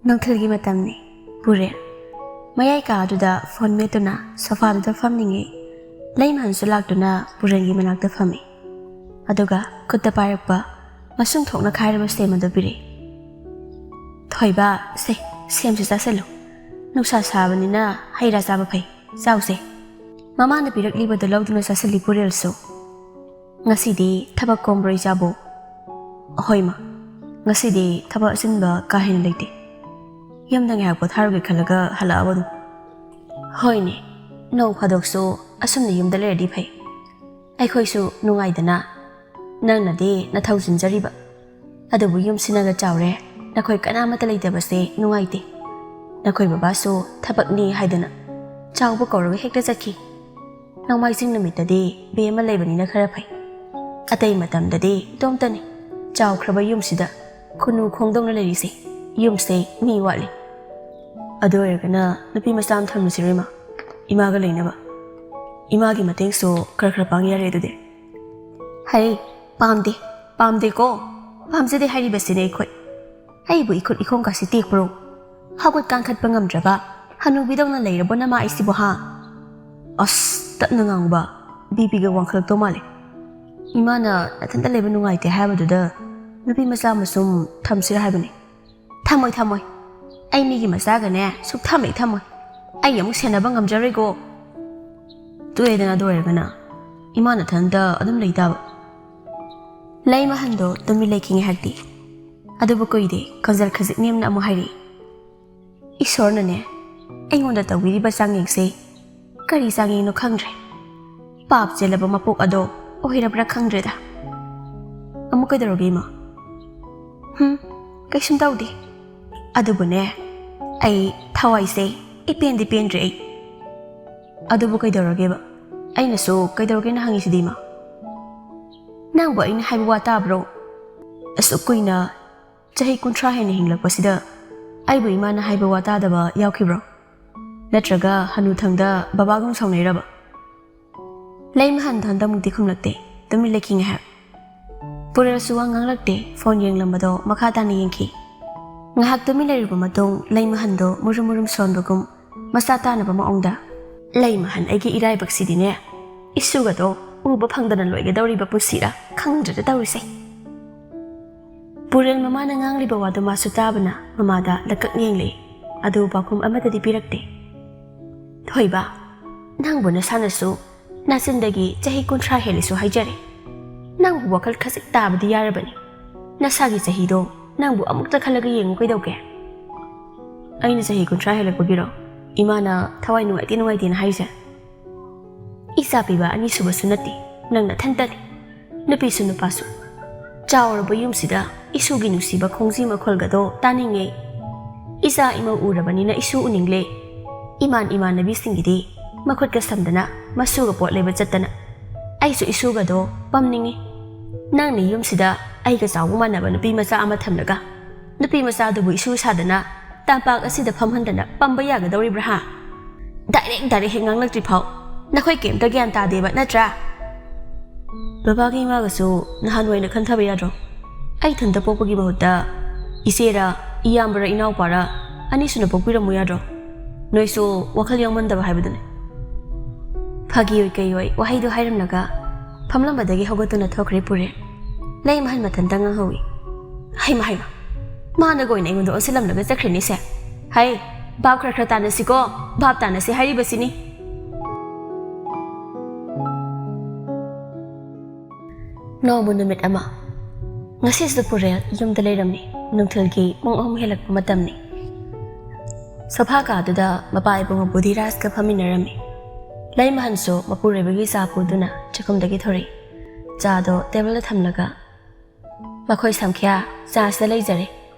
ꯅꯨꯡꯊꯤꯜꯒꯤ ꯃꯇꯝꯅꯤ ꯄꯨꯔꯦꯜ ꯃꯌꯥꯏ ꯀꯥꯗꯨꯗ ꯐꯣꯟ ꯃꯦꯠꯇꯨꯅ ꯁꯣꯐꯥꯗꯨꯗ ꯐꯝꯅꯤꯡꯉꯤ ꯂꯩꯃꯍꯟꯁꯨ ꯂꯥꯛꯇꯨꯅ ꯄꯨꯔꯦꯜꯒꯤ ꯃꯅꯥꯛꯇ ꯐꯝꯃꯤ ꯑꯗꯨꯒ ꯈꯨꯠꯇ ꯄꯥꯏꯔꯛꯄ ꯃꯁꯨꯡ ꯊꯣꯛꯅ ꯈꯥꯏꯔꯕ ꯁꯦꯝ ꯑꯗꯨ ꯄꯤꯔꯛꯏ ꯊꯣꯏꯕ ꯁꯦꯝꯁꯤ ꯆꯥꯁꯤꯜꯂꯨ ꯅꯨꯡꯁꯥ ꯁꯥꯕꯅꯤꯅ ꯍꯩ ꯔꯥ ꯆꯥꯕ ꯐꯩ ꯆꯥꯎꯁꯦ ꯃꯃꯥꯅ ꯄꯤꯔꯛꯂꯤꯕꯗꯨ ꯂꯧꯗꯨꯅ ꯆꯥꯁꯤꯜꯂꯤ ꯄꯨꯔꯦꯜꯁꯨ ꯉꯁꯤꯗꯤ ꯊꯕꯛ ꯀꯣꯝꯕ꯭ꯔꯣ ꯏꯆꯥꯕꯨ ꯍꯣꯏ ꯃꯥ ꯉꯁꯤꯗꯤ ꯊꯕꯛ ꯑꯆꯤꯟꯕ ꯀꯥ ꯍꯦꯟꯅ ꯂꯩꯇꯦ ꯌꯨꯝꯗ ꯉꯥꯏꯍꯥꯛ ꯄꯣꯊꯥꯔꯨꯒꯦ ꯈꯜꯂꯒ ꯍꯜꯂꯛꯑꯕ ꯑꯗꯨꯝ ꯍꯣꯏꯅꯦ ꯅꯣꯡ ꯐꯥꯗꯣꯛꯁꯨ ꯑꯁꯨꯝꯅ ꯌꯨꯝꯗ ꯂꯩꯔꯗꯤ ꯐꯩ ꯑꯩꯈꯣꯏꯁꯨ ꯅꯨꯡꯉꯥꯏꯗꯅ ꯅꯪꯅꯗꯤ ꯅꯊꯧ ꯆꯤꯟꯖꯔꯤꯕ ꯑꯗꯨꯕꯨ ꯌꯨꯝꯁꯤꯅꯒ ꯆꯥꯎꯔꯦ ꯅꯈꯣꯏ ꯀꯅꯥꯃꯠꯇ ꯂꯩꯇꯕꯁꯦ ꯅꯨꯡꯉꯥꯏꯇꯦ ꯅꯈꯣꯏ ꯕꯕꯥꯁꯨ ꯊꯕꯛꯅꯤ ꯍꯥꯏꯗꯅ ꯆꯥꯎꯕ ꯀꯧꯔꯒ ꯍꯦꯛꯇ ꯆꯠꯈꯤ ꯅꯣꯡꯃꯥꯏꯖꯤꯡ ꯅꯨꯃꯤꯠꯇꯗꯤ ꯕꯦ ꯑꯃ ꯂꯩꯕꯅꯤꯅ ꯈꯔ ꯐꯩ ꯑꯇꯩ ꯃꯇꯝꯗꯗꯤ ꯏꯇꯣꯝꯇꯅꯤ ꯆꯥꯎꯈ꯭ꯔꯕ ꯌꯨꯝꯁꯤꯗ ꯈꯨꯅꯨ ꯈꯣꯡꯗꯧꯅ ꯂꯩꯔꯤꯁꯦ ꯌꯨꯝꯁꯦ ꯃꯤ ꯋꯥꯠꯂꯤ ꯑꯗꯨ ꯑꯣꯏꯔꯒꯅ ꯅꯨꯄꯤ ꯃꯆꯥ ꯑꯃ ꯊꯝꯂꯨꯁꯤꯔꯣ ꯏꯃꯥꯒ ꯂꯩꯅꯕ ꯏꯃꯥꯒꯤ ꯃꯇꯦꯡꯁꯨ ꯈꯔ ꯄꯥꯡ ꯌꯥꯔꯦ ꯑꯗꯨꯗꯤ ꯍꯩ ꯄꯥꯝꯗꯦꯀꯣ ꯄꯥꯝꯖꯗꯦ ꯍꯥꯏꯔꯤꯕꯁꯤꯅꯦ ꯑꯩꯕꯨ ꯏꯈꯨꯠ ꯏꯈꯣꯡꯒꯁꯤ ꯇꯦꯛꯄ꯭ꯔꯣ ꯍꯧꯒꯠ ꯀꯥꯡꯈꯠꯄ ꯉꯝꯗ꯭ꯔꯕ ꯍꯅꯨꯕꯤꯗꯧꯅ ꯂꯩꯔꯕꯣ ꯅꯃꯥ ꯑꯩꯁꯤꯕꯨ ꯑꯁ ꯇꯞꯅ ꯉꯥꯡꯕ ꯕꯤꯄꯤꯒ ꯋꯥꯡꯈꯠꯂꯛꯇꯧ ꯃꯥꯜꯂꯦ ꯏꯃꯥꯅ ꯅꯊꯟꯇ ꯂꯩꯕ ꯅꯨꯡꯉꯥꯏꯇꯦ ꯍꯥꯏꯕꯗꯨꯗ ꯅꯨꯄꯤ ꯃꯆꯥ ꯑꯃꯁꯨꯝ ꯊꯝꯁꯤꯔ ꯍꯥꯏꯕꯅꯤ ꯊꯝꯃꯣꯏ ꯑꯩ ꯃꯤꯒꯤ ꯃꯆꯥꯒꯅꯦ ꯁꯨꯛꯊꯝ ꯍꯦꯛ ꯊꯝꯃꯣꯏ ꯑꯩ ꯑꯃꯨꯛ ꯁꯦꯟꯅꯕ ꯉꯝꯖꯔꯣꯏꯀꯣ ꯇꯣꯛꯑꯦꯗꯅ ꯑꯗꯨ ꯑꯣꯏꯔꯒꯅ ꯏꯃꯥ ꯅꯊꯟꯇ ꯑꯗꯨꯝ ꯂꯩꯇꯥꯕ ꯂꯩꯃꯍꯟꯗꯣ ꯇꯨꯃꯤꯟ ꯂꯩꯈꯤ ꯉꯥꯏꯍꯥꯛꯇꯤ ꯑꯗꯨꯕꯨ ꯀꯨꯏꯗꯦ ꯈꯖꯤꯛ ꯈꯖꯤꯛ ꯅꯦꯝꯅ ꯑꯃꯨꯛ ꯍꯥꯏꯔꯛꯏ ꯏꯁꯣꯔꯅꯅꯦ ꯑꯩꯉꯣꯟꯗ ꯇꯧꯕꯤꯔꯤꯕ ꯆꯥꯡꯌꯦꯡꯁꯦ ꯀꯔꯤ ꯆꯥꯡꯌꯦꯡꯅꯣ ꯈꯪꯗ꯭ꯔꯦ ꯄꯥꯞ ꯆꯦꯜꯂꯕ ꯃꯄꯣꯛ ꯑꯗꯣ ꯑꯣꯏꯔꯕ꯭ꯔꯥ ꯈꯪꯗ꯭ꯔꯦꯗ ꯑꯃꯨꯛ ꯀꯩꯗꯧꯔꯒꯦ ꯏꯃꯥ ꯀꯩꯁꯨꯝ ꯇꯧꯗꯦ ꯑꯗꯨꯕꯨꯅꯦ ꯑꯩ ꯊꯋꯥꯏꯁꯦ ꯏꯄꯦꯟꯗꯤ ꯄꯦꯟꯗ꯭ꯔꯦ ꯑꯗꯨꯕꯨ ꯀꯩꯗꯧꯔꯒꯦꯕ ꯑꯩꯅꯁꯨ ꯀꯩꯗꯧꯔꯒꯦꯅ ꯍꯪꯉꯤꯁꯤꯗꯤ ꯏꯃꯥ ꯅꯪꯕꯨ ꯑꯩꯅ ꯍꯥꯏꯕ ꯋꯥ ꯇꯥꯕ꯭ꯔꯣ ꯑꯁꯨꯛ ꯀꯨꯏꯅ ꯆꯍꯤ 30 ꯍꯦꯟꯅ ꯍꯤꯡꯂꯛꯄꯁꯤꯗ ꯑꯩꯕꯨ ꯏꯃꯥꯅ ꯍꯥꯏꯕ ꯋꯥ ꯇꯥꯗꯕ ꯌꯥꯎꯈꯤꯕ꯭ꯔꯣ ꯅꯠꯇ꯭ꯔꯒ ꯍꯅꯨꯊꯪꯗ ꯕꯕꯥꯒꯨꯝ ꯁꯥꯎꯅꯩꯔꯕ ꯂꯩꯃꯍꯟꯗꯣ ꯍꯟꯗꯛꯃꯨꯛꯇꯤ ꯈꯨꯝꯂꯛꯇꯦ ꯇꯨꯃꯤꯟ ꯂꯩꯈꯤ ꯉꯥꯏꯍꯥꯛ ꯄꯨꯔꯦꯜꯁꯨ ꯋꯥ ꯉꯥꯡꯂꯛꯇꯦ ꯐꯣꯟ ꯌꯦꯡꯂꯝꯕꯗꯣ ꯃꯈꯥ ꯇꯥꯅ ꯌꯦꯡꯈꯤ ꯉꯥꯏꯍꯥꯛ ꯇꯨꯃꯤꯟ ꯂꯩꯔꯨꯕ ꯃꯇꯨꯡ ꯂꯩꯃꯍꯟꯗꯣ ꯃꯨꯔꯨꯝ ꯁꯣꯟꯕꯒꯨꯝ ꯃꯆꯥ ꯇꯥꯅꯕ ꯃꯑꯣꯡꯗ ꯂꯩꯃꯍꯟ ꯑꯩꯒꯤ ꯏꯔꯥꯏꯕꯛꯁꯤꯗꯤꯅꯦ ꯏꯁꯨꯒꯗꯣ ꯎꯕ ꯐꯪꯗꯅ ꯂꯣꯏꯒꯗꯧꯔꯤꯕ ꯄꯨꯟꯁꯤꯔ ꯈꯪꯗ꯭ꯔꯦꯗ ꯇꯧꯔꯤꯁꯦ ꯄꯨꯔꯦꯜ ꯃꯃꯥꯅ ꯉꯥꯡꯂꯤꯕ ꯋꯥꯗꯨ ꯃꯥꯁꯨ ꯇꯥꯕꯅ ꯃꯃꯥꯗ ꯂꯀꯛ ꯌꯦꯡꯂꯛꯏ ꯑꯗꯨ ꯄꯥꯎꯈꯨꯝ ꯑꯃꯠꯇꯗꯤ ꯄꯤꯔꯛꯇꯦ ꯊꯣꯏꯕ ꯅꯪꯕꯨ ꯅꯁꯥꯅꯁꯨ ꯅꯆꯤꯟꯗꯒꯤ ꯆꯍꯤ 30 ꯍꯦꯜꯂꯤꯁꯨ ꯍꯥꯏꯖꯔꯦ ꯅꯪꯕꯨ ꯋꯥꯈꯜ ꯈꯖꯤꯛ ꯇꯥꯕꯗꯤ ꯌꯥꯔꯕꯅꯤ ꯅꯁꯥꯒꯤ ꯆꯍꯤꯗꯣ ꯅꯪꯕꯨ ꯑꯃꯨꯛꯇ ꯈꯜꯂꯒ ꯌꯦꯡꯉꯨ ꯀꯩꯗꯧꯒꯦ ꯑꯩꯅ ꯆꯍꯤ 30 ꯍꯦꯜꯂꯛꯄꯒꯤꯔꯣ ꯏꯃꯥꯅ ꯊꯋꯥꯏ ꯅꯨꯡꯉꯥꯏꯇꯦꯅ ꯍꯥꯏꯁꯦ ꯏꯆꯥ ꯄꯤꯕ ꯑꯅꯤꯁꯨꯕꯁꯨ ꯅꯠꯇꯦ ꯅꯪ ꯅꯊꯟꯇꯅꯤ ꯅꯨꯄꯤꯁꯨ ꯅꯨꯄꯥꯁꯨ ꯆꯥꯎꯔꯕ ꯌꯨꯝꯁꯤꯗ ꯏꯁꯨꯒꯤ ꯅꯨꯡꯁꯤꯕ ꯈꯣꯡꯖꯤ ꯃꯈꯣꯜꯒꯗꯣ ꯇꯥꯅꯤꯡꯉꯦ ꯏꯆꯥ ꯏꯃꯧ ꯎꯔꯕꯅꯤꯅ ꯏꯁꯨ ꯎꯅꯤꯡꯂꯦ ꯏꯃꯥꯟꯅꯕꯤꯁꯤꯡꯒꯤꯗꯤ ꯃꯈꯨꯠꯀ ꯁꯝꯗꯅ ꯃꯁꯨꯒ ꯄꯣꯠ ꯂꯩꯕ ꯆꯠꯇꯅ ꯑꯩꯁꯨ ꯏꯁꯨꯒꯗꯣ ꯄꯝꯅꯤꯡꯉꯤ ꯅꯪꯅ ꯌꯨꯝꯁꯤꯗ ꯑꯩꯒ ꯆꯥꯎꯕ ꯃꯥꯟꯅꯕ ꯅꯨꯄꯤ ꯃꯆꯥ ꯑꯃ ꯊꯝꯂꯒ ꯅꯨꯄꯤ ꯃꯆꯥꯗꯨꯕꯨ ꯏꯁꯨ ꯁꯥꯗꯅ ꯇꯝꯄꯥꯛ ꯑꯁꯤꯗ ꯐꯝꯍꯟꯗꯅ ꯄꯝꯕ ꯌꯥꯒꯗꯧꯔꯤꯕ꯭ꯔꯥ ꯗꯥꯏꯔꯦꯛ ꯍꯦꯛ ꯉꯥꯡꯂꯛꯇ꯭ꯔꯤ ꯐꯥꯎ ꯅꯈꯣꯏ ꯀꯩꯝꯇ ꯒ꯭ꯌꯥꯟ ꯇꯥꯗꯦꯕ ꯅꯠꯇ꯭ꯔꯥ ꯕꯕꯥꯒꯤ ꯏꯃꯥꯒꯁꯨ ꯅꯍꯥꯟꯋꯥꯏꯅ ꯈꯟꯊꯕ ꯌꯥꯗ꯭ꯔꯣ ꯑꯩ ꯏꯊꯟꯇ ꯄꯣꯛꯄꯒꯤ ꯃꯍꯨꯠꯇ ꯏꯆꯦꯔ ꯏꯌꯥꯝꯕꯔ ꯏꯅꯥꯎꯄꯥꯔ ꯑꯅꯤꯁꯨꯅ ꯄꯣꯛꯄꯤꯔꯝꯃꯨ ꯌꯥꯗ꯭ꯔꯣ ꯅꯣꯏꯁꯨ ꯋꯥꯈꯜ ꯌꯥꯎꯃꯟꯗꯕ ꯍꯥꯏꯕꯗꯨꯅꯤ ꯐꯥꯒꯤ ꯑꯣꯏ ꯀꯩ ꯑꯣꯏ ꯋꯥꯍꯩꯗꯣ ꯍꯥꯏꯔꯝꯂꯒ ꯐꯝꯂꯝꯕꯗꯒꯤ ꯍꯧꯒꯠꯇꯨꯅ ꯊꯣꯛꯈ꯭ꯔꯦ ꯄꯨꯔꯦꯜ ꯂꯩꯃꯍꯟ ꯃꯊꯟꯇ ꯉꯥꯡꯍꯧꯏ ꯍꯩꯃ ꯃꯥꯅꯒ ꯑꯣꯏꯅ ꯑꯩꯉꯣꯟꯗ ꯑꯣꯟꯁꯤꯜꯂꯝꯂꯒ ꯆꯠꯈ꯭ꯔꯦꯅꯦꯁꯦ ꯚꯥꯞ ꯈꯔ ꯇꯥꯟꯅꯁꯤꯀꯣ ꯚꯥꯞ ꯇꯥꯟꯅꯁꯤ ꯍꯥꯏꯔꯤꯕꯁꯤꯅꯤ ꯅꯣꯡꯃ ꯅꯨꯃꯤꯠ ꯑꯃ ꯉꯁꯤꯁꯨ ꯄꯨꯔꯦꯜ ꯌꯨꯝꯗ ꯂꯩꯔꯝꯃꯤ ꯅꯨꯡꯊꯤꯜꯒꯤ ꯄꯨꯡ 3 ꯍꯦꯜꯂꯛꯄ ꯃꯇꯝꯅꯤ ꯁꯣꯐꯥ ꯀꯥꯗꯨꯗ ꯃꯄꯥ ꯏꯕꯨꯡ ꯕꯨꯙꯤꯔꯥꯖꯀ ꯐꯝꯃꯤꯟꯅꯔꯝꯃꯤ ꯂꯩꯃꯍꯟꯁꯨ ꯃꯄꯨꯔꯣꯏꯕꯒꯤ ꯆꯥ ꯄꯨꯗꯨꯅ ꯆꯥꯛꯈꯨꯝꯗꯒꯤ ꯊꯣꯔꯛꯏ ꯆꯥꯗꯣ ꯇꯦꯕꯜꯗ ꯊꯝꯂꯒ ꯃꯈꯣꯏ ꯁꯝꯈ꯭ꯌꯥ ꯆꯥꯁꯤꯗ ꯂꯩꯖꯔꯦ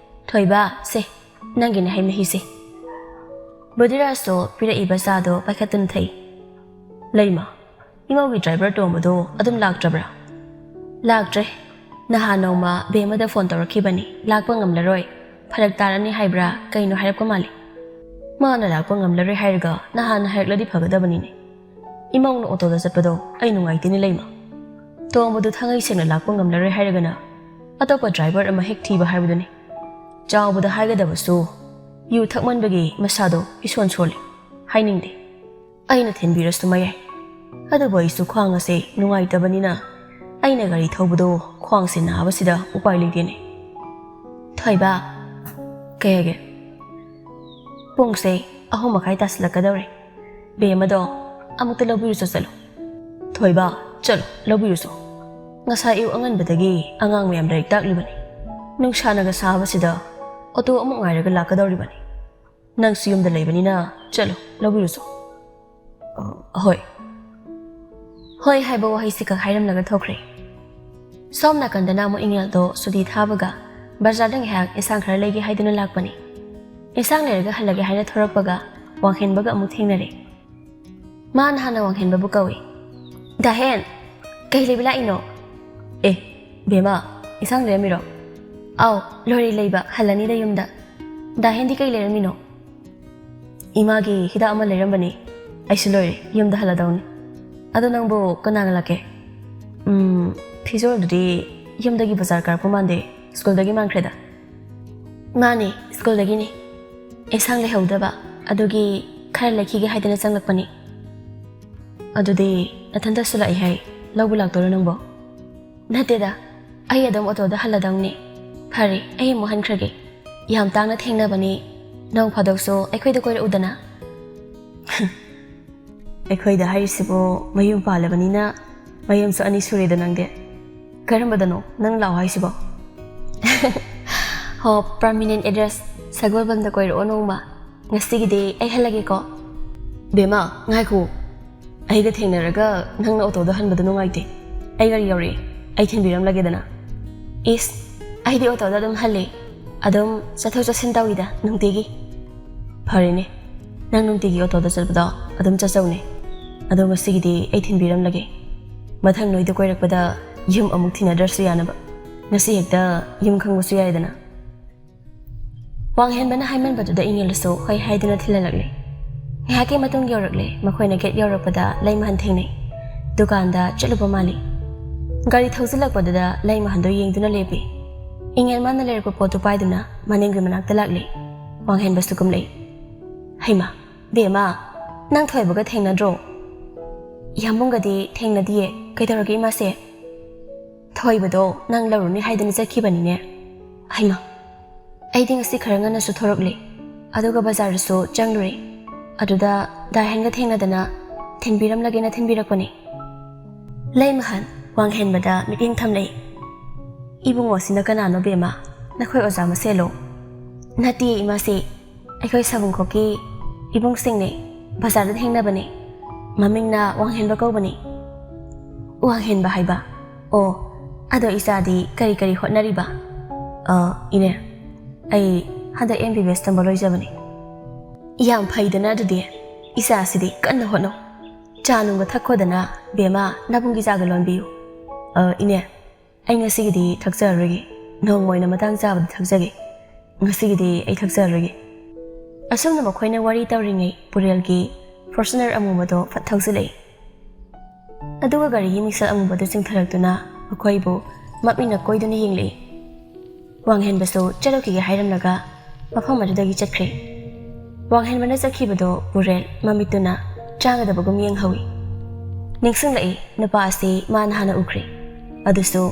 ꯊꯣꯏꯕ ꯁꯦ ꯅꯪꯒꯤꯅ ꯍꯩ ꯃꯍꯤꯁꯦ ꯕꯨꯙꯤꯔꯥꯖꯇꯣ ꯄꯤꯔꯛꯏꯕ ꯆꯥꯗꯣ ꯄꯥꯏꯈꯠꯇꯨꯅ ꯊꯛꯏ ꯂꯩꯃ ꯏꯃꯧꯒꯤ ꯗ꯭ꯔꯥꯏꯚꯔ ꯇꯣꯡꯕꯗꯣ ꯑꯗꯨꯝ ꯂꯥꯛꯇ꯭ꯔꯕ꯭ꯔꯥ ꯂꯥꯛꯇ꯭ꯔꯦ ꯅꯍꯥꯟ ꯅꯣꯡꯃ ꯕꯦꯃꯗ ꯐꯣꯟ ꯇꯧꯔꯛꯈꯤꯕꯅꯤ ꯂꯥꯛꯄ ꯉꯝꯂꯔꯣꯏ ꯐꯔꯛ ꯇꯥꯔꯅꯤ ꯍꯥꯏꯕ꯭ꯔꯥ ꯀꯩꯅꯣ ꯍꯥꯏꯔꯛꯄ ꯃꯥꯜꯂꯤ ꯃꯥꯅ ꯂꯥꯛꯄ ꯉꯝꯂꯔꯣꯏ ꯍꯥꯏꯔꯒ ꯅꯍꯥꯟ ꯍꯥꯏꯔꯛꯂꯗꯤ ꯐꯒꯗꯕꯅꯤꯅꯦ ꯏꯃꯧꯅ ꯑꯣꯇꯣꯗ ꯆꯠꯄꯗോ ꯑꯩ ꯅꯨꯡꯉꯥꯏꯇꯦꯅꯦ ꯂꯩꯃ ꯇꯣꯡꯕꯗꯨ ꯊꯥꯡꯉꯩ ꯁꯦꯡꯅ ꯂꯥꯛꯄ ꯉꯝꯂꯔꯣꯏ ꯍꯥꯏꯔꯒꯅ ꯑꯇꯣꯞꯄ ꯗ꯭ꯔꯥꯏꯚꯔ ꯑꯃ ꯍꯦꯛ ꯊꯤꯕ ꯍꯥꯏꯕꯗꯨꯅꯤ ꯆꯥꯎꯕꯗ ꯍꯥꯏꯒꯗꯕꯁꯨ yu thakmanbagi masado ison soli hainingde aina thenbirastu mayai adubo isu khwang ase nungai tabanina aina gari thaubudo khwang se nabasida upai leitene thoiba kege pungse ahum makai taslakadawre bemado amukta lobiru chalo thoiba chalo lobiru so ngasa iu angan badagi angang mayam direct taklibani nungsana ga sabasida auto amuk ngairaga lakadawribani nang siyumda leibanina chalo lobiru so hoi hoi haiba wahai sika hairam laga thokre somna kandana mo ingel do sudi thabaga bazar dang hak isang khara legi haiduna lakpani isang lerga halage haina thorakpaga wanghen baga amu thengnare man hana wanghen babu kawi dahen kai lebila ino bema isang lemiro aw lori leiba halani da yumda dahen di kai lermino imagi hida ama lerambani aisu lori yumda haladawni ado nangbo kanaga lake Fizol di yumdagi bazar karpo mande school dagi mangkreda mani school dagi ni esang le haudaba adugi khara lekhi ge haidana changlakpani adudi athanda sula ai hai lobu laktor nangbo nateda ai adam auto da haladangni phari ai mohan khrage yam tangna thengna bani nong phadok so ekhoi da koi udana ekhoi da hai sibo mayum palabani na mayum so ani sure da nangde karambadano nang law hai sibo ho permanent address sagwal banda koi ro no ma ngasi gi de ai halage ko bema ngai khu ai ga thengna raga nang na auto da han badano ngai te ai gari yori ai thin biram lage dana is ai di auto da dum halle adum chatho chasin tawida nungtegi pharine nang nungtegi auto da chalbada adum chachaune adum ngasi gi de ai thin biram lage mathang noi da koi rakpada yum amuk thina darsu yana ba ngasi hekta yum khangbasu yaidana wanghen bana haiman badu da ingel so hoi haidana thilalakle ngaki matung yorakle makhoina get yorakpada laimahan thengnei dukan da chaluba mali gari thausilakpada da laimahan do yengduna lepi ingel man na lerko potu paiduna manengri manak talakle wanghen basu kumlei haima bema nang thoibaga thengna dro yambunga di thengna die kaidaragi mase thoibado nang laruni haidani chakhibani ne haima aidi ngasi khara ngana su thorokle aduga bazar su changlure aduda dahenga thengna dana thinbiram lagena thinbirakpani laimahan wanghen bada meeting thamlei ibung wasina kana no bema nakhoi oja ma selo nati imase aikhoi sabung khoki ibung singne bazar da thengna bane mamingna wanghen ba ko bane wanghen ba haiba o ado isadi kari kari hotnari ba ine ai hada MBBS tambaloi jabani yam phaidana dudi isa sidi kanna hotno chanunga thakhodana bema nabungi jaga lonbiu ine ai ngasigidi thakjaragi nongmoina matang jabad thakjage ngasigidi ai thakjaragi asumna makhoina wari tawringai purelgi fortuner amumado phathausilei aduga gari misal amubado chingtharaktuna akoibo mapina koiduna yinglei wanghen baso chaloki ge hairamnaga mafam adudagi chatkre wanghen bana chakhibado purel mamituna changa dabagum yenghawi ningsinglai napa ase man hana ukre aduso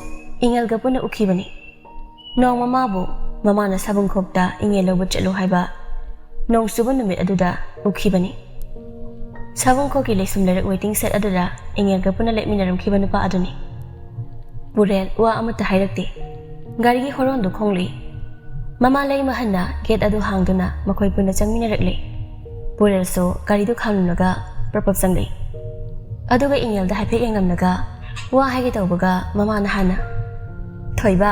ingel ga puna ukhibani nong mamabu mamana sabung khopta ingel lobu chalo haiba nong suban numit aduda ukhibani sabung khoki lesum lerak waiting set aduda ingel ga puna lepminaram khibanu pa aduni purel wa amata hairakte gari gi horon du khongli mama lei mahanna gate adu hangduna makhoi puna changminarakle purel so gari du khamnaga propap changlei aduga ingel da haipe yengamnaga wa haige tawbaga mama na hana thoiba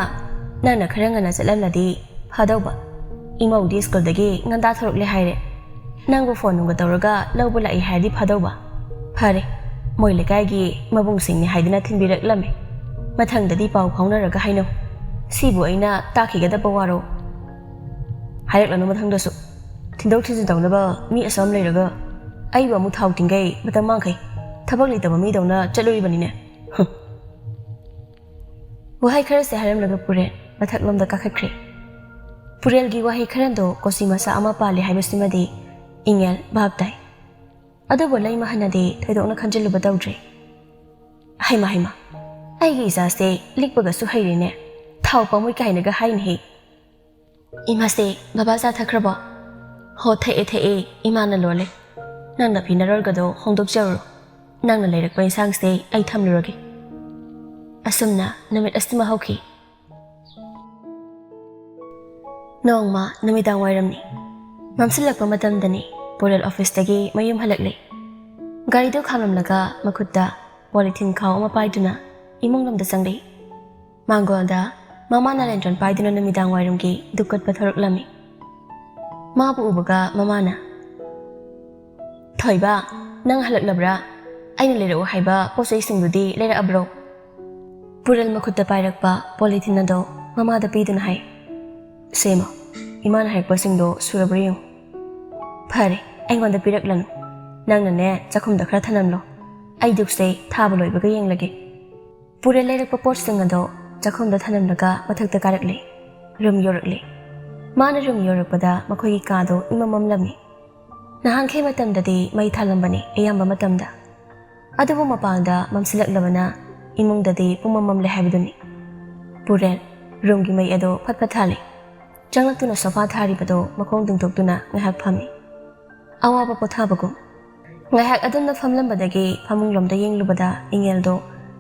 nana kharangana chalamladi phadawba imau di school dagi nganda thorokle haire nangbu phone nungga tawraga lawbula I haidi phadawba phare moi lekai gi mabung singni haidina thinbirak lame mathangdadi pau phaunaraga haino sibu aina takigada bawaro hairak mathangdasu thindok thijin tawnaba mi asam leiraga aiba mu thau tingai matam mangkai thabak litaba mi dawna chaluri banine wahai khara se haram laga pure mathak lomda kakhakhre ꯄꯨꯔꯦꯜꯒꯤ ꯋꯥꯍꯩ ꯈꯔꯗꯣ ꯀꯣꯆꯤ ꯃꯆꯥ ꯑꯃ ꯄꯥꯜꯂꯤ ꯍꯥꯏꯕꯁꯤꯃꯗꯤ ꯏꯉꯦꯜ ꯚꯥꯞ ꯇꯥꯏ꯫ ꯑꯗꯨꯕꯨ ꯂꯩꯃꯍꯟꯅꯗꯤ ꯊꯣꯏꯗꯣꯛꯅ ꯈꯟꯖꯤꯜꯂꯨꯕ ꯇꯧꯗ꯭ꯔꯤ꯫ ꯍꯩꯃ ꯑꯩꯒꯤ ꯏꯆꯥꯁꯦ ꯂꯤꯛꯄꯒꯁꯨ ꯍꯩꯔꯦꯅꯦ, ꯊꯥꯎ ꯄꯥꯝꯃꯣꯏ ꯀꯥꯏꯅꯒ ꯍꯥꯏꯅꯍꯦ꯫ ꯏꯃꯥꯁꯦ ꯕꯕꯥ ꯆꯥ ꯊꯛꯈ꯭ꯔꯕꯣ? ꯍꯣ ꯊꯛꯑꯦ ꯏꯃꯥꯅ ꯂꯣꯜꯂꯦ꯫ ꯅꯪꯅ ꯐꯤꯅꯔꯣꯜꯒꯗꯣ ꯍꯣꯡꯗꯣꯛꯆꯔꯨꯔꯣ, ꯅꯪꯅ ꯂꯩꯔꯛꯄ ꯏꯟꯁꯥꯡꯁꯦ ꯑꯩ ꯊꯝꯂꯨꯔꯒꯦ꯫ ꯑꯁꯨꯝꯅ ꯅꯨꯃꯤꯠ ꯑꯁꯤꯃ ꯍꯧꯈꯤ꯫ ꯅꯣꯡꯃ ꯅꯨꯃꯤꯗꯥꯡ ꯋꯥꯏꯔꯝꯅꯤ, ꯃꯝꯁꯤꯜꯂꯛꯄ ꯃꯇꯝꯗꯅꯤ ꯄꯨꯔꯦꯜ ꯑꯣꯐꯤꯁꯇꯒꯤ ꯃꯌꯨꯝ ꯍꯜꯂꯛꯂꯦ꯫ ꯒꯥꯔꯤꯗꯨ ꯈꯥꯝꯂꯝꯂꯒ ꯃꯈꯨꯠꯇ ꯄꯣꯂꯤꯊꯤꯟ ꯈꯥꯎ ꯑꯃ ꯄꯥꯏꯗꯨꯅ ꯏꯃꯨꯡꯂꯣꯝꯗ ꯆꯪꯂꯛꯏ꯫ ꯃꯥꯡꯒꯣꯜꯗ ꯃꯃꯥꯅ ꯂꯦꯟꯇ꯭ꯔꯟ ꯄꯥꯏꯗꯨꯅ ꯅꯨꯃꯤꯗꯥꯡ ꯋꯥꯏꯔꯝꯒꯤ ꯙꯨꯞ ꯀꯠꯄ ꯊꯧꯔꯛꯂꯝꯃꯤ꯫ ꯃꯥꯕꯨ ꯎꯕꯒ ꯃꯃꯥꯅ, ꯊꯣꯏꯕ, ꯅꯪ ꯍꯜꯂꯛꯂꯕ꯭ꯔꯥ? ꯑꯩꯅ ꯂꯩꯔꯛꯎ ꯍꯥꯏꯕ ꯄꯣꯠꯆꯩꯁꯤꯡꯗꯨꯗꯤ ꯂꯩꯔꯛꯑꯕ꯭ꯔꯣ? ꯄꯨꯔꯦꯜ ꯃꯈꯨꯠꯇ ꯄꯥꯏꯔꯛꯄ ꯄꯣꯂꯤꯊꯤꯟ ꯑꯗꯣ ꯃꯃꯥꯗ ꯄꯤꯗꯨꯅ ꯍꯥꯏ, ꯁꯦꯝꯃꯣ, ꯏꯃꯥꯅ ꯍꯥꯏꯔꯛꯄꯁꯤꯡꯗꯣ ꯁꯨꯔꯕ꯭ꯔꯥ ꯌꯦꯡꯉꯨ꯫ ꯐꯔꯦ, ꯑꯩꯉꯣꯟꯗ ꯄꯤꯔꯛꯂꯅꯨ, ꯅꯪꯅꯅꯦ ꯆꯥꯛꯈꯨꯝꯗ ꯈꯔ ꯊꯅꯝꯂꯣ, ꯑꯩ ꯙꯨꯞꯁꯦ ꯊꯥꯕ ꯂꯣꯏꯕꯒ ꯌꯦꯡꯂꯒꯦ꯫ ꯄꯨꯔꯦꯜ ꯂꯩꯔꯛꯄ ꯄꯣꯠꯁꯤꯡ ꯑꯗꯣ ꯆꯥꯛꯈꯨꯝꯗ ꯊꯅꯝꯂꯒ ꯃꯊꯛꯇ ꯀꯥꯔꯛꯂꯦ꯫ ꯔꯨꯝ ꯌꯧꯔꯛꯂꯦ꯫ ꯃꯥꯅ ꯔꯨꯝ ꯌꯧꯔꯛꯄꯗ ꯃꯈꯣꯏꯒꯤ ꯀꯥꯗꯣ ꯏꯃꯝ ꯃꯝꯂꯝꯃꯤ꯫ ꯅꯍꯥꯟꯈꯩ ꯃꯇꯝꯗꯗꯤ ꯃꯩ ꯊꯥꯜꯂꯝꯕꯅꯤ ꯑꯌꯥꯝꯕ ꯃꯇꯝꯗ, ꯑꯗꯨꯕꯨ ꯃꯄꯥꯟꯗ ꯃꯝꯁꯤꯜꯂꯛꯂꯕꯅ ꯏꯃꯨꯡꯗꯗꯤ ꯄꯨꯡꯃꯝ ꯃꯝꯂꯦ ꯍꯥꯏꯕꯗꯨꯅꯤ꯫ ꯄꯨꯔꯦꯜ ꯔꯨꯝꯒꯤ ꯃꯩ ꯑꯗꯣ ꯐꯠ ꯊꯥꯜꯂꯤ꯫ ꯆꯪꯂꯛꯇꯨꯅ ꯁꯣꯐꯥ ꯊꯥꯔꯤꯕꯗꯣ ꯃꯈꯣꯡ ꯇꯤꯡꯊꯣꯛꯇꯨꯅ ꯉꯥꯏꯍꯥꯛ ꯐꯝꯃꯤ, ꯑꯋꯥꯕ ꯄꯣꯊꯥꯕꯒꯨꯝ꯫ ꯉꯥꯏꯍꯥꯛ ꯑꯗꯨꯝꯅ ꯐꯝꯂꯝꯕꯗꯒꯤ ꯐꯃꯨꯡꯂꯣꯝꯗ ꯌꯦꯡꯂꯨꯕꯗ ꯏꯉꯦꯜꯗꯣ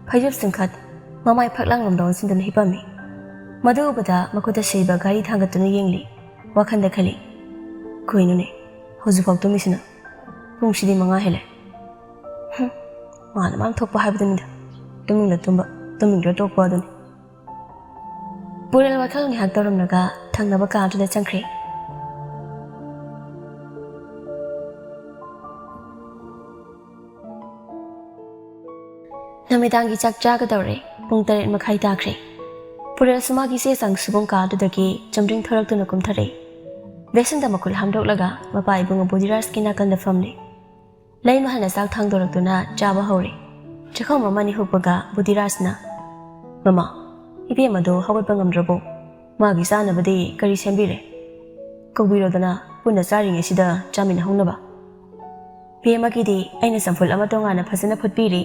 ꯐꯩꯖꯨꯞ ꯆꯤꯡꯈꯠ ꯃꯃꯥꯏ ꯐꯛꯂꯥꯡꯂꯣꯝꯗ ꯑꯣꯟꯁꯤꯟꯗꯨꯅ ꯍꯤꯞꯄꯝꯃꯤ꯫ ꯃꯗꯨ ꯎꯕꯗ ꯃꯈꯨꯠꯇ ꯁꯤꯕ ꯘꯔꯤ ꯊꯥꯡꯒꯠꯇꯨꯅ ꯌꯦꯡꯂꯤ꯫ ꯋꯥꯈꯟꯗ ꯈꯜꯂꯤ, ꯀꯩꯅꯣꯅꯦ ꯍꯧꯖꯤꯛꯐꯥꯎ ꯇꯨꯝꯃꯤꯁꯤꯅ? ꯄꯨꯡꯁꯤꯗꯤ 5 ꯍꯦꯜꯂꯦ꯫ ꯃꯥꯅ ꯊꯣꯛꯄ ꯍꯥꯏꯕꯗꯨꯅꯤꯗ, ꯇꯨꯝꯅꯤꯡꯗ ꯇꯨꯝꯕ, ꯇꯨꯝꯅꯤꯡꯗ꯭ꯔ ꯇꯣꯛꯄ ꯑꯗꯨꯅꯤ꯫ ꯄꯨꯔꯦꯜ ꯋꯥꯈꯜ ꯉꯥꯏꯍꯥꯛ ꯇꯧꯔꯝꯂꯒ ꯊꯪꯅꯕ ꯀꯥꯗꯨꯗ ꯆꯪꯈ꯭ꯔꯦ꯫ ꯅꯨꯃꯤꯗꯥꯡꯒꯤ ꯆꯥꯛ ꯆꯥꯒꯗꯧꯔꯦ꯫ ꯄꯨꯡ 7:30 ꯇꯥꯈ꯭ꯔꯦ꯫ ꯄꯨꯔꯦꯜꯁꯨ ꯃꯥꯒꯤ ꯆꯦ ꯆꯥꯡ ꯁꯨꯕꯝ ꯀꯥꯗꯨꯗꯒꯤ ꯆꯨꯝꯗ꯭ꯔꯤꯡ ꯊꯣꯔꯛꯇꯨꯅ ꯀꯨꯝꯊꯔꯛꯏ꯫ ꯕꯦꯁꯤꯟꯗ ꯃꯈꯨꯠ ꯍꯥꯝꯗꯣꯛꯂꯒ ꯃꯄꯥ ꯏꯕꯨꯡꯉꯣ ꯕꯨꯙꯤꯔꯥꯖꯀꯤ ꯅꯥꯀꯟꯗ ꯐꯝꯂꯦ꯫ ꯂꯩꯃꯍꯜꯅ ꯆꯥꯛ ꯊꯥꯡꯗꯣꯔꯛꯇꯨꯅ ꯆꯥꯕ ꯍꯧꯔꯦ꯫ ꯆꯥꯛꯈꯣꯝ ꯑꯃꯅꯤ ꯍꯨꯛꯄꯒ ꯕꯨꯙꯤꯔꯥꯖꯅ, ꯃꯃꯥ, ꯏꯕꯦꯝ ꯑꯗꯣ ꯍꯧꯒꯠꯄ ꯉꯝꯗ꯭ꯔꯕꯣ? ꯃꯥꯒꯤ ꯆꯥꯅꯕꯗꯤ ꯀꯔꯤ ꯁꯦꯝꯕꯤꯔꯦ? ꯀꯧꯕꯤꯔꯣꯗꯅ, ꯄꯨꯟꯅ ꯆꯥꯔꯤꯉꯩꯁꯤꯗ ꯆꯥꯃꯤꯟꯅꯍꯧꯅꯕ꯫ ꯕꯦꯝꯃꯒꯤꯗꯤ ꯑꯩꯅ ꯆꯝꯐꯨꯠ ꯑꯃ ꯇꯣꯉꯥꯟꯅ ꯐꯖꯅ ꯐꯨꯠꯄꯤꯔꯤ꯫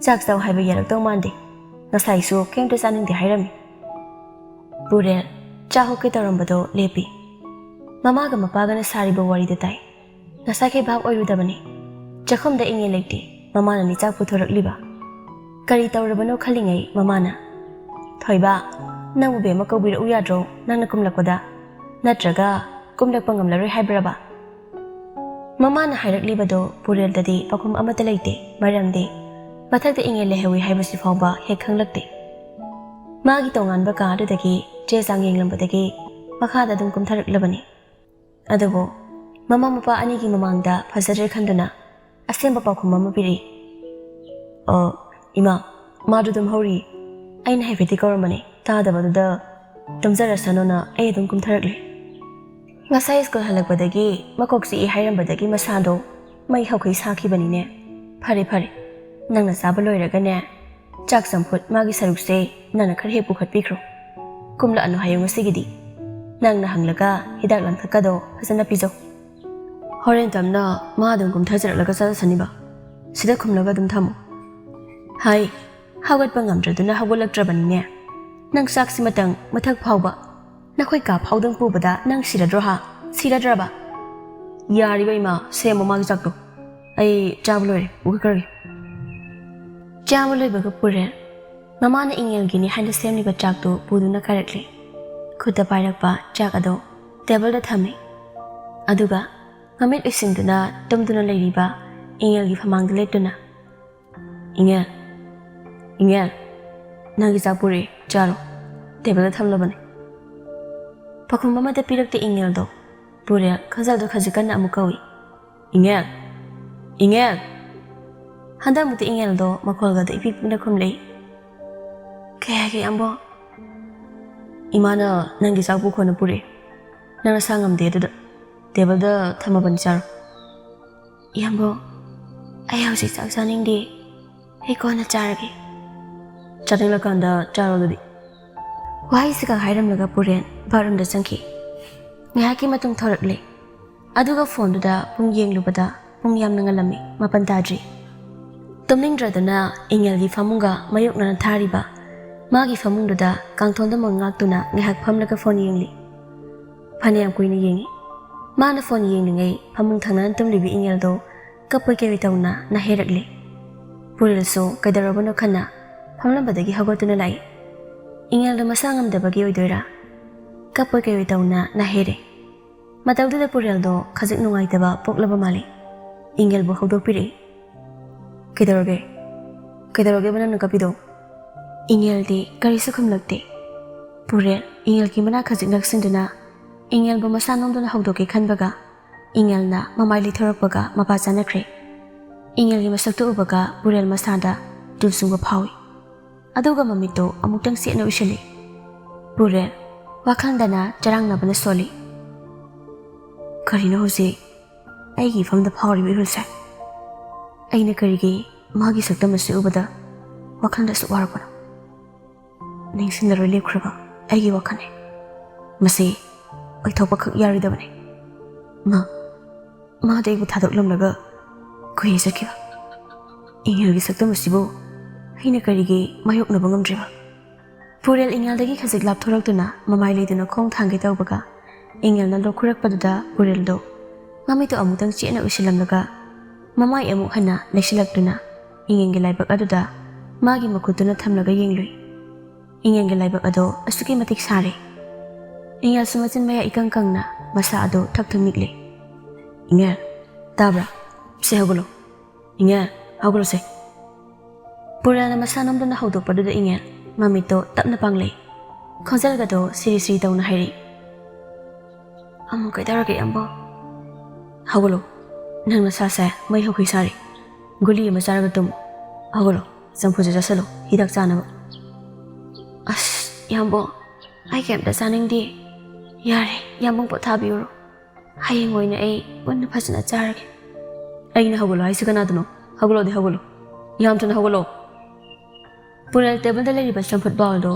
ꯆꯥꯛ ꯆꯥꯎ ꯍꯥꯏꯕ ꯌꯥꯔꯛꯇꯧ ꯃꯥꯟꯗꯦ, ꯉꯁꯥꯏꯁꯨ ꯀꯩꯝꯇ ꯆꯥꯅꯤꯡꯗꯦ ꯍꯥꯏꯔꯝꯃꯤ꯫ ꯄꯨꯔꯦꯜ ꯆꯥ ꯍꯨꯛꯀꯦ ꯇꯧꯔꯝꯕꯗꯣ ꯂꯦꯞꯄꯤ꯫ ꯃꯃꯥꯒ ꯃꯄꯥꯒꯅ ꯁꯥꯔꯤꯕ ꯋꯥꯔꯤꯗꯨ ꯇꯥꯏ꯫ ꯉꯁꯥꯏꯈꯩ ꯚꯥꯞ ꯑꯣꯏꯔꯨꯗꯕꯅꯤ꯫ ꯆꯥꯛꯈꯨꯝꯗ ꯏꯉꯦꯜ ꯂꯩꯇꯦ, ꯃꯃꯥꯅꯅꯤ ꯆꯥꯛ ꯄꯨꯊꯣꯔꯛꯂꯤꯕ꯫ ꯀꯔꯤ ꯇꯧꯔꯕꯅꯣ ꯈꯜꯂꯤꯉꯩ ꯃꯃꯥꯅ, ꯊꯣꯏꯕ, ꯅꯪꯕꯨ ꯕꯦꯝꯃ ꯀꯧꯕꯤꯔꯛꯎ ꯌꯥꯗ꯭ꯔꯣ ꯅꯪꯅ ꯀꯨꯝꯂꯛꯄꯗ? ꯅꯠꯇ꯭ꯔꯒ ꯀꯨꯝꯂꯛꯄ ꯉꯝꯂꯔꯣꯏ ꯍꯥꯏꯕ꯭ꯔꯕ? ꯃꯃꯥꯅ ꯍꯥꯏꯔꯛꯂꯤꯕꯗꯣ ꯄꯨꯔꯦꯜꯗꯗꯤ ꯄꯥꯎꯈꯨꯝ ꯑꯃꯠꯇ ꯂꯩꯇꯦ, ꯃꯔꯝꯗꯤ ꯃꯊꯛꯇ ꯏꯉꯦꯜ ꯂꯩꯍꯧꯏ ꯍꯥꯏꯕꯁꯤ ꯐꯥꯎꯕ ꯍꯦꯛ ꯈꯪꯂꯛꯇꯦ꯫ ꯃꯥꯒꯤ ꯇꯣꯉꯥꯟꯕ ꯀꯥꯗꯨꯗꯒꯤ ꯆꯦ ꯆꯥꯡ ꯌꯦꯡꯂꯝꯕꯗꯒꯤ ꯃꯈꯥꯗ ꯑꯗꯨꯝ ꯀꯨꯝꯊꯔꯛꯂꯕꯅꯤ꯫ ꯑꯗꯨꯕꯨ ꯃꯃꯥ ꯃꯄꯥ ꯑꯅꯤꯒꯤ ꯃꯃꯥꯡꯗ ꯐꯖꯗ꯭ꯔꯦ ꯈꯟꯗꯨꯅ ꯑꯁꯦꯡꯕ ꯄꯥꯎꯈꯨꯝ ꯑꯃ ꯄꯤꯔꯛꯏ꯫ ꯏꯃꯥ, ꯃꯥꯗꯨ ꯑꯗꯨꯝ ꯍꯧꯔꯤ, ꯑꯩꯅ ꯍꯥꯏꯐꯦꯠꯇꯤ ꯀꯧꯔꯝꯕꯅꯤ, ꯇꯥꯗꯕꯗꯨꯗ ꯇꯨꯝꯖꯔꯁꯅꯣꯅ ꯑꯩ ꯑꯗꯨꯝ ꯀꯨꯝꯊꯔꯛꯂꯦ꯫ ꯉꯁꯥꯏ ꯁ꯭ꯀꯨꯜ ꯍꯜꯂꯛꯄꯗꯒꯤ ꯃꯀꯣꯛ ꯆꯤꯛꯏ ꯍꯥꯏꯔꯝꯕꯗꯒꯤ ꯃꯁꯥꯗꯣ ꯃꯩ ꯍꯧꯈꯩ ꯁꯥꯈꯤꯕꯅꯤꯅꯦ꯫ ꯐꯔꯦ, ꯅꯪꯅ ꯆꯥꯕ ꯂꯣꯏꯔꯒꯅꯦ, ꯆꯥꯛ ꯆꯝꯐꯨꯠ ꯃꯥꯒꯤ ꯁꯔꯨꯛꯁꯦ ꯅꯪꯅ ꯈꯔ ꯍꯦꯛ ꯄꯨꯈꯠꯄꯤꯈ꯭ꯔꯣ꯫ ꯀꯨꯝꯂꯛꯑꯅꯨ ꯍꯥꯏꯌꯨ ꯉꯁꯤꯒꯤꯗꯤ꯫ ꯅꯪꯅ ꯍꯪꯂꯒ ꯍꯤꯗꯥꯛ ꯂꯥꯡꯊꯛꯀꯗꯣ ꯐꯖꯅ ꯄꯤꯖꯧ꯫ ꯍꯣꯔꯦꯟ ꯇꯞꯅ ꯃꯥ ꯑꯗꯨꯝ ꯀꯨꯝꯊꯖꯔꯛꯂꯒ ꯆꯠꯂꯁꯅꯤꯕ, ꯁꯤꯗ ꯈꯨꯝꯂꯒ ꯑꯗꯨꯝ ꯊꯝꯃꯨ꯫ ꯍꯥꯏ, ꯍꯧꯒꯠꯄ ꯉꯝꯗ꯭ꯔꯗꯨꯅ ꯍꯧꯒꯠꯂꯛꯇ꯭ꯔꯕꯅꯤꯅꯦ꯫ ꯅꯪ ꯆꯥꯛꯁꯤꯃꯇꯪ ꯃꯊꯛ ꯐꯥꯎꯕ, ꯅꯈꯣꯏ ꯀꯥ ꯐꯥꯎꯗꯪ ꯄꯨꯕꯗ ꯅꯪ ꯁꯤꯔꯗ꯭ꯔꯣ ꯁꯤꯔꯗ꯭ꯔꯕ? ꯌꯥꯔꯤꯕ ꯏꯃꯥ, ꯁꯦꯝꯃꯣ ꯃꯥꯒꯤ ꯆꯥꯛꯇꯣ, ꯑꯩ ꯆꯥꯕ ꯂꯣꯏꯔꯦ, ꯄꯨꯈꯠꯈ꯭ꯔꯒꯦ꯫ ꯆꯥꯕ ꯂꯣꯏꯕꯒ ꯄꯨꯔꯦꯜ ꯃꯃꯥꯅ ꯏꯉꯦꯜꯒꯤꯅꯤ ꯍꯥꯏꯅ ꯁꯦꯝꯂꯤꯕ ꯆꯥꯛꯇꯨ ꯄꯨꯗꯨꯅ ꯀꯥꯔꯛꯂꯦ꯫ ꯈꯨꯠꯇ ꯄꯥꯏꯔꯛꯄ ꯆꯥꯛ ꯑꯗꯣ ꯇꯦꯕꯜꯗ ꯊꯝꯃꯤ꯫ ꯑꯗꯨꯒ ꯃꯃꯤꯠ ꯎꯏꯁꯤꯟꯗꯨꯅ ꯇꯨꯝꯗꯨꯅ ꯂꯩꯔꯤꯕ ꯏꯉꯦꯜꯒꯤ ꯐꯃꯥꯡꯗ ꯂꯦꯞꯇꯨꯅ, ꯏꯉꯦꯜ, ꯅꯪꯒꯤ ꯆꯥꯛ ꯄꯨꯔꯛꯑꯦ, ꯆꯥꯔꯣ, ꯇꯦꯕꯜꯗ ꯊꯝꯂꯕꯅꯤ꯫ ꯄꯥꯎꯈꯨꯝ ꯑꯃꯠꯇ ꯄꯤꯔꯛꯇꯦ ꯏꯉꯦꯜꯗꯣ꯫ ꯄꯨꯔꯦꯜ ꯈꯖꯜꯗꯣ ꯈꯖꯤꯛ ꯀꯟꯅ ꯑꯃꯨꯛ ꯀꯧꯏ, ꯏꯉꯦꯜ! ꯍꯟꯗꯛꯃꯨꯛꯇꯤ ꯏꯉꯦꯜꯗꯣ ꯃꯈꯣꯜꯒꯗꯣ ꯏꯄꯤꯛ ꯄꯤꯛꯅ ꯈꯨꯝꯂꯛꯏ꯫ ꯀꯩ ꯍꯥꯏꯒꯦ ꯏꯌꯥꯝꯕ? ꯏꯃꯥꯅ ꯅꯪꯒꯤ ꯆꯥꯛ ꯄꯨꯈꯣꯅ ꯄꯨꯔꯛꯑꯦ, ꯅꯪ ꯅꯁꯥ ꯉꯝꯗꯦ ꯑꯗꯨꯗ ꯇꯦꯕꯜꯗ ꯊꯝꯃꯕꯅꯤ, ꯆꯥꯔꯣ꯫ ꯏꯌꯥꯝꯕ, ꯑꯩ ꯍꯧꯖꯤꯛ ꯆꯥꯛ ꯆꯥꯅꯤꯡꯗꯦ, ꯑꯩ ꯀꯣꯟꯅ ꯆꯥꯔꯒꯦ꯫ ꯆꯥꯅꯤꯡꯂꯀꯥꯟꯗ ꯆꯥꯔꯣ ꯑꯗꯨꯗꯤ꯫ ꯋꯥꯍꯩꯁꯤꯒ ꯍꯥꯏꯔꯝꯂꯒ ꯄꯨꯔꯦꯜ ꯕꯥꯠꯔꯨꯝꯗ ꯆꯪꯈꯤ꯫ ꯉꯥꯏꯍꯥꯛꯀꯤ ꯃꯇꯨꯡ ꯊꯧꯔꯛꯂꯦ ꯑꯗꯨꯒ ꯐꯣꯟꯗꯨꯗ ꯄꯨꯡ ꯌꯦꯡꯂꯨꯕꯗ ꯄꯨꯡ ꯌꯥꯝꯅ ꯉꯜꯂꯝꯃꯤ 7 ꯇꯥꯗ꯭ꯔꯤ ꯇꯨꯝꯅꯤꯡꯗ꯭ꯔꯗꯨꯅ ꯏꯉꯦꯜꯒꯤ ꯐꯃꯨꯡꯒ ꯃꯥꯌꯣꯛꯅꯅ ꯊꯥꯔꯤꯕ ꯃꯥꯒꯤ ꯐꯃꯨꯡꯗꯨꯗ ꯀꯥꯡꯊꯣꯟꯗ ꯃꯣꯟ ꯉꯥꯛꯇꯨꯅ ꯉꯥꯏꯍꯥꯛ ꯐꯝꯂꯒ ꯐꯣꯟ ꯌꯦꯡꯂꯤ ꯐꯅꯌꯥꯝ ꯀꯨꯏꯅ ꯌꯦꯡꯉꯤ ꯃꯥꯅ ꯐꯣꯟ ꯌꯦꯡꯂꯤꯉꯩ ꯐꯃꯨꯡ ꯊꯪꯅꯅ ꯇꯨꯝꯂꯤꯕ ꯏꯉꯦꯜꯗꯣ ꯀꯞꯄꯣꯏ ꯀꯩꯑꯣꯏ ꯇꯧꯅ ꯅꯥꯍꯦꯔꯛꯂꯤ ꯄꯨꯔꯦꯜꯁꯨ ꯀꯩꯗꯧꯔꯕꯅꯣ ꯈꯟꯅ ꯐꯝꯂꯝꯕꯗꯒꯤ ꯍꯧꯒꯠꯇꯨꯅ ꯂꯥꯛꯏ ꯏꯉꯦꯜꯗꯣ ꯃꯁꯥ ꯉꯝꯗꯕꯒꯤ ꯑꯣꯏꯗꯣꯏꯔꯥ ꯀꯞꯄꯣꯏ ꯀꯩꯑꯣꯏ ꯇꯧꯅ ꯅꯥꯍꯦꯔꯦ ꯃꯇꯧꯗꯨꯗ ꯄꯨꯔꯦꯜꯗꯣ ꯈꯖꯤꯛ ꯅꯨꯡꯉꯥꯏꯇꯕ ꯄꯣꯛꯂꯕ ꯃꯥꯜꯂꯤ ꯏꯉꯦꯜꯕꯨ ꯍꯧꯗꯣꯛꯄꯤꯔꯛꯏ ꯀꯩꯗꯧꯔꯒꯦꯕ ꯅꯪꯅ ꯀꯞꯄꯤꯗꯣ ꯏꯉꯦꯜꯗꯤ ꯀꯔꯤꯁꯨ ꯈꯨꯝꯂꯛꯇꯦ ꯄꯨꯔꯦꯜ ꯏꯉꯦꯜꯒꯤ ꯃꯅꯥꯛ ꯈꯖꯤꯛ ꯅꯛꯁꯤꯟꯗꯨꯅ ꯏꯉꯦꯜꯕꯨ ꯃꯁꯥ ꯅꯣꯝꯗꯨꯅ ꯍꯧꯗꯣꯛꯀꯦ ꯈꯟꯕꯒ ꯏꯉꯦꯜꯅ ꯃꯃꯥꯏ ꯂꯩꯊꯣꯔꯛꯄꯒ ꯃꯄꯥ ꯆꯥꯅꯈ꯭ꯔꯦ ꯏꯉꯦꯜꯒꯤ ꯃꯁꯛꯇꯨ ꯎꯕꯒ ꯄꯨꯔꯦꯜ ꯃꯁꯥꯗ ꯇꯨ ꯆꯨꯡꯕ ꯐꯥꯎꯏ ꯑꯗꯨꯒ ꯃꯃꯤꯠꯇꯨ ꯑꯃꯨꯛꯇꯪ ꯆꯦꯠꯅ ꯎꯏꯁꯤꯜꯂꯤ ꯄꯨꯔꯦꯜ ꯋꯥꯈꯜꯗꯅ ꯆꯔꯥꯡꯅꯕꯅ ꯁꯣꯜꯂꯤ ꯀꯔꯤꯅꯣ ꯍꯧꯖꯤꯛ ꯑꯩꯒꯤ ꯏꯐꯝꯗ ꯐꯥꯎꯔꯤꯕ ꯏꯍꯨꯜꯁꯦ ꯑꯩꯅ ꯀꯔꯤꯒꯤ ꯃꯥꯒꯤ ꯁꯛꯇꯝ ꯑꯁꯤ ꯎꯕꯗ ꯋꯥꯈꯜꯗ ꯑꯁꯨꯛ ꯋꯥꯔꯛꯄꯅꯣ ꯅꯤꯡꯁꯤꯡꯂꯔꯣꯏ ꯂꯦꯞꯈ꯭ꯔꯕ ꯑꯩꯒꯤ ꯋꯥꯈꯜꯅꯤ ꯃꯁꯤ ꯑꯣꯏꯊꯣꯛꯄꯈꯛ ꯌꯥꯔꯣꯏꯗꯕꯅꯤ ꯃꯥꯗꯤ ꯑꯩꯕꯨ ꯊꯥꯗꯣꯛꯂꯝꯂꯒ ꯀꯨꯏꯅ ꯆꯠꯈꯤꯕ ꯏꯉꯦꯜꯒꯤ ꯁꯛꯇꯝ ꯑꯁꯤꯕꯨ ꯑꯩꯅ ꯀꯔꯤꯒꯤ ꯃꯥꯌꯣꯛꯅꯕ ꯉꯝꯗ꯭ꯔꯤꯕ ꯄꯨꯔꯦꯜ ꯏꯉꯦꯜꯗꯒꯤ ꯈꯖꯤꯛ ꯂꯥꯞꯊꯣꯔꯛꯇꯨꯅ ꯃꯃꯥꯏ ꯂꯩꯗꯨꯅ ꯈꯣꯡ ꯊꯥꯡꯒꯦ ꯇꯧꯕꯒ ꯏꯉꯦꯜꯅ ꯂꯧꯈꯨꯔꯛꯄꯗꯨꯗ ꯄꯨꯔꯦꯜꯗꯣ ꯃꯃꯤꯠꯇꯨ ꯑꯃꯨꯛꯇꯪ ꯆꯦꯠꯅ ꯎꯏꯁꯤꯜꯂꯝꯂꯒ ꯃꯃꯥꯏ ꯑꯃꯨꯛ ꯍꯟꯅ ꯂꯩꯁꯤꯜꯂꯛꯇꯨꯅ ꯏꯉꯦꯜꯒꯤ ꯂꯥꯏꯕꯛ ꯑꯗꯨꯗ ꯃꯥꯒꯤ ꯃꯈꯨꯠꯇꯨꯅ ꯊꯝꯂꯒ ꯌꯦꯡꯂꯨꯏ ꯏꯉꯦꯜꯒꯤ ꯂꯥꯏꯕꯛ ꯑꯗꯣ ꯑꯁꯨꯛꯀꯤ ꯃꯇꯤꯛ ꯁꯥꯔꯦ ꯏꯉꯦꯜꯁꯨ ꯃꯆꯤꯟ ꯃꯌꯥ ꯏꯀꯪ ꯀꯪꯅ ꯃꯁꯥ ꯑꯗꯨ ꯊꯛ ꯊꯛ ꯅꯤꯛꯂꯤ ꯏꯉꯦꯜ ꯇꯥꯕ꯭ꯔꯥ ꯁꯦ ꯍꯧꯒꯠꯂꯣ ꯏꯉꯦꯜ ꯍꯧꯒꯠꯂꯣꯁꯦ ꯄꯨꯔꯦꯜꯅ ꯃꯁꯥ ꯅꯣꯝꯗꯨꯅ ꯍꯧꯗꯣꯛꯄꯗꯨꯗ ꯏꯉꯦꯜ ꯃꯃꯤꯠꯇꯣ ꯇꯞꯅ ꯄꯥꯡꯂꯩ ꯈꯣꯟꯖꯦꯜꯒꯗꯣ ꯁꯤꯔꯤ ꯁꯤꯔꯤ ꯇꯧꯅ ꯍꯥꯏꯔꯤ ꯑꯃꯨꯛ ꯀꯩꯗꯧꯔꯒꯦ ꯌꯥꯝꯕꯣ ꯍꯧꯒꯠꯂꯣ ꯅꯪ ꯅꯁꯥꯁꯦ ꯃꯩ ꯍꯧꯈꯩ ꯁꯥꯔꯤ ꯒꯨꯂꯤ ꯑꯃ ꯆꯥꯔꯒ ꯇꯨꯝꯃꯨ ꯍꯧꯒꯠꯂꯣ ꯆꯝꯐꯨꯠꯁꯦ ꯆꯥꯁꯤꯜꯂꯣ ꯍꯤꯗꯥꯛ ꯆꯥꯅꯕ ꯑꯁ ꯌꯥꯝꯕꯣ ꯑꯩ ꯀꯩꯝꯇ ꯆꯥꯅꯤꯡꯗꯦ ꯌꯥꯔꯦ ꯌꯥꯝꯕꯨꯡ ꯄꯣꯊꯥꯕꯤꯌꯨꯔꯣ ꯍꯌꯦꯡ ꯑꯣꯏꯅ ꯑꯩ ꯄꯨꯟꯅ ꯐꯖꯅ ꯆꯥꯔꯒꯦ ꯑꯩꯅ ꯍꯧꯒꯠꯂꯣ ꯍꯥꯏꯁꯤ ꯀꯅꯥꯗꯅꯣ ꯍꯧꯒꯠꯂꯣꯗꯤ ꯍꯧꯒꯠꯂꯣ ꯌꯥꯝ ꯊꯨꯅ ꯍꯧꯒꯠꯂꯣ ꯄꯨꯔꯦꯜ ꯇꯦꯕꯜꯗ ꯂꯩꯔꯤꯕ ꯆꯝꯐꯨꯠ ꯕꯥꯎꯜꯗꯣ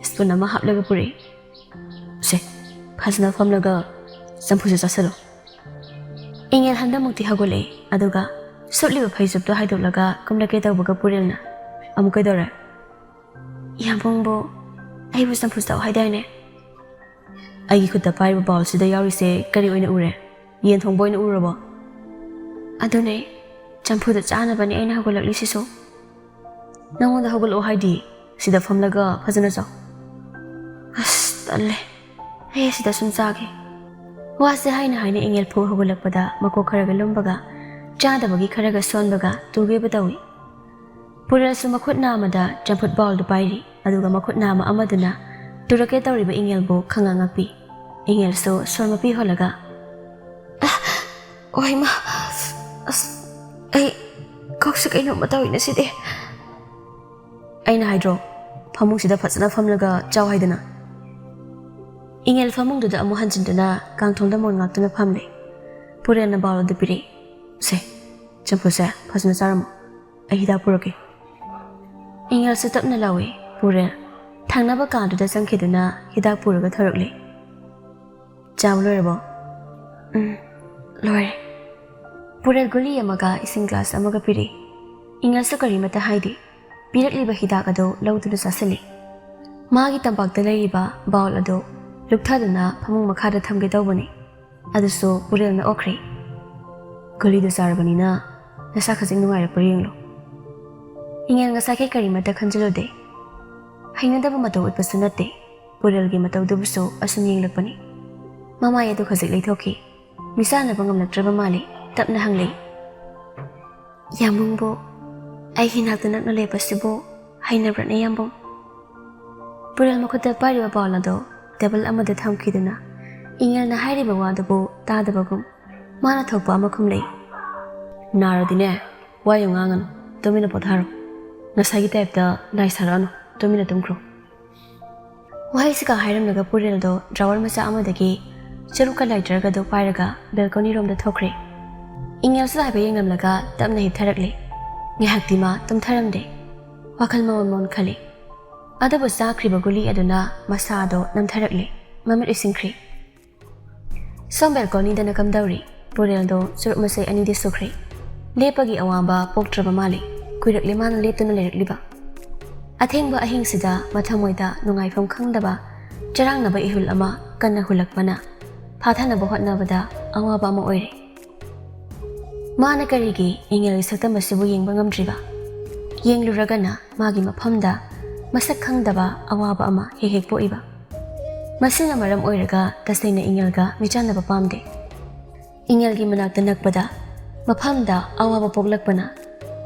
ꯁ꯭ꯄꯨꯟ ꯑꯃ ꯍꯥꯞꯂꯒ ꯄꯨꯔꯛꯏ ꯁꯦ ꯐꯖꯅ ꯐꯝꯂꯒ ꯆꯝꯐꯨꯠꯁꯦ ꯆꯥꯁꯤꯜꯂꯣ ꯏꯉꯦꯜ ꯍꯟꯗꯛꯃꯨꯛꯇꯤ ꯍꯧꯒꯠꯂꯛꯏ ꯑꯗꯨꯒ ꯁꯨꯠꯂꯤꯕ ꯐꯩꯖꯨꯞꯇꯣ ꯍꯥꯏꯗꯣꯛꯂꯒ ꯀꯨꯝꯂꯛꯀꯦ ꯇꯧꯕꯒ ꯄꯨꯔꯦꯜꯅ ꯑꯃꯨꯛ ꯀꯩꯗꯧꯔꯦ ꯌꯥꯝꯕꯨꯡꯕꯨ ꯑꯩꯕꯨ ꯆꯝꯐꯨꯠ ꯆꯥꯎ ꯍꯥꯏꯗꯥꯏꯅꯦ ꯑꯩꯒꯤ ꯈꯨꯠꯇ ꯄꯥꯏꯔꯤꯕ ꯕꯥꯎꯜꯁꯤꯗ ꯌꯥꯎꯔꯤꯁꯦ ꯀꯔꯤ ꯑꯣꯏꯅ ꯎꯔꯦ ꯌꯦꯟ ꯊꯣꯡꯕ ꯑꯣꯏꯅ ꯎꯔꯕꯣ ꯑꯗꯨꯅꯦ ꯆꯝꯐꯨꯠꯇ ꯆꯥꯅꯕꯅꯦ ꯑꯩꯅ ꯍꯧꯒꯠꯂꯛꯂꯤꯁꯤꯁꯨ ꯅꯪꯉꯣꯟꯗ ꯍꯧꯒꯠꯂꯛꯑꯣ ꯍꯥꯏꯗꯤ ꯁꯤꯗ ꯐꯝꯂꯒ ꯐꯖꯅ ꯆꯥꯎ ꯑꯁ ꯇꯜꯂꯦ ꯑꯩ ꯁꯤꯗ ꯁꯨꯝ ꯆꯥꯒꯦ ꯋꯥꯁꯦ ꯍꯥꯏꯅ ꯍꯥꯏꯅ ꯏꯉꯦꯜ ꯐꯨ ꯍꯧꯒꯠꯂꯛꯄꯗ ꯃꯀꯣꯛ ꯈꯔꯒ ꯂꯨꯝꯕꯒ ꯆꯥꯗꯕꯒꯤ ꯈꯔꯒ ꯁꯣꯟꯕꯒ ꯇꯨꯒꯦꯕ ꯇꯧꯏ ꯄꯨꯔꯦꯜꯁꯨ ꯃꯈꯨꯠ ꯅꯥꯝꯃꯗ ꯆꯝꯐꯨꯠ ꯕꯥꯎꯜꯗꯨ ꯄꯥꯏꯔꯤ ꯑꯗꯨꯒ ꯃꯈꯨꯠ ꯅꯥꯝꯃ ꯑꯃꯗꯨꯅ ꯇꯨꯔꯛꯀꯦ ꯇꯧꯔꯤꯕ ꯏꯉꯦꯜꯕꯨ ꯈꯪꯉ ꯉꯛꯄꯤ ꯏꯉꯦꯜꯁꯨ ꯁꯣꯔ ꯃꯄꯤ ꯍꯣꯜꯂꯒ ꯑꯣꯏꯃ ꯑꯁ ꯑꯩ ꯀꯣꯛꯁꯦ ꯀꯩꯅꯣꯝꯃ ꯇꯧꯏꯅ ꯁꯤꯗꯤ ꯑꯩꯅ ꯍꯥꯏꯗ꯭ꯔꯣ ꯐꯃꯨꯡꯁꯤꯗ ꯐꯖꯅ ꯐꯝꯂꯒ ꯆꯥꯎ ꯍꯥꯏꯗꯅ ꯏꯉꯦꯜ ꯐꯃꯨꯡꯗꯨꯗ ꯑꯃꯨꯛ ꯍꯟꯖꯤꯟꯗꯨꯅ ꯀꯥꯡꯊꯣꯟꯗ ꯃꯣꯟ ꯉꯥꯛꯇꯨꯅ ꯐꯝꯂꯦ ꯄꯨꯔꯦꯜꯅ ꯕꯥꯎꯜ ꯑꯗꯨ ꯄꯤꯔꯛꯏ ꯁꯦ ꯆꯝꯐꯨꯠꯁꯦ ꯐꯖꯅ ꯆꯥꯔꯝꯃꯣ ꯑꯩ ꯍꯤꯗꯥꯛ ꯄꯨꯔꯛꯀꯦ ꯏꯉꯦꯜꯁꯨ ꯇꯞꯅ ꯂꯥꯎꯏ ꯄꯨꯔꯦꯜ ꯊꯪꯅꯕ ꯀꯥꯗꯨꯗ ꯆꯪꯈꯤꯗꯨꯅ ꯍꯤꯗꯥꯛ ꯄꯨꯔꯒ ꯊꯧꯔꯛꯂꯤ ꯆꯥꯕ ꯂꯣꯏꯔꯕꯣ ꯂꯣꯏꯔꯦ ꯄꯨꯔꯦꯜ ꯒꯨꯂꯤ ꯑꯃꯒ ꯏꯁꯤꯡ ꯒ꯭ꯂꯥꯁ ꯑꯃꯒ ꯄꯤꯔꯛꯏ ꯏꯉꯦꯜꯁꯨ ꯀꯔꯤꯃꯠꯇ ꯍꯥꯏꯗꯦ ꯄꯤꯔꯛꯂꯤꯕ ꯍꯤꯗꯥꯛ ꯑꯗꯨ ꯂꯧꯗꯨꯅ ꯆꯥꯁꯤꯜꯂꯤ ꯃꯥꯒꯤ ꯇꯝꯄꯥꯛꯇ ꯂꯩꯔꯤꯕ ꯕꯥꯎꯜ ꯑꯗꯨ ꯂꯨꯞꯊꯗꯨꯅ ꯐꯃꯨꯡ ꯃꯈꯥꯗ ꯊꯝꯒꯦ ꯇꯧꯕꯅꯤ ꯑꯗꯨꯁꯨ ꯄꯨꯔꯦꯜꯅ ꯑꯣꯛꯈ꯭ꯔꯦ ꯒꯨꯂꯤꯗꯨ ꯆꯥꯔꯕꯅꯤꯅ ꯅꯁꯥ ꯈꯖꯤꯛ ꯅꯨꯡꯉꯥꯏꯔꯛꯄ꯭ꯔꯥ ꯌꯦꯡꯂꯣ ꯏꯉꯦꯜ ꯉꯁꯥꯏꯈꯩ ꯀꯔꯤꯃꯠꯇ ꯈꯟꯖꯤꯜꯂꯨꯗꯦ ꯍꯩꯅꯗꯕ ꯃꯇꯧ ꯎꯠꯄꯁꯨ ꯅꯠꯇꯦ ꯄꯨꯔꯦꯜꯒꯤ ꯃꯇꯧꯗꯨꯕꯨꯁꯨ ꯑꯁꯨꯝ ꯌꯦꯡꯂꯛꯄꯅꯤ ꯃꯃꯥꯏ ꯑꯗꯨ ꯈꯖꯤꯛ ꯂꯩꯊꯣꯛꯈꯤ ꯃꯤꯁꯥꯟꯅꯕ ꯉꯝꯂꯛꯇ꯭ꯔꯕ ꯃꯥꯜꯂꯤ ꯇꯞꯅ ꯍꯪꯂꯤ ꯌꯥꯝꯕꯨꯡꯕꯨ ꯑꯩꯒꯤ ꯅꯥꯛꯇ ꯅꯛꯅ ꯂꯩꯕꯁꯤꯕꯨ ꯍꯩꯅꯕ꯭ꯔꯅꯦ ꯌꯥꯝꯕꯨꯡ ꯄꯨꯔꯦꯜ ꯃꯈꯨꯠꯇ ꯄꯥꯏꯔꯤꯕ ꯕꯥꯎꯜ ꯑꯗꯨ ꯇꯦꯕꯜ ꯑꯃꯗ ꯊꯝꯈꯤꯗꯨꯅ ꯏꯉꯦꯜꯅ ꯍꯥꯏꯔꯤꯕ ꯋꯥꯗꯨꯕꯨ ꯇꯥꯗꯕꯒꯨം ꯃꯥꯅ ꯊꯣꯛꯄ ꯑꯃ ꯈꯨꯝꯂꯛꯏ ꯅꯥꯔꯗꯤꯅꯦ ꯋꯥ ꯌꯥꯝ ꯉꯥꯡꯒꯅꯨ ꯇꯨꯃꯤꯟꯅ ꯄꯣꯊꯥꯔꯣ ꯉꯁꯥꯏꯒꯤ ꯇꯥꯏꯞꯇ ꯂꯥꯏ ꯁꯥꯔꯛꯑꯅꯨ ꯇꯨꯃꯤꯟꯅ ꯇꯨꯝꯈ꯭ꯔꯣ ꯋꯥꯍꯩꯁꯤꯒ ꯍꯥꯏꯔꯝꯂꯒ ꯄꯨꯔꯦꯜꯗꯣ ꯗ꯭ꯔꯥꯋꯔ ꯃꯆꯥ ꯑꯃꯗꯒꯤ ꯆꯨꯔꯨꯞꯀ ꯂꯥꯏꯇꯔꯒꯗꯣ ꯄꯥꯏꯔꯒ ꯕꯦꯜꯀꯣꯅꯤꯔꯣꯝꯗ ꯊꯣꯛꯈ꯭ꯔꯦ ꯏꯉꯦꯜꯁꯨ ꯍꯥꯏꯐꯦꯠ ꯌꯦꯡꯂꯝꯂꯒ ꯇꯞꯅ ꯍꯤꯞꯊꯔꯛꯂꯤ ꯉꯥꯏꯍꯥꯛꯇꯤ ꯃꯥ ꯇꯨꯝꯊꯔꯝꯗꯦ ꯋꯥꯈꯜ ꯃꯑꯣꯟ ꯃꯑꯣꯟ ꯈꯜꯂꯤ ꯑꯗꯨꯕꯨ ꯆꯥꯈ꯭ꯔꯤꯕ ꯒꯨꯂꯤ ꯑꯗꯨꯅ ꯃꯁꯥꯗꯣ ꯅꯝꯊꯔꯛꯂꯤ ꯃꯃꯤꯠ ꯎꯏꯁꯤꯟꯈ꯭ꯔꯤ Sombel Conidana Kamdauri, Pureldo, Sir Masay Anidi Sukri, Lepagi Awamba, Poktrabamali, Quirak Liman Lepton Liba. Athengba ahing sida mathamoida nungai from Kangdaba, Jarang Naba Ihul Ama, Kana Hulakmana, Pathana Bohat Navada, Awaba Moire. Mana Karigi, Ingel Satamasibu Ying Bangam Driba. Ying Luragana, Magi Mapamda, Masak Kangdaba, Awaba Ama, Hehekpo Iba. Masina Maram Oiraga, Tasina Ingelga, Mijana Bapamde. Ingelgi Manak the Nakbada, Mapamda, Awaba Poglakbana,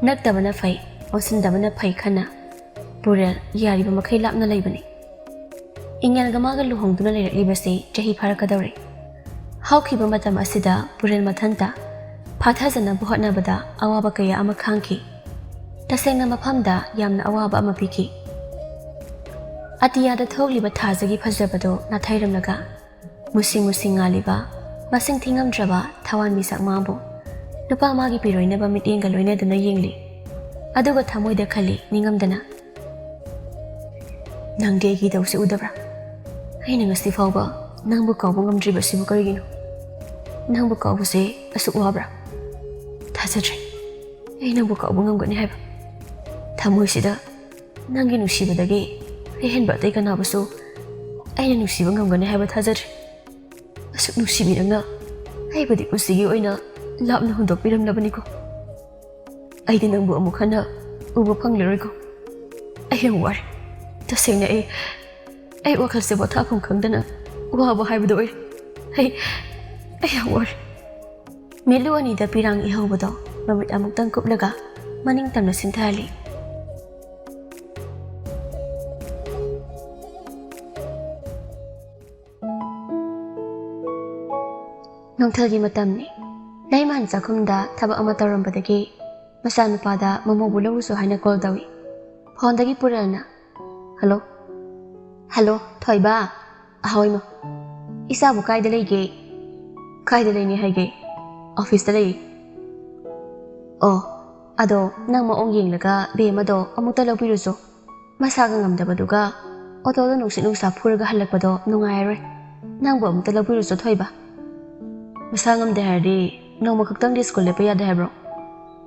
Nakdabana Fai, Osindabana Paikana. Purel, Yariba Makilap na Labani. Ingel Gamaga Luhong Duna Libasi, Jahi Parakadori. How keep a matam asida, Purel Matanta, Pathazana Buhatnabada, Awabakaya Amakanki. Tasena Mapamda, Yamna Awaba Amapiki. Atiyada Togli Batazagi Pazabado, Natairam Naga. Musing Aliba, Masing Tingam Draba, Tawan Misak Mambo. Nupa Magi Piro never meet Ingaloina than a Yingli. Aduga Tamoy de Kali, Ningam Dana. Nang degi daw si Udabra. Ay nang astifaw ba, nang bukaw bang amdriba si Bukarigino. Nang bukaw ba si Asukwa bra. Tasadre, ay nang bukaw bang amgani haiba. Tamoy sida, nang ginusiba dagi, rehen ba tay ka na baso, ay nang nusibang amgani haiba tasadre. Asuk nusibi nang na, ay ba di ko sige oy na, lap na hundok piram na bani ko. Ay din ang buwa mukha na, ubo pang liroy ko. Ay ang war. Tasing na ay wakal sa bata akong kangdana, waba haibado ay awar. Miluan ni da pirang ihaw ba daw, mamit amog tangkop laga, maning tam na sintali. Nung talgi matam ni, naiman sa kumda taba ang mataram badagi, masano pa da mamabulaw uso hay na call dawi. Pahondagi pura na. Hello? Hello, Thoiba. Ahoy mo. Isa mo kay dalay gay. Kay dalay ni hay gay. Office dalay. Oh, ado, nang maong ying laga, bema do, amuk talaw piruso. Masagang amdaba duga. O todo nung sinungsa puraga halak pa do, nung ayre. Nang bo amuk talaw piruso, Thoiba. Masangam de hardi, nung makagtang di school lepa yada hebro.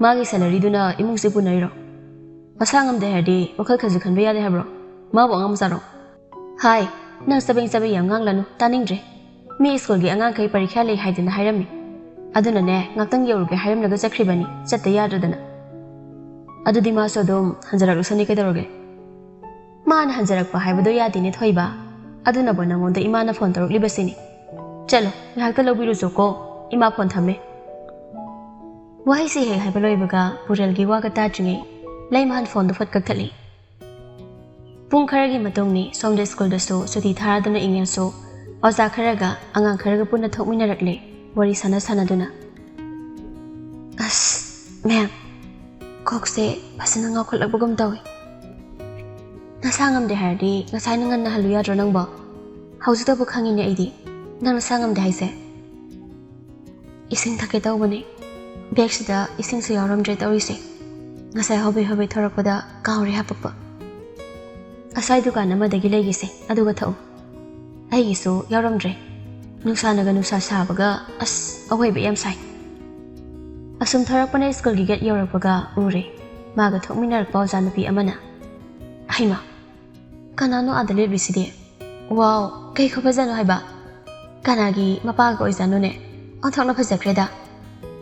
Magi salary do na imong sipu na iro. Masangam de hardi, wakal kazikan ba yada hebro. Mabo ang amusaro. Hi, nang sabing-sabing yang ngang lano, taning dre. Mi school gi angang kay parikha lay hay din na hayram ni. Ado na ne, ngagtang yaw kay hayram naga sakri bani, sa tayadra dana. Ado di maso dom, hanzarak lusani kay daroge. Maan hanzarak pa hay bado yadi ni Thoiba. Ado na bo nangon da ima na phone tarok libasini. Chalo, nahagta lobi luso ko, ima phone thamle. Wahay si hay baloy baga, Purel gi waga tajungi, lay mahan phone do fat kagtali. Pung Karagi Matongni, Somde School da so, Suti Taradana Ingel so, Oza Karaga, Angang Karaga Puna Tokmina Rakle, Wari Sana Duna. As, ma'am, Kokse, Pasanang ako lagbagam daw eh. Nasangam de hardi, nasay nangan na haluya dro nang ba. Hausa daw bukhangin niya idi, nang nasangam de haise. Ising take daw ba ni? Beg sida, ising sa yaram dre daw isi. Nasay hobi thorak pa da, kauri hapak pa. Asay dukan na madagilay gisi, aduga tao. Ay giso, yaram dre. Nung sana ganun sa sabaga, as away ba yam say. Asum tharak pa na school gigat yarak baga, uri. Maga tok minarak pa o zanapi amana. Ay ma, kanano adalit bisidi. Wow, kay ko pa zano hay ba? Kanagi, mapaga o zano ne. Ang tok na pa zakreda.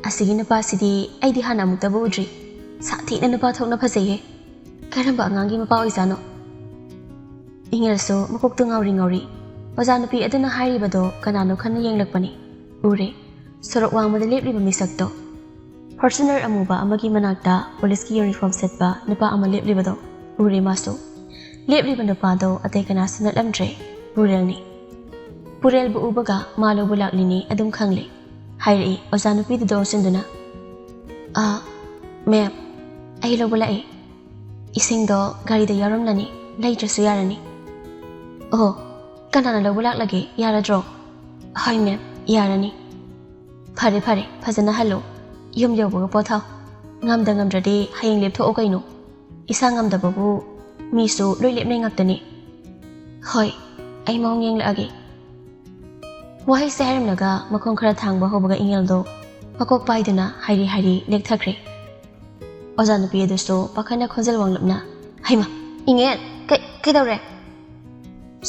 Asigi na pa sidi, ay di hana mutaba udri. Sa ti na pa tok na pa zaye. Kailan ba ang angi mapa o zano? Ingel so, makukto ngawri. Wazanapi ito na hari ba do, kanano ka na yung lagpani. Uri, sorok wang madalip li bamisag to. Personal amo ba ang maging managda, polis ki uniform set ba, na pa ang malip li ba do. Uri maso. Lip li ba na pa do, atay ka nasa nalamdre. Purel ni. Purel bu ubaga, malo bulak li ni, adong kangli. Hayri, wazanapi do sindo na. Ma'am, ay lo bula eh. Ising do, gari da yaram na ni, later so yara ni. Oh, kanana na bulak lagi, yara draw. Hi ma'am, yara ni. Pare, pazana halo. Yum yaw baga potaw. Ngamda di, hayang lip to okay no. Isa ngamda babu, miso, loy lip na ngakta ni. Hoy, ay maong yang lagi. ꯋꯥꯍꯩꯁꯦ ꯍꯥꯏꯔꯝꯂꯒ ꯃꯈꯣꯡ ꯈꯔ ꯊꯥꯡꯕ ꯍꯧꯕꯒ ꯏꯪꯉꯦꯜꯗꯣ ꯃꯀꯣꯛ ꯄꯥꯏꯗꯨꯅ ꯍꯥꯏꯔꯤ ꯂꯦꯛꯊꯈ꯭ꯔꯦ꯫ ꯑꯣꯖꯥ ꯅꯨꯄꯤ ꯑꯗꯨꯁꯨ ꯄꯥꯈꯠꯅ ꯈꯣꯟꯖꯦꯜ ꯋꯥꯡꯂꯞꯅ ꯍꯩꯃ ꯏꯪꯉꯦꯜ ꯀꯩꯗꯧꯔꯦ?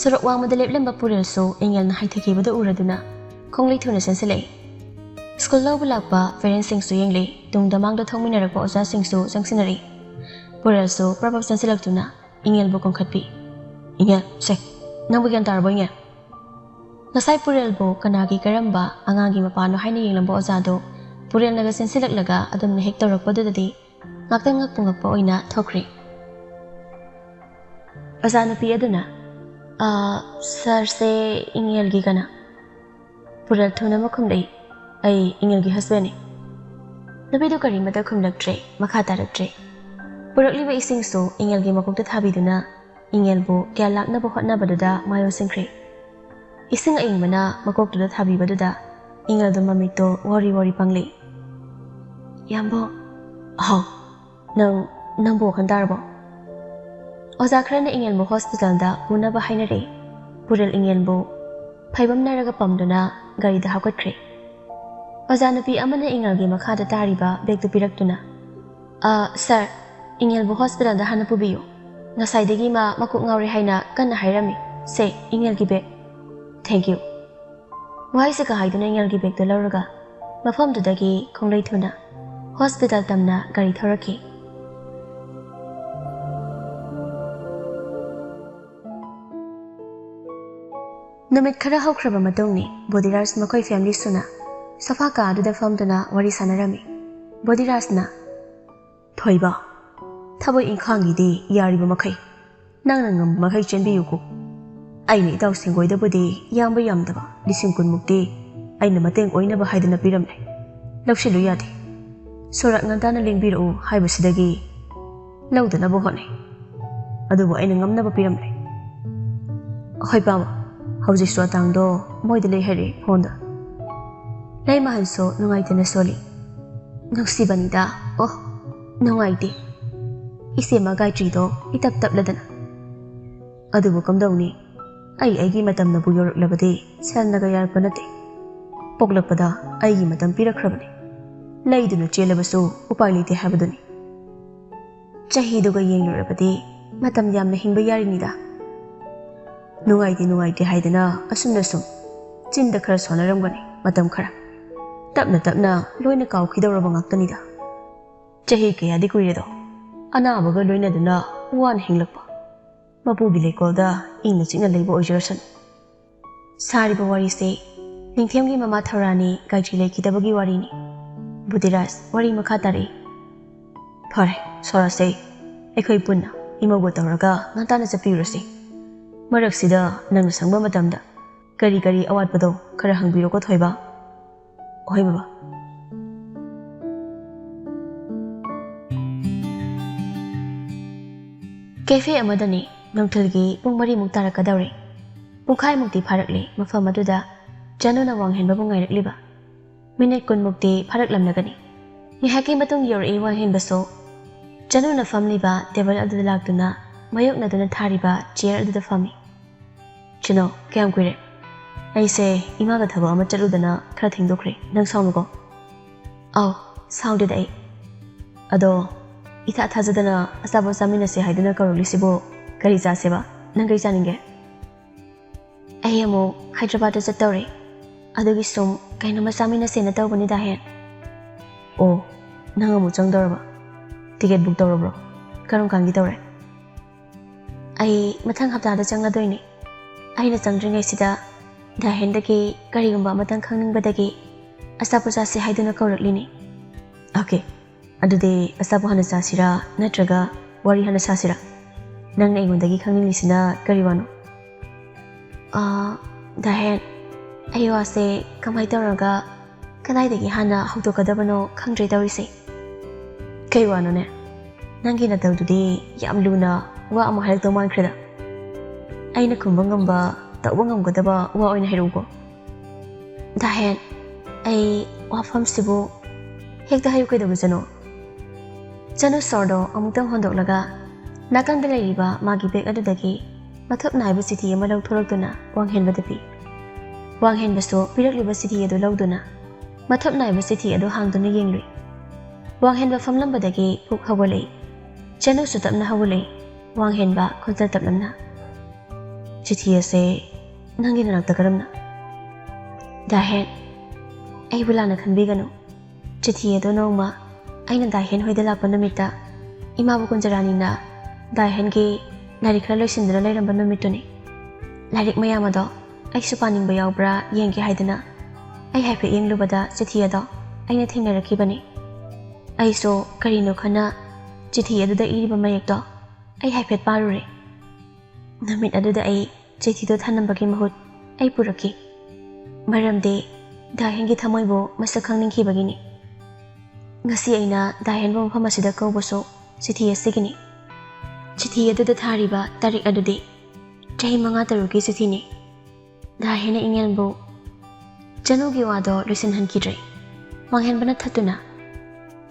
ꯁꯣꯔꯣꯛ ꯋꯥꯡꯃꯗ ꯂꯦꯞꯂꯝꯕ ꯄꯨꯔꯦꯜꯁꯨ ꯏꯪꯉꯦꯜꯅ ꯍꯥꯏꯊꯈꯤꯕꯗꯨ ꯎꯔꯗꯨꯅ ꯈꯣꯡꯂꯩ ꯊꯨꯅ ꯆꯦꯟꯁꯤꯜꯂꯛꯏ꯫ ꯁ꯭ꯀꯨꯜ ꯂꯧꯕ ꯂꯥꯛꯄ ꯄꯦꯔꯦꯟꯁꯁꯤꯡꯁꯨ ꯌꯦꯡꯂꯤ, ꯇꯨꯡꯗ ꯃꯥꯡꯗ ꯊꯧꯃꯤꯟꯅꯔꯛꯄ ꯑꯣꯖꯥꯁꯤꯡꯁꯨ ꯆꯪꯁꯤꯟꯅꯔꯤ꯫ ꯄꯨꯔꯦꯜꯁꯨ ꯄ꯭ꯔꯄꯞ ꯆꯪꯁꯤꯜꯂꯛꯇꯨꯅ ꯏꯪꯉꯦꯜꯕꯨ ꯀꯣꯡꯈꯠꯄꯤ꯫ ꯏꯪꯉꯦꯜ ꯁꯦ ꯅꯪꯕꯨ ꯒ꯭ꯌꯥꯟ ꯇꯥꯔꯕꯣ ꯏꯪꯉꯦꯜ? ꯉꯁꯥꯏ ꯄꯨꯔꯦꯜꯕꯨ ꯀꯅꯥꯒꯤ ꯀꯔꯝꯕ ꯑꯉꯥꯡꯒꯤ ꯃꯄꯥꯅꯣ ꯍꯥꯏꯅ ꯌꯦꯡꯂꯝꯕ ꯑꯣꯖꯥꯗꯣ ꯄꯨꯔꯦꯜꯅꯒ ꯆꯦꯟꯁꯤꯜꯂꯛꯂꯒ ꯑꯗꯨꯝꯅ ꯍꯦꯛ ꯇꯧꯔꯛꯄꯗꯨꯗꯗꯤ ꯉꯥꯛꯇꯪ ꯉꯛꯄ ꯑꯣꯏꯅ ꯊꯣꯛꯈ꯭ꯔꯤ꯫ ꯑꯣꯖꯥ ꯅꯨꯄꯤ ꯑꯗꯨꯅ ꯁꯥꯔꯁꯦ ꯏꯪꯉꯦꯜꯒꯤ ꯀꯅꯥ? ꯄꯨꯔꯦꯜ ꯊꯨꯅ ꯈꯨꯝꯂꯛꯏ, ꯑꯩ ꯏꯪꯉꯦꯜꯒꯤ ꯍꯁꯕꯦꯟꯅꯤ꯫ ꯅꯨꯄꯤꯗꯨ ꯀꯔꯤꯃꯇ ꯈꯨꯝꯂꯛꯇ꯭ꯔꯦ, ꯃꯈꯥ ꯇꯥꯔꯛꯇ꯭ꯔꯦ꯫ ꯄꯨꯔꯛꯂꯤꯕ ꯏꯁꯤꯡꯁꯨ ꯏꯪꯉꯦꯜꯒꯤ ꯃꯀꯣꯛꯇ ꯊꯥꯕꯤꯗꯨꯅ ꯏꯪꯉꯦꯜꯕꯨ ꯀꯌꯥ ꯂꯥꯛꯅꯕ ꯍꯣꯠꯅꯕꯗꯨꯗ ꯃꯥꯏ ꯑꯣꯟꯁꯤꯟꯈ꯭ꯔꯦ꯫ ꯏꯁꯤꯡ ꯑꯏꯪꯕꯅ ꯃꯀꯣꯛꯇꯨꯗ ꯊꯥꯕꯤꯕꯗꯨꯗ ꯏꯪꯉꯦꯜꯗꯨ ꯃꯃꯤꯠꯇꯣ ꯋꯥꯔꯤ ꯄꯥꯡꯂꯤ꯫ ꯌꯥꯝꯕꯣ, ꯑꯍꯥꯎ, ꯅꯪꯕꯨ ꯋꯥꯈꯜ ꯇꯥꯔꯕꯣ? ꯑꯣꯖꯥ ꯈꯔꯅ ꯏꯪꯉꯦꯜꯕꯨ ꯍꯣꯁꯄꯤꯇꯥꯜꯗ ꯄꯨꯅꯕ ꯍꯥꯏꯅꯔꯛꯏ꯫ ꯄꯨꯔꯦꯜ ꯏꯪꯉꯦꯜꯕꯨ ꯐꯩꯕꯝꯅꯔꯒ ꯄꯝꯗꯨꯅ ꯒꯥꯔꯤꯗ ꯍꯥꯞꯀꯠꯈ꯭ꯔꯦ꯫ ꯑꯣꯖꯥ ꯅꯨꯄꯤ ꯑꯃꯅ ꯏꯪꯉꯦꯜꯒꯤ ꯃꯈꯥꯗ ꯇꯥꯔꯤꯕ ꯕꯦꯒꯇꯨ ꯄꯤꯔꯛꯇꯨꯅ ꯁꯥꯔ, ꯏꯪꯉꯦꯜꯕꯨ ꯍꯣꯁꯄꯤꯇꯥꯜꯗ ꯍꯥꯟꯅ ꯄꯨꯕꯤꯌꯨ꯫ ꯉꯁꯥꯏꯗꯒꯤ ꯃꯥ ꯃꯀꯣꯛ ꯉꯥꯎꯔꯦ ꯍꯥꯏꯅ ꯀꯟꯅ ꯍꯥꯏꯔꯝꯃꯤ꯫ ꯁꯦ ꯏꯪꯉꯦꯜꯒꯤ ꯕꯦꯒ꯫ Thank you. ꯋꯥꯍꯩꯁꯤꯒ ꯍꯥꯏꯗꯨꯅ ꯏꯪꯉꯦꯜꯒꯤ ꯕꯦꯒꯇꯨ ꯂꯧꯔꯒ ꯃꯐꯝꯗꯨꯗꯒꯤ ꯈꯣꯡꯂꯩ ꯊꯨꯅ ꯍꯣꯁꯄꯤꯇꯥꯜ ꯇꯝꯅ ꯒꯥꯔꯤ ꯊꯧꯔꯛꯈꯤ꯫ ꯅꯨꯃꯤꯠ ꯈꯔ ꯍꯧꯈ꯭ꯔꯕ ꯃꯇꯨꯡꯅꯤ ꯕꯣꯗꯤꯔꯥꯖ ꯃꯈꯣꯏ ꯐꯦꯃꯤꯂꯤ ꯁꯨꯅ ꯁꯣꯐꯥ ꯀꯥ ꯑꯗꯨꯗ ꯐꯝꯗꯨꯅ ꯋꯥꯔꯤ ꯁꯥꯟꯅꯔꯝꯃꯤ꯫ ꯕꯣꯗꯤꯔꯥꯖꯅ ꯊꯣꯏꯕ, ꯊꯕꯛ ꯏꯪꯈꯥꯡꯒꯤꯗꯤ ꯌꯥꯔꯤꯕ ꯃꯈꯩ ꯅꯪꯅ ꯉꯝꯕ ꯃꯈꯩ ꯆꯦꯟꯕꯤꯌꯨꯀꯣ꯫ ꯑꯩꯅ ꯏꯇꯥꯎ ꯁꯦꯡꯒꯣꯏꯗꯕꯨꯗꯤ ꯌꯥꯝꯕ ꯌꯥꯝꯗꯕ 10,000ꯃꯨꯛꯇꯤ ꯑꯩꯅ ꯃꯇꯦꯡ ꯑꯣꯏꯅꯕ ꯍꯥꯏꯗꯨꯅ ꯄꯤꯔꯝꯂꯦ꯫ ꯂꯧꯁꯤꯜꯂꯨ ꯌꯥꯗꯦ꯫ ꯁꯣꯔꯥꯠ ꯉꯟꯇꯥꯅ ꯂꯦꯡꯕꯤꯔꯛꯎ ꯍꯥꯏꯕꯁꯤꯗꯒꯤ ꯂꯧꯗꯅꯕ ꯍꯣꯠꯅꯩ, ꯑꯗꯨꯕꯨ ꯑꯩꯅ ꯉꯝꯅꯕ ꯄꯤꯔꯝꯂꯦ꯫ ꯍꯣꯏ ꯄꯥꯕ, ꯍꯧꯖꯤꯛꯁꯨ ꯑꯇꯥꯡꯗꯣ ꯃꯣꯏꯗ ꯂꯩ ꯍꯥꯏꯔꯛꯏ ꯐꯣꯟꯗ꯫ ꯂꯩꯃꯍꯟꯁꯨ ꯅꯨꯡꯉꯥꯏꯇꯅ ꯁꯣꯜꯂꯤ꯫ ꯅꯨꯡꯁꯤꯕꯅꯤꯗ, ꯑꯣ ꯅꯨꯡꯉꯥꯏꯇꯦ꯫ ꯏꯆꯦꯃ ꯒꯥꯏꯇ꯭ꯔꯤꯗꯣ ꯏꯇꯞ ꯇꯞꯂꯗꯅ꯫ ꯑꯗꯨꯕꯨ ꯀꯝꯗꯧꯅꯤ, ꯑꯩꯒꯤ ꯃꯇꯝꯅꯕꯨ ꯌꯧꯔꯛꯂꯕꯗꯤ ꯁꯦꯜꯅꯒ ꯌꯥꯔꯛꯄ ꯅꯠꯇꯦ꯫ ꯄꯣꯛꯂꯛꯄꯗ ꯑꯩꯒꯤ ꯃꯇꯝ ꯄꯤꯔꯛꯈ꯭ꯔꯕꯅꯤ, ꯂꯩꯗꯨꯅ ꯆꯦꯜꯂꯕꯁꯨ ꯎꯄꯥꯏ ꯂꯩꯇꯦ ꯍꯥꯏꯕꯗꯨꯅꯤ꯫ ꯆꯍꯤꯗꯨꯒ ꯌꯦꯡꯂꯨꯔꯕꯗꯤ ꯃꯇꯝ ꯌꯥꯝꯅ ꯍꯤꯡꯕ ꯌꯥꯔꯤꯅꯤꯗ꯫ ꯅꯨꯡꯉꯥꯏꯇꯦ ꯍꯥꯏꯗꯅ ꯑꯁꯨꯝꯅ ꯁꯨꯝ ꯆꯤꯟꯗ ꯈꯔ ꯁꯣꯟꯅꯔꯝꯒꯅꯤ ꯃꯇꯝ ꯈꯔ, ꯇꯞꯅ ꯂꯣꯏꯅ ꯀꯥꯎꯈꯤꯗꯧꯔꯕ ꯉꯥꯛꯇꯅꯤꯗ꯫ ꯆꯍꯤ ꯀꯌꯥꯗꯤ ꯀꯨꯏꯔꯦꯗꯣ ꯑꯅꯥꯕꯒ ꯂꯣꯏꯅꯗꯨꯅ ꯋꯥꯅ ꯍꯤꯡꯂꯛꯄ꯫ ꯃꯄꯨꯒꯤ ꯂꯩꯀꯣꯜꯗ ꯏꯪꯅ ꯆꯤꯛꯅ ꯂꯩꯕ ꯑꯣꯏꯖꯔꯁꯅꯨ꯫ ꯁꯥꯔꯤꯕ ꯋꯥꯔꯤꯁꯦ ꯅꯤꯡꯊꯦꯝꯒꯤ ꯃꯃꯥ ꯊꯧꯔꯥꯅꯤ ꯒꯥꯏꯇ꯭ꯔꯤ ꯂꯩꯈꯤꯗꯕꯒꯤ ꯋꯥꯔꯤꯅꯤ꯫ ꯕꯨꯙꯤꯔꯥꯖ ꯋꯥꯔꯤ ꯃꯈꯥ ꯇꯥꯔꯛꯏ꯫ ꯐꯔꯦ, ꯁꯣꯔꯥꯠꯁꯦ ꯑꯩꯈꯣꯏ ꯄꯨꯟꯅ ꯏꯃꯧꯒ ꯇꯧꯔꯒ ꯉꯟꯇꯥꯅ ꯆꯠꯄꯤꯔꯨꯔꯁꯤ꯫ ꯃꯔꯛꯁꯤꯗ ꯅꯪꯅ ꯁꯪꯕ ꯃꯇꯝꯗ ꯀꯔꯤ ꯑꯋꯥꯠꯄꯗꯣ ꯈꯔ ꯍꯪꯕꯤꯔꯣꯀꯣ ꯊꯣꯏꯕ꯫ ꯍꯣꯏ ꯕꯕꯥ꯫ ꯀꯦꯐꯦ ꯑꯃꯗꯅꯤ ꯅꯨꯡꯊꯤꯜꯒꯤ ꯄꯨꯡ 4ꯃꯨꯛ ꯇꯥꯔꯛꯀꯗꯧꯔꯦ꯫ ꯄꯨꯡꯈꯥꯏꯃꯨꯛꯇꯤ ꯐꯥꯔꯛꯂꯤ ꯃꯐꯝ ꯑꯗꯨꯗ ꯖꯅꯨꯅ ꯋꯥꯡꯍꯦꯟꯕꯕꯨ ꯉꯥꯏꯔꯛꯂꯤꯕ꯫ ꯃꯤꯅꯤꯠ 10ꯃꯨꯛꯇꯤ ꯐꯥꯔꯛꯂꯝꯂꯒꯅꯤ꯫ ꯉꯥꯏꯍꯥꯛꯀꯤ ꯃꯇꯨꯡ ꯌꯧꯔꯛꯏ ꯋꯥꯡꯍꯦꯟꯕꯁꯨ꯫ ꯖꯅꯨꯅ ꯐꯝꯂꯤꯕ ꯇꯦꯕꯜ ꯑꯗꯨꯗ ꯂꯥꯛꯇꯨꯅ ꯃꯥꯌꯣꯛꯅꯗꯨꯅ ꯊꯥꯔꯤꯕ ꯆꯤꯌꯔ ꯑꯗꯨꯗ ꯐꯝꯃꯤ꯫ ꯆꯤꯅꯣ, ꯀꯌꯥꯝ ꯀꯨꯏꯔꯦ? ꯑꯩꯁꯦ ꯏꯃꯥꯒ ꯊꯕꯛ ꯑꯃ ꯆꯠꯂꯨꯗꯅ ꯈꯔ ꯊꯦꯡꯗꯣꯛꯈ꯭ꯔꯦ, ꯅꯪ ꯁꯥꯎꯅꯨꯀꯣ? ꯑꯥꯎ, ꯁꯥꯎꯗꯦꯗ ꯑꯩ꯫ ꯑꯗꯣ ꯏꯊꯥ ꯊꯥꯖꯗꯅ ꯑꯆꯥꯄꯣꯠ ꯆꯥꯃꯤꯟꯅꯁꯦ ꯍꯥꯏꯗꯨꯅ ꯀꯧꯔꯛꯂꯤꯁꯤꯕꯨ ꯀꯔꯤ ꯆꯥꯁꯦꯕ? ꯅꯪ ꯀꯔꯤ ꯆꯥꯅꯤꯡꯒꯦ? ꯑꯩ ꯑꯃꯨꯛ ꯍꯥꯏꯗ꯭ꯔꯕꯥꯗꯇ ꯆꯠꯇꯧꯔꯦ, ꯑꯗꯨꯒꯤ ꯁꯨꯝ ꯀꯩꯅꯣꯝꯃ ꯆꯥꯃꯤꯟꯅꯁꯦꯅ ꯇꯧꯕꯅꯤꯗ ꯍꯦꯟ꯫ ꯑꯣ, ꯅꯪ ꯑꯃꯨꯛ ꯆꯪꯗꯧꯔꯕ? Ticket book ꯇꯧꯔꯕ꯭ꯔꯣ? ꯀꯔꯝ ꯀꯥꯟꯒꯤ ꯇꯧꯔꯦ? ꯑꯩ ꯃꯊꯪ ꯍꯞꯇꯥꯗ ꯆꯪꯂꯗꯣꯏꯅꯤ꯫ ꯑꯩꯅ ꯆꯪꯗ꯭ꯔꯤꯉꯩꯁꯤꯗ ꯗꯥꯍꯦꯟꯗꯒꯤ ꯀꯔꯤꯒꯨꯝꯕ ꯑꯃꯇꯪ ꯈꯪꯅꯤꯡꯕꯗꯒꯤ ꯑꯆꯥꯄꯣꯠ ꯆꯥꯁꯦ ꯍꯥꯏꯗꯨꯅ ꯀꯧꯔꯛꯂꯤꯅꯤ꯫ ꯑꯣꯀꯦ, ꯑꯗꯨꯗꯤ ꯑꯆꯥꯄꯣꯠ ꯍꯥꯟꯅ ꯆꯥꯁꯤꯔꯥ ꯅꯠꯇ꯭ꯔꯒ ꯋꯥꯔꯤ ꯍꯥꯟꯅ ꯁꯥꯁꯤꯔꯥ? ꯅꯪꯅ ꯑꯩꯉꯣꯟꯗꯒꯤ ꯈꯪꯅꯤꯡꯂꯤꯁꯤꯅ ꯀꯔꯤ ꯋꯥꯅꯣ? ꯗꯥꯍꯦꯟ, ꯑꯩ ꯋꯥꯁꯦ ꯀꯃꯥꯏ ꯇꯧꯔꯒ ꯀꯗꯥꯏꯗꯒꯤ ꯍꯥꯟꯅ ꯍꯧꯗꯣꯛꯀꯗꯕꯅꯣ ꯈꯪꯗ꯭ꯔꯦ ꯇꯧꯔꯤꯁꯦ꯫ ꯀꯩ ꯋꯥꯅꯣꯅꯦ? ꯅꯪꯒꯤ ꯅꯇꯧꯗꯨꯗꯤ ꯌꯥꯝ ꯂꯨꯅ ꯋꯥ ꯑꯃ ꯍꯥꯏꯔꯛꯇꯧ ꯃꯥꯟꯈ꯭ꯔꯦꯗ꯫ ꯑꯩꯅ ꯈꯨꯝꯕ ꯉꯝꯕ, ꯇꯧꯕ ꯉꯝꯒꯗꯕ ꯋꯥ ꯑꯣꯏꯅ ꯍꯥꯏꯔꯛꯎꯀꯣ꯫ ꯗꯥꯍꯦꯟ, ꯑꯩ ꯋꯥꯐꯝꯁꯤꯕꯨ ꯍꯦꯛꯇ ꯍꯥꯏꯌꯨ ꯀꯩꯗꯧꯕꯖꯅꯣ? ꯆꯅꯨ ꯁꯣꯔꯗꯣ ꯑꯃꯨꯛꯇꯪ ꯍꯣꯟꯗꯣꯛꯂꯒ ꯅꯥꯀꯟꯗ ꯂꯩꯔꯤꯕ ꯃꯥꯒꯤ ꯕꯦꯒ ꯑꯗꯨꯗꯒꯤ ꯃꯊꯨꯞ ꯅꯥꯏꯕ ꯆꯤꯊꯤ ꯑꯃ ꯂꯧꯊꯣꯔꯛꯇꯨꯅ ꯋꯥꯡꯍꯦꯟꯕꯗ ꯄꯤ꯫ ꯋꯥꯡꯍꯦꯟꯕꯁꯨ ꯄꯤꯔꯛꯂꯤꯕ ꯆꯤꯊꯤ ꯑꯗꯨ ꯂꯧꯗꯨꯅ ꯃꯊꯞ ꯅꯥꯏꯕ ꯆꯤꯊꯤ ꯑꯗꯨ ꯍꯥꯡꯗꯨꯅ ꯌꯦꯡꯂꯨꯏ꯫ ꯋꯥꯡꯍꯦꯟꯕ ꯐꯝꯂꯝꯕꯗꯒꯤ ꯄꯨꯛ ꯍꯧꯒꯠꯂꯛꯏ꯫ ꯆꯅꯨꯁꯨ ꯇꯞꯅ ꯍꯧꯒꯠꯂꯛꯏ꯫ ꯋꯥꯡꯍꯦꯟꯕ ꯈꯣꯟꯖꯦꯜ ꯇꯞꯂꯝꯅ "ꯆꯤꯊꯤ ꯑꯁꯦ ꯅꯪꯒꯤ ꯅꯅꯥꯛꯇ ꯀꯔꯝꯅ?" "ꯗꯥꯍꯦꯟ, ꯑꯩꯕꯨ ꯂꯥꯟꯅ ꯈꯟꯕꯤꯒꯅꯨ꯫ ꯆꯤꯊꯤ ꯑꯗꯨ ꯅꯣꯡꯃ ꯑꯩꯅ ꯗꯥꯍꯦꯟ ꯍꯣꯏꯗ ꯂꯥꯛꯄ ꯅꯨꯃꯤꯠꯇ ꯏꯃꯥꯕꯨ ꯀꯨꯟꯖꯔꯥꯅꯤꯅ ꯗꯥꯍꯦꯟꯒꯤ ꯂꯥꯏꯔꯤꯛ ꯈꯔ ꯂꯣꯏꯁꯤꯟꯗꯨꯅ ꯂꯩꯔꯝꯕ ꯅꯨꯃꯤꯠꯇꯨꯅꯤ꯫ ꯂꯥꯏꯔꯤꯛ ꯃꯌꯥꯝ ꯑꯗꯣ ꯑꯩꯁꯨ ꯄꯥꯅꯤꯡꯕ ꯌꯥꯎꯕ꯭ꯔꯥ ꯌꯦꯡꯒꯦ ꯍꯥꯏꯗꯅ ꯑꯩ ꯍꯥꯏꯐꯦꯠ ꯌꯦꯡꯂꯨꯕꯗ ꯆꯤꯊꯤ ꯑꯗꯣ ꯑꯩꯅ ꯊꯦꯡꯅꯔꯛꯈꯤꯕꯅꯤ꯫ ꯑꯩꯁꯨ ꯀꯔꯤꯅꯣ ꯈꯟꯅ ꯆꯤꯊꯤ ꯑꯗꯨꯗ ꯏꯔꯤꯕ ꯃꯌꯦꯛꯇꯣ ꯑꯩ ꯍꯥꯏꯐꯦꯠ ꯄꯥꯔꯨꯔꯦ꯫ ꯅꯨꯃꯤꯠ ꯑꯗꯨꯗ ꯑꯩ ꯆꯤꯊꯤꯗꯣ ꯊꯅꯝꯕꯒꯤ ꯃꯍꯨꯠ ꯑꯩ ꯄꯨꯔꯛꯈꯤ꯫ ꯃꯔꯝꯗꯤ ꯗꯥꯍꯦꯟꯒꯤ ꯊꯃꯣꯏꯕꯨ ꯃꯁꯛ ꯈꯪꯅꯤꯡꯈꯤꯕꯒꯤꯅꯤ꯫ ꯉꯁꯤ ꯑꯩꯅ ꯗꯥꯍꯦꯟꯕꯨ ꯃꯐꯝ ꯑꯁꯤꯗ ꯀꯧꯕꯁꯨ ꯆꯤꯊꯤ ꯑꯁꯤꯒꯤꯅꯤ꯫ ꯆꯤꯊꯤ ꯑꯗꯨꯗ ꯊꯥꯔꯤꯕ ꯇꯥꯔꯤꯛ ꯑꯗꯨꯗꯤ ꯆꯍꯤ 5-6ꯒꯤ ꯆꯤꯊꯤꯅꯤ꯫ ꯗꯥꯍꯦꯟꯅ ꯏꯪꯉꯦꯜꯕꯨ ꯆꯅꯨꯒꯤ ꯋꯥꯗꯣ ꯂꯣꯏꯁꯤꯟꯍꯟꯈꯤꯗ꯭ꯔꯦ꯫ ꯋꯥꯡꯍꯦꯟꯕꯅ ꯊꯠꯇꯨꯅ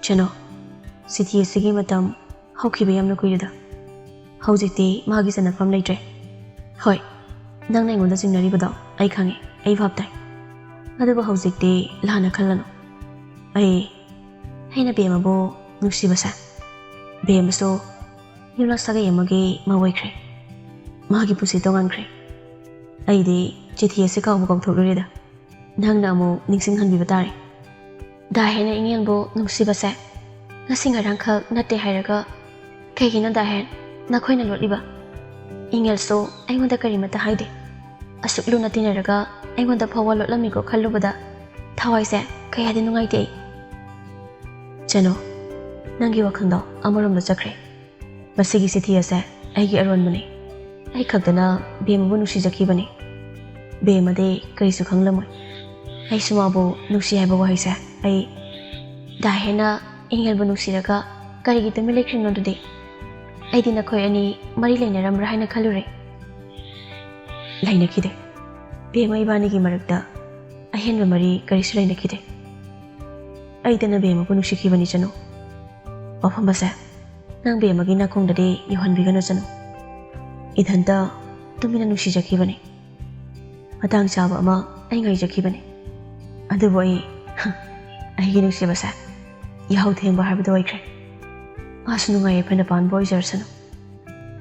"ꯆꯅꯨ, ꯆꯤꯊꯤ ꯑꯁꯤꯒꯤ ꯃꯇꯝ ꯍꯧꯈꯤꯕ ꯌꯥꯝꯅ ꯀꯨꯏꯔꯦꯗ꯫ ꯍꯧꯖꯤꯛꯇꯤ ꯃꯥꯒꯤ ꯆꯟꯅꯐꯝ ꯂꯩꯇ꯭ꯔꯦ꯫ ꯍꯣꯏ, ꯅꯪꯅ ꯑꯩꯉꯣꯟꯗ ꯆꯤꯡꯅꯔꯤꯕꯗꯣ ꯑꯩ ꯈꯪꯉꯦ, ꯑꯩ ꯚꯥꯞ ꯇꯥꯏ꯫ ꯑꯗꯨꯕꯨ ꯍꯧꯖꯤꯛꯇꯤ ꯂꯥꯟꯅ ꯈꯜꯂꯅꯨ꯫ ꯑꯩꯅ ꯕꯦꯝꯃꯕꯨ ꯅꯨꯡꯁꯤꯕꯁꯦ ꯕꯦꯝꯃꯁꯨ ꯌꯨꯝꯂꯛ ꯁꯥꯒꯩ ꯑꯃꯒꯤ ꯃꯧ ꯑꯣꯏꯈ꯭ꯔꯦ꯫ ꯃꯥꯒꯤ ꯄꯨꯟꯁꯤ ꯇꯣꯉꯥꯟꯈ꯭ꯔꯦ꯫ ꯑꯩꯗꯤ ꯆꯤꯊꯤ ꯑꯁꯤ ꯀꯥꯎꯊꯣꯛꯂꯨꯔꯦꯗ꯫ ꯅꯪꯅ ꯑꯃꯨꯛ ꯅꯤꯡꯁꯤꯡꯍꯟꯕꯤꯕ ꯇꯥꯔꯦ꯫ ꯗꯥꯍꯦꯟꯅ ꯏꯪꯉꯦꯜꯕꯨ ꯅꯨꯡꯁꯤꯕꯁꯦ ꯉꯁꯤ ꯉꯔꯥꯡꯈꯛ ꯅꯠꯇꯦ ꯍꯥꯏꯔꯒ ꯀꯩꯒꯤꯅꯣ ꯗꯥꯍꯦꯟ ꯅꯈꯣꯏꯅ ꯂꯣꯠꯂꯤꯕ? ꯏꯪꯉꯦꯜꯁꯨ ꯑꯩꯉꯣꯟꯗ ꯀꯔꯤꯃꯠꯇ ꯍꯥꯏꯗꯦ꯫ ꯑꯁꯨꯛ ꯂꯨꯅ ꯇꯤꯟꯅꯔꯒ ꯑꯩꯉꯣꯟꯗ ꯐꯥꯎꯕ ꯂꯣꯠꯂꯝꯃꯤꯀꯣ ꯈꯜꯂꯨꯕꯗ ꯊꯋꯥꯏꯁꯦ ꯀꯌꯥꯗꯤ ꯅꯨꯡꯉꯥꯏꯇꯦ ꯑꯩ꯫ ꯆꯅꯨ, ꯅꯪꯒꯤ ꯋꯥꯈꯜꯗꯣ ꯑꯃꯔꯣꯝꯗ ꯆꯠꯈ꯭ꯔꯦ꯫ ꯃꯁꯤꯒꯤ ꯆꯤꯊꯤ ꯑꯁꯦ ꯑꯩꯒꯤ ꯑꯔꯣꯟꯕꯅꯤ꯫ ꯑꯩ ꯈꯛꯇꯅ ꯕꯦꯝꯃꯕꯨ ꯅꯨꯡꯁꯤꯖꯈꯤꯕꯅꯤ꯫ ꯕꯦꯝꯃꯗꯤ ꯀꯔꯤꯁꯨ ꯈꯪꯂꯝꯃꯣꯏ꯫ ꯑꯩꯁꯨ ꯃꯥꯕꯨ ꯅꯨꯡꯁꯤ ꯍꯥꯏꯕ ꯋꯥꯍꯩꯁꯦ ꯑꯩ ꯗꯥꯍꯦꯟꯅ ꯏꯪꯉꯦꯜꯕꯨ ꯅꯨꯡꯁꯤꯔꯒ ꯀꯔꯤꯒꯤ ꯇꯨꯃꯤꯟ ꯂꯩꯈ꯭ꯔꯤꯅꯣ ꯑꯗꯨꯗꯤ? ꯑꯩꯗꯤ ꯅꯈꯣꯏ ꯑꯅꯤ ꯃꯔꯤ ꯂꯩꯅꯔꯝꯕ꯭ꯔꯥ ꯍꯥꯏꯅ ꯈꯜꯂꯨꯔꯦ꯫ ꯂꯩꯅꯈꯤꯗꯦ꯫ ꯕꯦꯝꯃ ꯏꯕꯥꯅꯤꯒꯤ ꯃꯔꯛꯇ ꯑꯍꯦꯟꯕ ꯃꯔꯤ ꯀꯔꯤꯁꯨ ꯂꯩꯅꯈꯤꯗꯦ꯫ ꯑꯩꯗꯅ ꯕꯦꯝꯃꯕꯨ ꯅꯨꯡꯁꯤꯈꯤꯕꯅꯤ ꯆꯅꯨ꯫ ꯋꯥꯐꯝ ꯑꯁꯦ ꯅꯪ ꯕꯦꯝꯃꯒꯤ ꯅꯥꯀꯣꯡꯗꯗꯤ ꯌꯧꯍꯟꯕꯤꯒꯅꯨ ꯆꯅꯨ꯫ ꯏꯊꯟꯇ ꯇꯨꯃꯤꯟꯅ ꯅꯨꯡꯁꯤꯖꯈꯤꯕꯅꯤ꯫ ꯃꯇꯥꯡ ꯆꯥꯕ ꯑꯃ ꯑꯩ ꯉꯥꯏꯖꯈꯤꯕꯅꯤ꯫ ꯑꯗꯨꯕꯨ ꯑꯩꯒꯤ ꯅꯨꯡꯁꯤꯕꯁꯦ ꯌꯥꯍꯧ ꯊꯦꯡꯕ ꯍꯥꯏꯕꯗꯨ ꯑꯣꯏꯈ꯭ꯔꯦ꯫ ꯃꯥꯁꯨ ꯅꯨꯡꯉꯥꯏ ꯌꯥꯏꯐꯅ ꯄꯥꯟꯕ ꯑꯣꯏꯖꯔꯁꯅꯨ꯫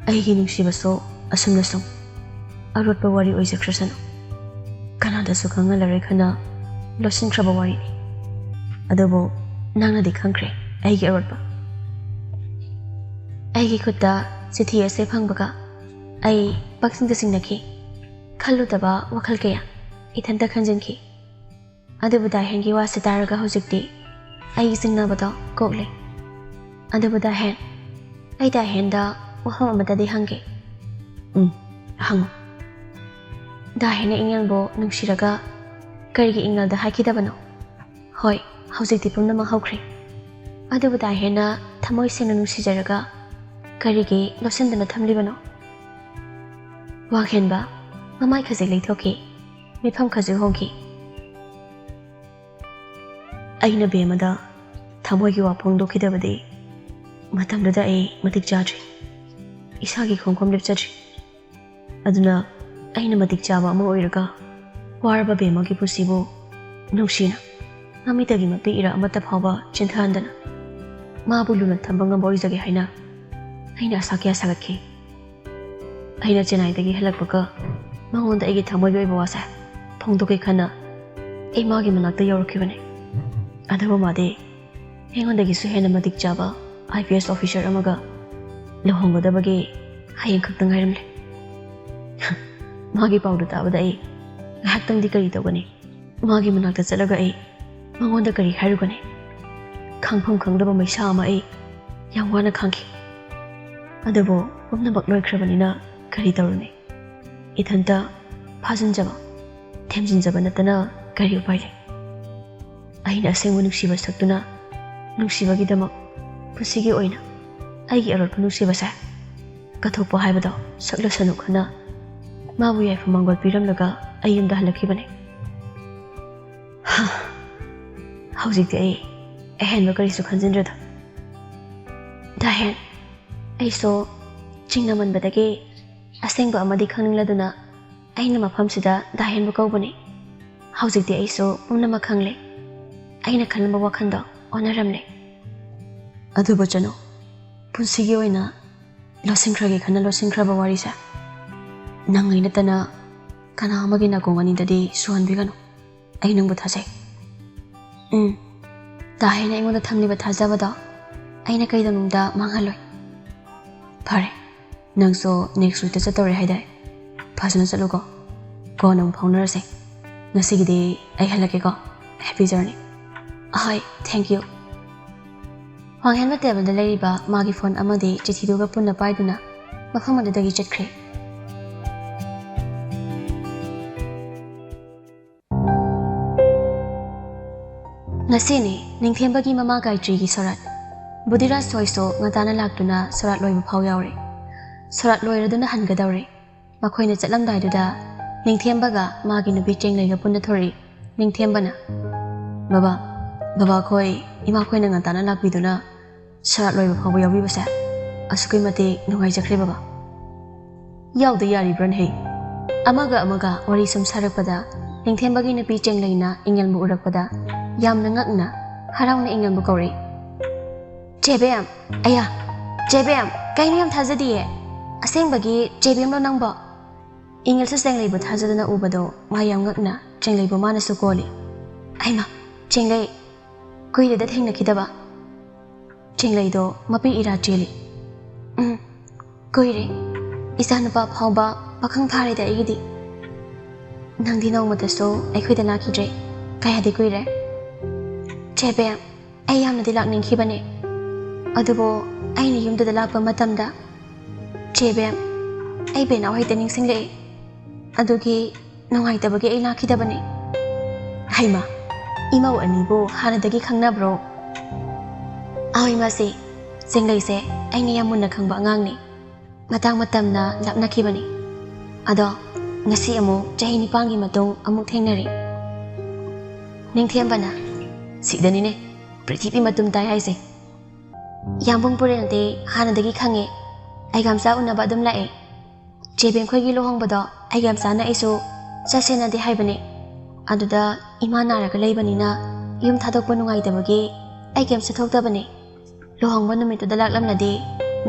ꯑꯩꯒꯤ ꯅꯨꯡꯁꯤꯕꯁꯨ ꯑꯁꯨꯝꯅ ꯁꯨꯝ ꯑꯔꯣꯠꯄ ꯋꯥꯔꯤ ꯑꯣꯏꯖꯈ꯭ꯔꯁꯅꯨ꯫ ꯀꯅꯥꯗꯁꯨ ꯈꯪꯍꯜꯂꯔꯣꯏ ꯈꯟꯅ ꯂꯣꯠꯁꯤꯟꯈ꯭ꯔꯕ ꯋꯥꯔꯤꯅꯤ꯫ ꯑꯗꯨꯕꯨ ꯅꯪꯅꯗꯤ ꯈꯪꯈ꯭ꯔꯦ ꯑꯩꯒꯤ ꯑꯔꯣꯠꯄ꯫ ꯑꯩꯒꯤ ꯈꯨꯠꯇ ꯆꯤꯊꯤ ꯑꯁꯤ ꯐꯪꯕꯒ ꯑꯩ ꯄꯛꯆꯤꯡꯗ ꯆꯤꯡꯅꯈꯤ꯫ ꯈꯜꯂꯨꯗꯕ ꯋꯥꯈꯜ ꯀꯌꯥ ꯏꯊꯟꯇ ꯈꯟꯖꯤꯟꯈꯤ꯫ ꯑꯗꯨꯕꯨ ꯗꯥꯍꯦꯟꯒꯤ ꯋꯥꯁꯤ ꯇꯥꯔꯒ ꯍꯧꯖꯤꯛꯇꯤ ꯑꯩꯒꯤ ꯆꯤꯡꯅꯕꯗꯣ ꯀꯣꯛꯂꯦ꯫ ꯑꯗꯨꯕꯨ ꯗꯥꯍꯦꯟ, ꯑꯩ ꯗꯥꯍꯦꯟꯗ ꯋꯥꯐꯝ ꯑꯃꯇꯗꯤ ꯍꯪꯒꯦ꯫ ꯍꯪꯉꯨ꯫ ꯗꯥꯍꯦꯟꯅ ꯏꯪꯉꯦꯜꯕꯨ ꯅꯨꯡꯁꯤꯔꯒ ꯀꯔꯤꯒꯤ ꯏꯪꯉꯦꯜꯗ ꯍꯥꯏꯈꯤꯗꯕꯅꯣ? ꯍꯣꯏ, ꯍꯧꯖꯤꯛꯇꯤ ꯄꯨꯝꯅꯃꯛ ꯍꯧꯈ꯭ꯔꯦ꯫ ꯑꯗꯨꯕꯨ ꯗꯥꯍꯦꯟꯅ ꯊꯃꯣꯏ ꯁꯦꯡꯅ ꯅꯨꯡꯁꯤꯖꯔꯒ ꯀꯔꯤꯒꯤ ꯂꯣꯠꯁꯤꯟꯗꯨꯅ ꯊꯝꯂꯤꯕꯅꯣ? ꯋꯥꯡꯍꯦꯟꯕ ꯃꯃꯥꯏ ꯈꯖꯤꯛ ꯂꯩꯊꯣꯛꯈꯤ꯫ ꯃꯤꯠꯐꯝ ꯈꯖꯤꯛ ꯍꯣꯡꯈꯤ꯫ ꯑꯩꯅ ꯕꯦꯝꯃꯗ ꯊꯃꯣꯏꯒꯤ ꯋꯥ ꯐꯣꯡꯗꯣꯛꯈꯤꯗꯕꯗꯤ ꯃꯇꯝꯗꯨꯗ ꯑꯩ ꯃꯇꯤꯛ ꯆꯥꯗ꯭ꯔꯤ꯫ ꯏꯁꯥꯒꯤ ꯈꯣꯡꯐꯝ ꯂꯦꯞꯆꯗ꯭ꯔꯤ꯫ ꯑꯗꯨꯅ ꯑꯩꯅ ꯃꯇꯤꯛ ꯆꯥꯕ ꯑꯃ ꯑꯣꯏꯔꯒ ꯋꯥꯔꯕ ꯕꯦꯝꯃꯒꯤ ꯄꯨꯟꯁꯤꯕꯨ ꯅꯨꯡꯁꯤꯅ ꯃꯃꯤꯠꯇꯒꯤ ꯃꯄꯤ ꯏꯔꯥ ꯑꯃꯠꯇ ꯐꯥꯎꯕ ꯆꯤꯟꯊꯍꯟꯗꯅ ꯃꯥꯕꯨ ꯂꯨꯅ ꯊꯝꯕ ꯉꯝꯕ ꯑꯣꯏꯖꯒꯦ ꯍꯥꯏꯅ ꯑꯩꯅ ꯑꯁꯥ ꯀꯌꯥ ꯁꯥꯒꯠꯈꯤ꯫ ꯑꯩꯅ ꯆꯦꯟꯅꯥꯏꯗꯒꯤ ꯍꯜꯂꯛꯄꯒ ꯃꯉꯣꯟꯗ ꯑꯩꯒꯤ ꯊꯃꯣꯏꯒꯤ ꯑꯣꯏꯕ ꯋꯥꯁꯦ ꯐꯣꯡꯗꯣꯛꯀꯦ ꯈꯟꯅ ꯑꯩ ꯃꯥꯒꯤ ꯃꯅꯥꯛꯇ ꯌꯧꯔꯛꯈꯤꯕꯅꯤ꯫ ꯑꯗꯨꯕꯨ ꯃꯥꯗꯤ ꯑꯩꯉꯣꯟꯗꯒꯤꯁꯨ ꯍꯦꯟꯅ ꯃꯇꯤꯛ ꯆꯥꯕ IPS ꯑꯣꯐꯤꯁꯔ ꯑꯃꯒ ꯂꯨꯍꯣꯡꯒꯗꯕꯒꯤ ꯍꯌꯦꯡ ꯈꯛꯇ ꯉꯥꯏꯔꯝꯂꯦ꯫ ꯃꯥꯒꯤ ꯄꯥꯎꯗꯨ ꯇꯥꯕꯗ ꯑꯩ ꯉꯥꯏꯍꯥꯛꯇꯪꯗꯤ ꯀꯔꯤ ꯇꯧꯒꯅꯤ? ꯃꯥꯒꯤ ꯃꯅꯥꯛꯇ ꯆꯠꯂꯒ ꯑꯩ ꯃꯉꯣꯟꯗ ꯀꯔꯤ ꯍꯥꯏꯔꯨꯒꯅꯤ? ꯈꯪꯐꯝ ꯈꯪꯗꯕ ꯃꯩꯁꯥ ꯑꯃ ꯑꯩ ꯌꯥꯝ ꯋꯥꯅ ꯈꯥꯡꯈꯤ꯫ ꯑꯗꯨꯕꯨ ꯄꯨꯝꯅꯃꯛ ꯂꯣꯏꯈ꯭ꯔꯕꯅꯤꯅ ꯀꯔꯤ ꯇꯧꯔꯨꯅꯤ? ꯏꯊꯟꯇ ꯐꯥꯖꯤꯟꯖꯕ ꯊꯦꯝꯖꯤꯟꯖꯕ ꯅꯠꯇꯅ ꯀꯔꯤ ꯎꯄꯥꯏ ꯂꯩ? ꯑꯩꯅ ꯑꯁꯦꯡꯕ ꯅꯨꯡꯁꯤꯕ ꯁꯛꯇꯨꯅ ꯅꯨꯡꯁꯤꯕꯒꯤꯗꯃꯛ ꯄꯨꯟꯁꯤꯒꯤ ꯑꯣꯏꯅ ꯑꯩꯒꯤ ꯑꯔꯣꯠꯄ ꯅꯨꯡꯁꯤꯕꯁꯦ ꯀꯠꯊꯣꯛꯄ ꯍꯥꯏꯕꯗꯣ ꯁꯛꯂꯁꯅꯨ ꯈꯟꯅ ꯃꯥꯕꯨ ꯌꯥꯏꯐ ꯃꯪꯒꯣꯜ ꯄꯤꯔꯝꯂꯒ ꯑꯩ ꯌꯨꯝꯗ ꯍꯜꯂꯛꯈꯤꯕꯅꯤ꯫ ꯍꯧꯖꯤꯛꯇꯤ ꯑꯩ ꯑꯍꯦꯟꯕ ꯀꯔꯤꯁꯨ ꯈꯟꯖꯤꯟꯗ꯭ꯔꯦꯗ꯫ ꯗꯥꯍꯦꯟ, ꯑꯩꯁꯨ ꯆꯤꯡꯅꯃꯟꯕꯗꯒꯤ ꯑꯁꯦꯡꯕ ꯑꯃꯗꯤ ꯈꯪꯅꯤꯡꯂꯗꯨꯅ ꯑꯩꯅ ꯃꯐꯝꯁꯤꯗ ꯗꯥꯍꯦꯟꯕꯨ ꯀꯧꯕꯅꯤ꯫ ꯍꯧꯖꯤꯛꯇꯤ ꯑꯩꯁꯨ ꯄꯨꯝꯅꯃꯛ ꯈꯪꯂꯦ ꯑꯩꯅ ꯈꯜꯂꯝꯕ ꯋꯥꯈꯜꯗꯣ ꯑꯣꯟꯅꯔꯝꯂꯦ ꯑꯗꯨꯕꯨ ꯆꯅꯨ ꯄꯨꯟꯁꯤꯒꯤ ꯑꯣꯏꯅ ꯂꯣꯠꯁꯤꯟꯈ꯭ꯔꯒꯦ ꯈꯟꯅ ꯂꯣꯠꯁꯤꯟꯈ꯭ꯔꯕ ꯋꯥꯔꯤꯁꯦ ꯅꯪ ꯑꯩ ꯅꯠꯇꯅ ꯀꯅꯥ ꯑꯃꯒꯤ ꯅꯥꯀꯣꯡ ꯑꯅꯤꯗꯗꯤ ꯁꯨꯍꯟꯕꯤꯒꯅꯨ ꯑꯩ ꯅꯪꯕꯨ ꯊꯥꯖꯩ ꯇꯥ ꯍꯦꯟꯅ ꯑꯩꯉꯣꯟꯗ ꯊꯝꯂꯤꯕ ꯊꯥꯖꯕꯗꯣ ꯑꯩꯅ ꯀꯩꯗꯧꯅꯨꯡꯗ ꯃꯥꯡꯍꯜꯂꯣꯏ ꯐꯔꯦ ꯅꯪꯁꯨ ꯅꯦꯛꯁ ꯋꯤꯛꯇ ꯆꯠꯇꯧꯔꯦ ꯍꯥꯏꯗꯥꯏ ꯐꯖꯅ ꯆꯠꯂꯨꯀꯣ ꯀꯣꯟꯅ ꯑꯃꯨꯛ ꯐꯥꯎꯅꯔꯁꯦ ꯉꯁꯤꯒꯤꯗꯤ ꯑꯩ ꯍꯜꯂꯛꯀꯦꯀꯣ ꯍꯦꯄꯤ ꯖꯔꯅꯤ ꯑꯍꯣꯏ ꯊꯦꯡꯛ ꯌꯨ ꯋꯥꯡꯍꯦꯟꯕ ꯇꯦꯕꯜꯗ ꯂꯩꯔꯤꯕ ꯃꯥꯒꯤ ꯐꯣꯟ ꯑꯃꯗꯤ ꯆꯤꯊꯤꯗꯨꯒ ꯄꯨꯟꯅ ꯄꯥꯏꯗꯨꯅ ꯃꯐꯝ ꯑꯗꯨꯗꯒꯤ ꯆꯠꯈ꯭ꯔꯦ ꯉꯁꯤꯅꯤ ꯅꯤꯡꯊꯦꯝꯕꯒꯤ ꯃꯃꯥ ꯒꯥꯏꯇ꯭ꯔꯤꯒꯤ ꯁꯣꯔꯥꯠ ꯕꯨꯙꯤꯔꯥꯖ ꯍꯣꯏꯁꯨ ꯉꯟꯇꯥꯅ ꯂꯥꯛꯇꯨꯅ ꯁꯣꯔꯥꯠ ꯂꯣꯏꯕ ꯐꯥꯎ ꯌꯥꯎꯔꯦ ꯁꯣꯔꯥꯠ ꯂꯣꯏꯔꯗꯨꯅ ꯍꯟꯒꯗꯧꯔꯦ ꯃꯈꯣꯏꯅ ꯆꯠꯂꯝꯗꯥꯏꯗꯨꯗ ꯅꯤꯡꯊꯦꯝꯕꯒ ꯃꯥꯒꯤ ꯅꯨꯄꯤ ꯆꯦꯡꯂꯩꯒ ꯄꯨꯟꯅ ꯊꯣꯔꯛꯏ ꯅꯤꯡꯊꯦꯝꯕꯅ ꯕꯕꯥꯈꯣꯏ ꯏꯃꯥꯈꯣꯏꯅ ꯉꯟꯇꯥꯅ ꯂꯥꯛꯄꯤꯗꯨꯅ ꯁꯣꯔꯥꯠ ꯂꯣꯏꯕ ꯐꯥꯎꯕ ꯌꯥꯎꯕꯤꯕꯁꯦ ꯑꯁꯨꯛꯀꯤ ꯃꯇꯤꯛ ꯅꯨꯡꯉꯥꯏꯖꯈ꯭ꯔꯦ ꯕꯕꯥ ꯌꯥꯎꯗ ꯌꯥꯔꯤꯕ꯭ꯔꯅꯦ ꯑꯃꯒ ꯋꯥꯔꯤ ꯁꯨꯝ ꯁꯥꯔꯛꯄꯗ ꯅꯤꯡꯊꯦꯝꯕꯒꯤ ꯅꯨꯄꯤ ꯆꯦꯡꯂꯩꯅ ꯏꯪꯉꯦꯜꯕꯨ ꯎꯔꯛꯄꯗ ꯌꯥꯝꯅ ꯉꯛꯅ ꯍꯔꯥꯎꯅ ꯏꯪꯉꯦꯜꯕꯨ ꯀꯧꯔꯛꯏ ꯆꯦꯕꯦꯝ ꯑꯌꯥ ꯆꯦꯕꯦꯝ ꯀꯩꯅꯣ ꯌꯥꯝ ꯊꯥꯖꯗꯤꯌꯦ ꯑꯁꯦꯡꯕꯒꯤ ꯆꯦꯕꯦꯝꯂꯣ ꯅꯪꯕꯣ ꯏꯪꯉꯦꯜꯁꯨ ꯆꯦꯡꯂꯩꯕꯨ ꯊꯥꯖꯗꯅ ꯎꯕꯗꯣ ꯃꯥ ꯌꯥꯝ ꯉꯛꯅ ꯆꯦꯡꯂꯩꯕꯨ ꯃꯥꯅꯁꯨ ꯀꯣꯜꯂꯤ ꯑꯩꯃ ꯆꯦꯡꯂꯩ ꯀꯨꯏꯔꯦꯗ ꯊꯦꯡꯅꯈꯤꯗꯕ ꯆꯦꯡꯂꯩꯗꯣ ꯃꯄꯤ ꯏꯔꯥ ꯆꯦꯜꯂꯤ ꯀꯨꯏꯔꯦ ꯏꯆꯥꯅꯨꯄꯥ ꯐꯥꯎꯕ ꯄꯥꯈꯪ ꯐꯥꯔꯦꯗ ꯑꯩꯒꯤꯗꯤ ꯅꯪꯗꯤ ꯅꯣꯡꯃꯇꯁꯨ ꯑꯩꯈꯣꯏꯗ ꯂꯥꯛꯈꯤꯗ꯭ꯔꯦ ꯀꯌꯥꯗꯤ ꯀꯨꯏꯔꯦ ꯆꯦꯕꯦꯝ ꯑꯩ ꯌꯥꯝꯅꯗꯤ ꯂꯥꯛꯅꯤꯡꯈꯤꯕꯅꯦ ꯑꯗꯨꯕꯨ ꯑꯩꯅ ꯌꯨꯝꯗꯨꯗ ꯂꯥꯛꯄ ꯃꯇꯝꯗ ꯆꯦꯕꯦꯝ ꯑꯩ ꯕꯦꯅꯥꯎ ꯍꯦꯛꯇ ꯅꯤꯡꯁꯤꯡꯂꯛꯏ ꯑꯗꯨꯒꯤ ꯅꯨꯡꯉꯥꯏꯇꯕꯒꯤ ꯑꯩ ꯂꯥꯛꯈꯤꯗꯕꯅꯦ ꯍꯩꯃ ꯏꯃꯧ ꯑꯅꯤꯕꯨ ꯍꯥꯟꯅꯗꯒꯤ ꯈꯪꯅꯕ꯭ꯔꯣ ꯑꯍꯣꯏ ꯃꯥꯁꯤ ꯆꯦꯡꯂꯩꯁꯦ ꯑꯩꯅ ꯌꯥꯝ ꯃꯨꯟꯅ ꯈꯪꯕ ꯑꯉꯥꯡꯅꯤ ꯃꯇꯥꯡ ꯃꯇꯝꯅ ꯂꯥꯞꯅꯈꯤꯕꯅꯤ ꯑꯗꯣ ꯉꯁꯤ ꯑꯃꯨꯛ ꯆꯍꯤ 9ꯒꯤ ꯃꯇꯨꯡ ꯑꯃꯨꯛ ꯊꯦꯡꯅꯔꯤ ꯅꯤꯡꯊꯦꯝꯕꯅ ꯁꯤꯗꯅꯤꯅꯦ ꯄ꯭ꯔꯤꯊꯤꯕꯤ ꯃꯇꯨꯝ ꯇꯥꯏ ꯍꯥꯏꯁꯦ ꯌꯥꯝꯕꯨꯡ ꯄꯨꯔꯦꯜꯗꯤ ꯍꯥꯟꯅꯗꯒꯤ ꯈꯪꯉꯦ ꯑꯩꯒꯥꯝꯆꯥ ꯎꯅꯕ ꯑꯗꯨꯝ ꯂꯥꯛꯑꯦ ꯆꯦꯕꯦꯝꯈꯣꯏꯒꯤ ꯂꯨꯍꯣꯡꯕꯗꯣ ꯑꯩꯒꯥꯝꯆꯥꯅ ꯑꯩꯁꯨ ꯆꯠꯁꯦꯅꯗꯤ ꯍꯥꯏꯕꯅꯦ ꯑꯗꯨꯗ ꯏꯃꯥ ꯅꯥꯔꯒ ꯂꯩꯕꯅꯤꯅ ꯌꯨꯝ ꯊꯥꯗꯣꯛꯄ ꯅꯨꯡꯉꯥꯏꯇꯕꯒꯤ ꯑꯩ ꯀꯩꯝ ꯆꯠꯊꯣꯛꯇꯕꯅꯦ ꯂꯨꯍꯣꯡꯕ ꯅꯨꯃꯤꯠꯇꯨꯗ ꯂꯥꯛꯂꯝꯂꯗꯤ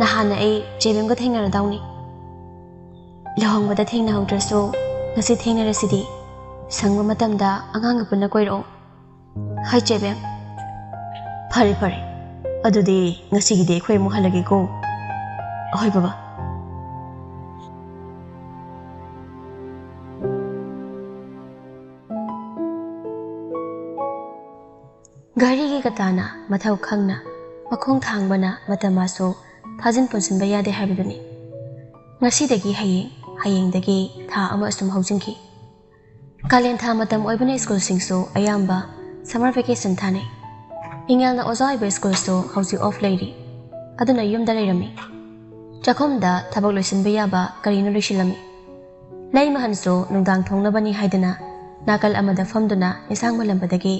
ꯅꯍꯥꯟꯅ ꯑꯩ ꯆꯦꯕꯦꯝꯒ ꯊꯦꯡꯅꯔꯗꯧꯅꯤ ꯂꯨꯍꯣꯡꯕꯗ ꯊꯦꯡꯅꯍꯧꯗ꯭ꯔꯁꯨ ꯉꯁꯤ ꯊꯦꯡꯅꯔꯁꯤꯗꯤ ꯁꯪꯕ ꯃꯇꯝꯗ ꯑꯉꯥꯡꯒ ꯄꯨꯟꯅ ꯀꯣꯏꯔꯛꯑꯣ ꯍꯣꯏ ꯆꯦꯕꯦꯝ ꯐꯔꯦ ꯑꯗꯨꯗꯤ ꯉꯁꯤꯒꯤꯗꯤ ꯑꯩꯈꯣꯏ ꯑꯃꯨꯛ ꯍꯜꯂꯒꯦꯀꯣ ꯑꯍꯣꯏ ꯕꯕꯥ ꯘꯔꯤꯒꯤ ꯀꯇꯥꯅ ꯃꯊꯧ ꯈꯪꯅ ꯃꯈꯣꯡ ꯊꯥꯡꯕꯅ ꯃꯇꯝ ꯃꯥꯁꯨ ꯊꯥꯖꯤꯟ ꯄꯨꯟꯁꯤꯟꯕ ꯌꯥꯗꯦ ꯍꯥꯏꯕꯗꯨꯅꯤ ꯉꯁꯤꯗꯒꯤ ꯍꯌꯦꯡꯗꯒꯤ ꯊꯥ ꯑꯃ ꯑꯁꯨꯝ ꯍꯧꯖꯤꯟꯈꯤ ꯀꯥꯂꯦꯟ ꯊꯥ ꯃꯇꯝ ꯑꯣꯏꯕꯅ ꯁ꯭ꯀꯨꯜꯁꯤꯡꯁꯨ ꯑꯌꯥꯝꯕ ꯁꯝꯃꯔ ꯚꯦꯀꯦꯁꯟ ꯊꯥꯅꯩ ꯏꯉꯦꯜꯅ ꯑꯣꯖꯥ ꯑꯣꯏꯕ ꯁ꯭ꯀꯨꯜꯁꯨ ꯍꯧꯖꯤꯛ ꯑꯣꯐ ꯂꯩꯔꯤ ꯑꯗꯨꯅ ꯌꯨꯝꯗ ꯂꯩꯔꯝꯃꯤ ꯆꯥꯛꯈꯨꯝꯗ ꯊꯕꯛ ꯂꯣꯏꯁꯤꯟꯕ ꯌꯥꯕ ꯀꯔꯤꯅꯣ ꯂꯣꯏꯁꯤꯜꯂꯝꯃꯤ ꯂꯩꯃꯍꯟꯁꯨ ꯅꯨꯡꯗꯥꯡ ꯊꯣꯡꯅꯕꯅꯤ ꯍꯥꯏꯗꯅ ꯅꯥꯀꯜ ꯑꯃꯗ ꯐꯝꯗꯨꯅ ꯏꯟꯁꯥꯡ ꯃꯨꯜꯂꯝꯕꯗꯒꯤ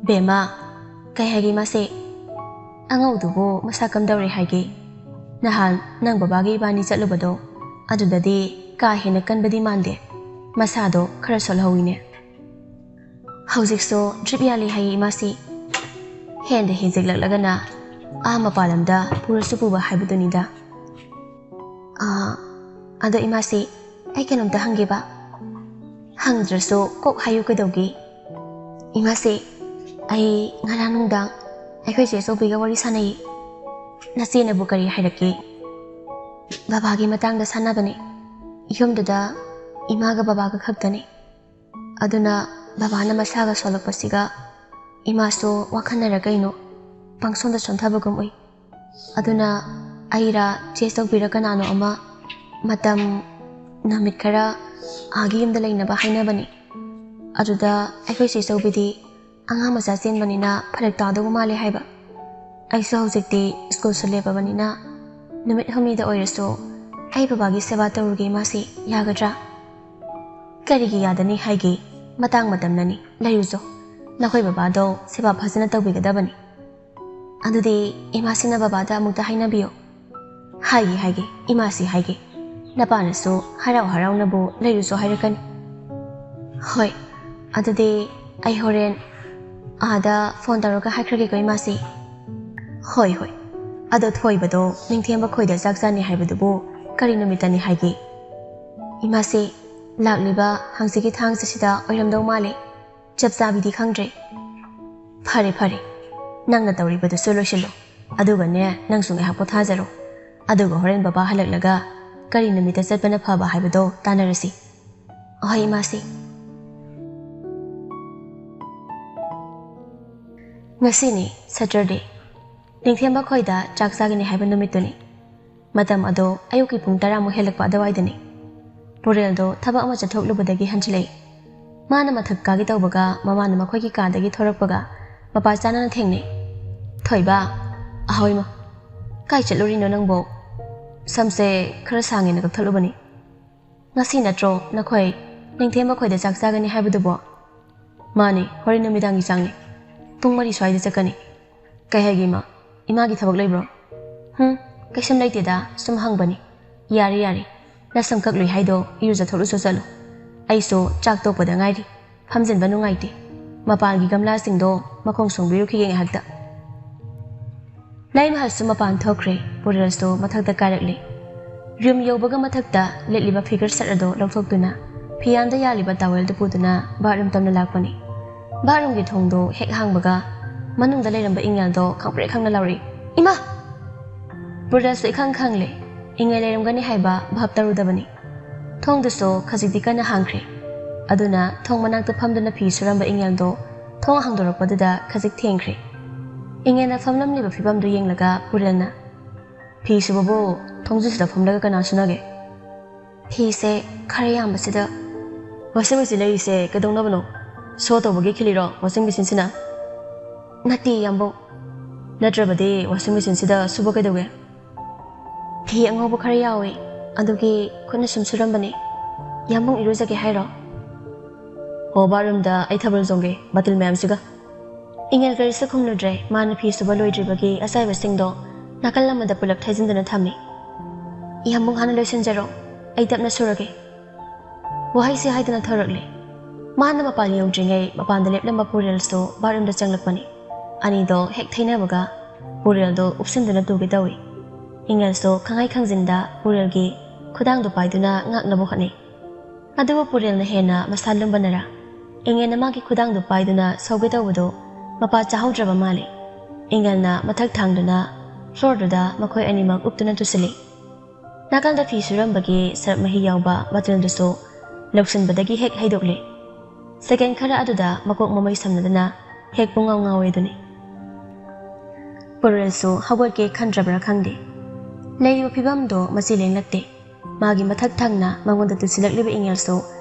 ꯕꯦꯝꯃ ꯀꯩ ꯍꯥꯏꯒꯦ ꯃꯥꯁꯦ ꯑꯉꯧꯗꯨꯕꯨ ꯃꯁꯥ ꯀꯝꯗꯧꯔꯦ ꯍꯥꯏꯒꯦ ꯅꯍꯥꯟ ꯅꯪ ꯕꯕꯥꯒꯤ ꯏꯕꯥꯅꯤ ꯆꯠꯂꯨꯕꯗꯣ ꯑꯗꯨꯗꯗꯤ ꯀꯥ ꯍꯦꯟꯅ ꯀꯟꯕꯗꯤ ꯃꯥꯟꯗꯦ ꯃꯁꯥꯗꯣ ꯈꯔ ꯁꯣꯜꯍꯧꯋꯤꯅꯦ ꯍꯧꯖꯤꯛꯁꯨ ꯗ꯭ꯔꯤꯞ ꯌꯥꯜꯂꯤ ꯍꯥꯏꯌꯦ ꯏꯃꯥꯁꯤ ꯍꯦꯟꯗ ꯍꯦꯟꯖꯤꯛꯂꯛꯂꯒꯅ ꯃꯄꯥꯟ ꯂꯝꯗ ꯄꯨꯔꯁꯨ ꯄꯨꯕ ꯍꯥꯏꯕꯗꯨꯅꯤꯗ ꯑꯗꯣ ꯏꯃꯥꯁꯤ ꯑꯩ ꯀꯩꯅꯣꯝꯇ ꯍꯪꯒꯦꯕ ꯍꯪꯗ꯭ꯔꯁꯨ ꯀꯣꯛ ꯍꯥꯏꯌꯨ ꯀꯩꯗꯧꯒꯦ ꯏꯃꯥꯁꯤ ꯑꯩ ꯉꯔꯥꯡ ꯅꯨꯡꯗꯥꯡ ꯑꯩꯈꯣꯏ ꯆꯦ ꯑꯆꯧꯕꯤꯒ ꯋꯥꯔꯤ ꯁꯥꯟꯅꯩ ꯅꯆꯦꯅꯕꯨ ꯀꯔꯤ ꯍꯥꯏꯔꯛꯀꯦ ꯕꯕꯥꯒꯤ ꯃꯇꯥꯡꯗ ꯁꯥꯟꯅꯕꯅꯤ ꯌꯨꯝꯗꯨꯗ ꯏꯃꯥꯒ ꯕꯕꯥꯒ ꯈꯛꯇꯅꯤ ꯑꯗꯨꯅ ꯕꯕꯥꯅ ꯃꯁꯥꯒ ꯁꯣꯜꯂꯛꯄꯁꯤꯒ ꯏꯃꯥꯁꯨ ꯋꯥꯈꯟꯅꯔ ꯀꯩꯅꯣ ꯄꯪꯁꯣꯟꯗ ꯁꯣꯟꯊꯕꯒꯨꯝ ꯎꯏ ꯑꯗꯨꯅ ꯑꯩꯔꯥ ꯆꯦ ꯑꯆꯧꯕꯤꯔ ꯀꯅꯥꯅꯣ ꯑꯃ ꯃꯇꯝ ꯅꯨꯃꯤꯠ ꯈꯔ ꯑꯥꯒꯤ ꯌꯨꯝꯗ ꯂꯩꯅꯕ ꯍꯥꯏꯅꯕꯅꯤ ꯑꯗꯨꯗ ꯑꯩꯈꯣꯏ ꯆꯦ ꯑꯆꯧꯕꯤꯗꯤ ꯑꯉꯥꯡ ꯃꯆꯥ ꯆꯦꯟꯕꯅꯤꯅ ꯐꯔꯛ ꯇꯥꯗꯧꯕ ꯃꯥꯜꯂꯦ ꯍꯥꯏꯕ ꯑꯩꯁꯨ ꯍꯧꯖꯤꯛꯇꯤ ꯁ꯭ꯀꯨꯜꯁꯨ ꯂꯦꯞꯄꯕꯅꯤꯅ ꯅꯨꯃꯤꯠ ꯍꯨꯝꯅꯤꯗ ꯑꯣꯏꯔꯁꯨ ꯑꯩ ꯕꯕꯥꯒꯤ ꯁꯦꯕꯥ ꯇꯧꯔꯨꯒꯦ ꯃꯥꯁꯤ ꯌꯥꯒꯗ꯭ꯔꯥ ꯀꯔꯤꯒꯤ ꯌꯥꯗꯅꯤ ꯍꯥꯏꯒꯦ ꯃꯇꯥꯡ ꯃꯇꯝꯅꯅꯤ ꯂꯩꯔꯨꯆꯣ ꯅꯈꯣꯏ ꯕꯕꯥꯗꯣ ꯁꯦꯕꯥ ꯐꯖꯅ ꯇꯧꯕꯤꯒꯗꯕꯅꯤ ꯑꯗꯨꯗꯤ ꯏꯃꯥꯁꯤꯅ ꯕꯕꯥꯗ ꯑꯃꯨꯛꯇ ꯍꯥꯏꯅꯕꯤꯌꯣ ꯍꯥꯏꯒꯦ ꯏꯃꯥꯁꯤ ꯍꯥꯏꯒꯦ ꯅꯄꯥꯅꯁꯨ ꯍꯔꯥꯎ ꯍꯔꯥꯎꯅꯕꯨ ꯂꯩꯔꯨꯆꯣ ꯍꯥꯏꯔꯛꯀꯅꯤ ꯍꯣꯏ ꯑꯗꯨꯗꯤ ꯑꯩ ꯍꯣꯔꯦꯟ ꯑꯥꯗ ꯐꯣꯟ ꯇꯧꯔꯒ ꯍꯥꯏꯈ꯭ꯔꯒꯦꯀꯣ ꯏꯃꯥꯁꯤ ꯍꯣꯏ ꯍꯣꯏ ꯑꯗꯣ ꯊꯣꯏꯕꯗꯣ ꯅꯤꯡꯊꯦꯝꯕ ꯈꯣꯏꯗ ꯆꯥꯛ ꯆꯥꯅꯤ ꯍꯥꯏꯕꯗꯨꯕꯨ ꯀꯔꯤ ꯅꯨꯃꯤꯠꯇꯅꯤ ꯍꯥꯏꯒꯦ 이마시 락리바 항시기 탕스시다 어이람도 말리 짭짭이디 캉드레 파리 파리 낭나 떠우리바도 솔로실로 아두가네 낭숭에 하포 타자로 아두가 호렌 바바 할락라가 까리 누미다 셋바나 파바 하이바도 따나르시 어이 이마시 ngasi니 Saturday ꯅꯤꯡꯊꯦꯝꯕ ꯈꯣꯏꯗ ꯆꯥꯛ ꯆꯥꯒꯅꯤ ꯍꯥꯏꯕ ꯅꯨꯃꯤꯠꯇꯨꯅꯤ ꯃꯇꯝ ꯑꯗꯣ ꯑꯌꯨꯛꯀꯤ ꯄꯨꯡ 10 ꯍꯦꯜꯂꯛꯄ ꯑꯗꯨꯋꯥꯏꯗꯅꯤ ꯄꯨꯔꯦꯜꯗꯣ ꯊꯕꯛ ꯑꯃ ꯆꯠꯊꯣꯛꯂꯨꯕꯗꯒꯤ ꯍꯟꯖꯤꯜꯂꯛꯏ ꯃꯥꯅ ꯃꯊꯛ ꯀꯥꯒꯤ ꯇꯧꯕꯒ ꯃꯃꯥꯅ ꯃꯈꯣꯏꯒꯤ ꯀꯥꯗꯒꯤ ꯊꯣꯔꯛꯄꯒ ꯃꯄꯥ ꯆꯥꯅꯅ ꯊꯦꯡꯅꯩ ꯊꯣꯏꯕ ꯑꯍꯣꯏꯃ ꯀꯥꯏ ꯆꯠꯂꯨꯔꯤꯅꯣ ꯅꯪꯕꯣ ꯁꯝꯁꯦ ꯈꯔ ꯁꯥꯡꯉꯦꯅ ꯀꯛꯊꯠꯂꯨꯕꯅꯤ ꯉꯁꯤ ꯅꯠꯇ꯭ꯔꯣ ꯅꯈꯣꯏ ꯅꯤꯡꯊꯦꯝꯕ ꯈꯣꯏꯗ ꯆꯥꯛ ꯆꯥꯒꯅꯤ ꯍꯥꯏꯕꯗꯨꯕꯣ ꯃꯥꯅꯤ ꯍꯣꯔꯦꯟ ꯅꯨꯃꯤꯗꯥꯡꯒꯤ ꯆꯥꯡꯅꯤ ꯄꯨꯡ 4 ꯁ꯭ꯋꯥꯏꯗ ꯆꯠꯀꯅꯤ ꯀꯩ ꯍꯥꯏꯒꯦ 이마기ꯊꯕꯛ ꯂꯩꯕ꯭ꯔꯣ ꯀꯩꯁꯨꯝ ꯂꯩꯇꯦꯗ ꯁꯨꯝ ꯍꯪꯕꯅꯤ ꯌꯥꯔꯦ ꯌꯥꯔꯦ ꯅꯁꯝ ꯀꯛꯂꯨꯏ ꯍꯥꯏꯗꯣ ꯏꯔꯨꯖꯊꯣꯛꯂꯨꯁꯨ ꯆꯠꯂꯨ ꯑꯩꯁꯨ ꯆꯥꯛ ꯇꯣꯛꯄꯗ ꯉꯥꯏꯔꯤ ꯐꯝꯖꯤꯟꯕ ꯅꯨꯡꯉꯥꯏꯇꯦ ꯃꯄꯥꯟꯒꯤ ꯒꯝꯂꯥꯁꯤꯡꯗꯣ ꯃꯈꯣꯡ ꯁꯣꯡꯕꯤꯔꯨꯈꯤꯒꯦ ꯉꯥꯏꯍꯥꯛꯇ ꯂꯩꯃꯍꯜꯁꯨ ꯃꯄꯥꯟ ꯊꯣꯛꯈ꯭ꯔꯦ ꯄꯨꯔꯦꯜꯁꯨ ꯃꯊꯛꯇ ꯀꯥꯔꯛꯂꯤ ꯔꯨꯝ ꯌꯧꯕꯒ ꯃꯊꯛꯇ ꯂꯤꯠꯂꯤꯕ ꯐꯤꯒꯔ ꯁꯠ ꯑꯗꯣ ꯂꯧꯊꯣꯛꯇꯨꯅ ꯐꯤꯌꯥꯟꯗ ꯌꯥꯜꯂꯤꯕ ꯇꯥꯋꯦꯜꯗꯨ ꯄꯨꯗꯨꯅ ꯕꯥꯠꯔꯨꯝ ꯇꯝꯅ ꯂꯥꯛꯄꯅꯤ ꯕꯥꯠꯔꯨꯝꯒꯤ ꯊꯣꯡꯗꯣ ꯍꯦꯛ ꯍꯥꯡꯕꯒ ꯃꯅꯨꯡꯗ ꯂꯩꯔꯝꯕ ꯏꯪꯉꯦꯜꯗꯣ ꯈꯪꯄ꯭ꯔꯦꯛ ꯈꯪꯅ ꯂꯥꯎꯔꯛꯏ ꯏꯃꯥ ꯄꯨꯔꯦꯜꯁꯨ ꯏꯈꯪ ꯈꯪꯂꯦ ꯏꯪꯉꯦꯜ ꯂꯩꯔꯝꯒꯅꯤ ꯍꯥꯏꯕ ꯚꯥꯞ ꯇꯧꯔꯨꯗꯕꯅꯤ ꯊꯣꯡꯗꯨꯁꯨ ꯈꯖꯤꯛꯇꯤ ꯀꯟꯅ ꯍꯥꯡꯈ꯭ꯔꯦ ꯑꯗꯨꯅ ꯊꯣꯡ ꯃꯅꯥꯛꯇ ꯐꯝꯗꯨꯅ ꯐꯤ ꯁꯨꯔꯝꯕ ꯏꯪꯉꯦꯜꯗꯣ ꯊꯣꯡ ꯍꯥꯡꯗꯣꯔꯛꯄꯗꯨꯗ ꯈꯖꯤꯛ ꯊꯦꯡꯈ꯭ꯔꯦ ꯏꯪꯉꯦꯜꯅ ꯐꯝꯂꯝꯂꯤꯕ ꯐꯤꯕꯝꯗꯨ ꯌꯦꯡꯂꯒ ꯄꯨꯔꯦꯜꯅ ꯐꯤ ꯁꯨꯕꯕꯨ ꯊꯣꯡꯖꯨꯁꯤꯗ ꯐꯝꯂꯒ ꯀꯅꯥ ꯁꯨꯅꯒꯦ ꯐꯤꯁꯦ ꯈꯔ ꯌꯥꯝꯕꯁꯤꯗ ꯋꯥꯁꯤꯡ ꯃꯦꯆꯤꯟ ꯂꯩꯔꯤꯁꯦ ꯀꯩꯗꯧꯅꯕꯅꯣ ꯁꯣ ꯇꯧꯕꯒꯤ ꯈꯤꯜꯂꯤꯔꯣ ꯋꯥꯁꯤꯡ ꯃꯦꯆꯤꯟꯁꯤꯅ ꯅꯠꯇꯦ ꯌꯥꯝꯕꯧ ꯅꯠꯇ꯭ꯔꯕꯗꯤ ꯋꯥꯁꯤꯡ ꯃꯦꯆꯤꯟꯁꯤꯗ ꯁꯨꯕ ꯀꯩꯗꯧꯒꯦ ꯐꯤ ꯑꯉꯧꯕ ꯈꯔ ꯌꯥꯎꯋꯦ ꯑꯗꯨꯒꯤ ꯈꯨꯠꯅ ꯁꯨꯝ ꯁꯨꯔꯝꯕꯅꯦ ꯌꯥꯝꯕꯧ ꯏꯔꯨꯖꯒꯦ ꯍꯥꯏꯔꯣ ꯍꯣ ꯕꯥꯠꯔꯨꯝꯗ ꯑꯩ ꯊꯥꯕꯜ ꯆꯣꯡꯒꯦ ꯕꯥꯇꯤꯜ ꯃꯌꯥꯝꯁꯤꯒ ꯏꯪꯉꯦꯜ ꯀꯔꯤꯁꯨ ꯈꯨꯝꯂꯨꯗ꯭ꯔꯦ ꯃꯥꯅ ꯐꯤ ꯁꯨꯕ ꯂꯣꯏꯗ꯭ꯔꯤꯕꯒꯤ ꯑꯆꯥꯏꯕꯁꯤꯡꯗꯣ ꯅꯥꯀꯜ ꯑꯃꯗ ꯄꯨꯂꯞ ꯊꯩꯖꯤꯟꯗꯨꯅ ꯊꯝꯃꯤ ꯌꯥꯝꯕꯧ ꯍꯥꯟꯅ ꯂꯣꯏꯁꯤꯟꯖꯔꯣ ꯑꯩ ꯇꯞꯅ ꯁꯨꯔꯒꯦ ꯋꯥꯍꯩꯁꯤ ꯍꯥꯏꯗꯨꯅ ꯊꯧꯔꯛꯂꯦ ꯃꯥꯅ ꯃꯄꯥꯟ ꯌꯧꯗ꯭ꯔꯤꯉꯩ ꯃꯄꯥꯟꯗ ꯂꯦꯞꯂꯝꯕ ꯄꯨꯔꯦꯜꯁꯨ ꯕꯥꯠꯔꯨꯝꯗ ꯆꯪꯂꯛꯄꯅꯤ ꯑꯅꯤꯗꯣ ꯍꯦꯛ ꯊꯩꯅꯕꯒ ꯄꯨꯔꯦꯜꯗꯣ ꯎꯞꯁꯤꯟꯗꯨꯅ ꯇꯨꯒꯦ ꯇꯧꯏ ꯏꯪꯉꯦꯜꯁꯨ ꯈꯪꯍꯩ ꯈꯪꯖꯤꯟꯗ ꯄꯨꯔꯦꯜꯒꯤ ꯈꯨꯗꯥꯡꯗꯣ ꯄꯥꯏꯗꯨꯅ ꯉꯥꯛꯅꯕ ꯍꯣꯠꯅꯩ ꯑꯗꯨꯕꯨ ꯄꯨꯔꯦꯜꯅ ꯍꯦꯟꯅ ꯃꯁꯥ ꯂꯨꯝꯕꯅꯔꯥ ꯏꯪꯉꯦꯜꯅ ꯃꯥꯒꯤ ꯈꯨꯗꯥꯡꯗꯣ ꯄꯥꯏꯗꯨꯅ ꯁꯧꯒꯦ ꯇꯧꯕꯗꯣ ꯃꯄꯥ ꯆꯥꯍꯧꯗ꯭ꯔꯕ ꯃꯥꯜꯂꯤ ꯏꯪꯉꯦꯜꯅ ꯃꯊꯛ ꯊꯥꯡꯗꯨꯅ ꯐ꯭ꯂꯣꯔꯗꯨꯗ ꯃꯈꯣꯏ ꯑꯅꯤꯃꯛ ꯎꯞꯇꯨꯅ ꯇꯨꯁꯤꯜꯂꯤ ꯅꯥꯀꯜꯗ ꯐꯤ ꯁꯨꯔꯝꯕꯒꯤ ꯁꯔꯞ ꯃꯍꯤ ꯌꯥꯎꯕ ꯕꯥꯇꯤꯜꯗꯨꯁꯨ ꯂꯧꯁꯤꯟꯕꯗꯒꯤ ꯍꯦꯛ ꯍꯩꯗꯣꯛꯂꯤ ꯁꯦꯀꯦꯟ ꯈꯔ ꯑꯗꯨꯗ ꯃꯀꯣꯛ ꯃꯃꯩ ꯁꯝꯅꯗꯨꯅ ꯍꯦꯛ ꯄꯨꯡꯉꯥꯎ ꯉꯥꯎꯋꯦꯗꯨꯅꯤ ꯄꯨꯔꯦꯜꯁꯨ ꯍꯧꯒꯠꯀꯦ ꯈꯟꯗ꯭ꯔꯕ꯭ꯔꯥ ꯈꯪꯗꯦ ꯂꯩꯔꯤꯕ ꯐꯤꯕꯝꯗꯣ ꯃꯆꯤ ꯂꯦꯡꯂꯛꯇꯦ ꯃꯥꯒꯤ ꯃꯊꯛ ꯊꯪꯅ ꯃꯉꯣꯟꯗ ꯇꯨꯁꯤꯜꯂꯛꯂꯤꯕ ꯏꯪꯉꯦꯜꯁꯨ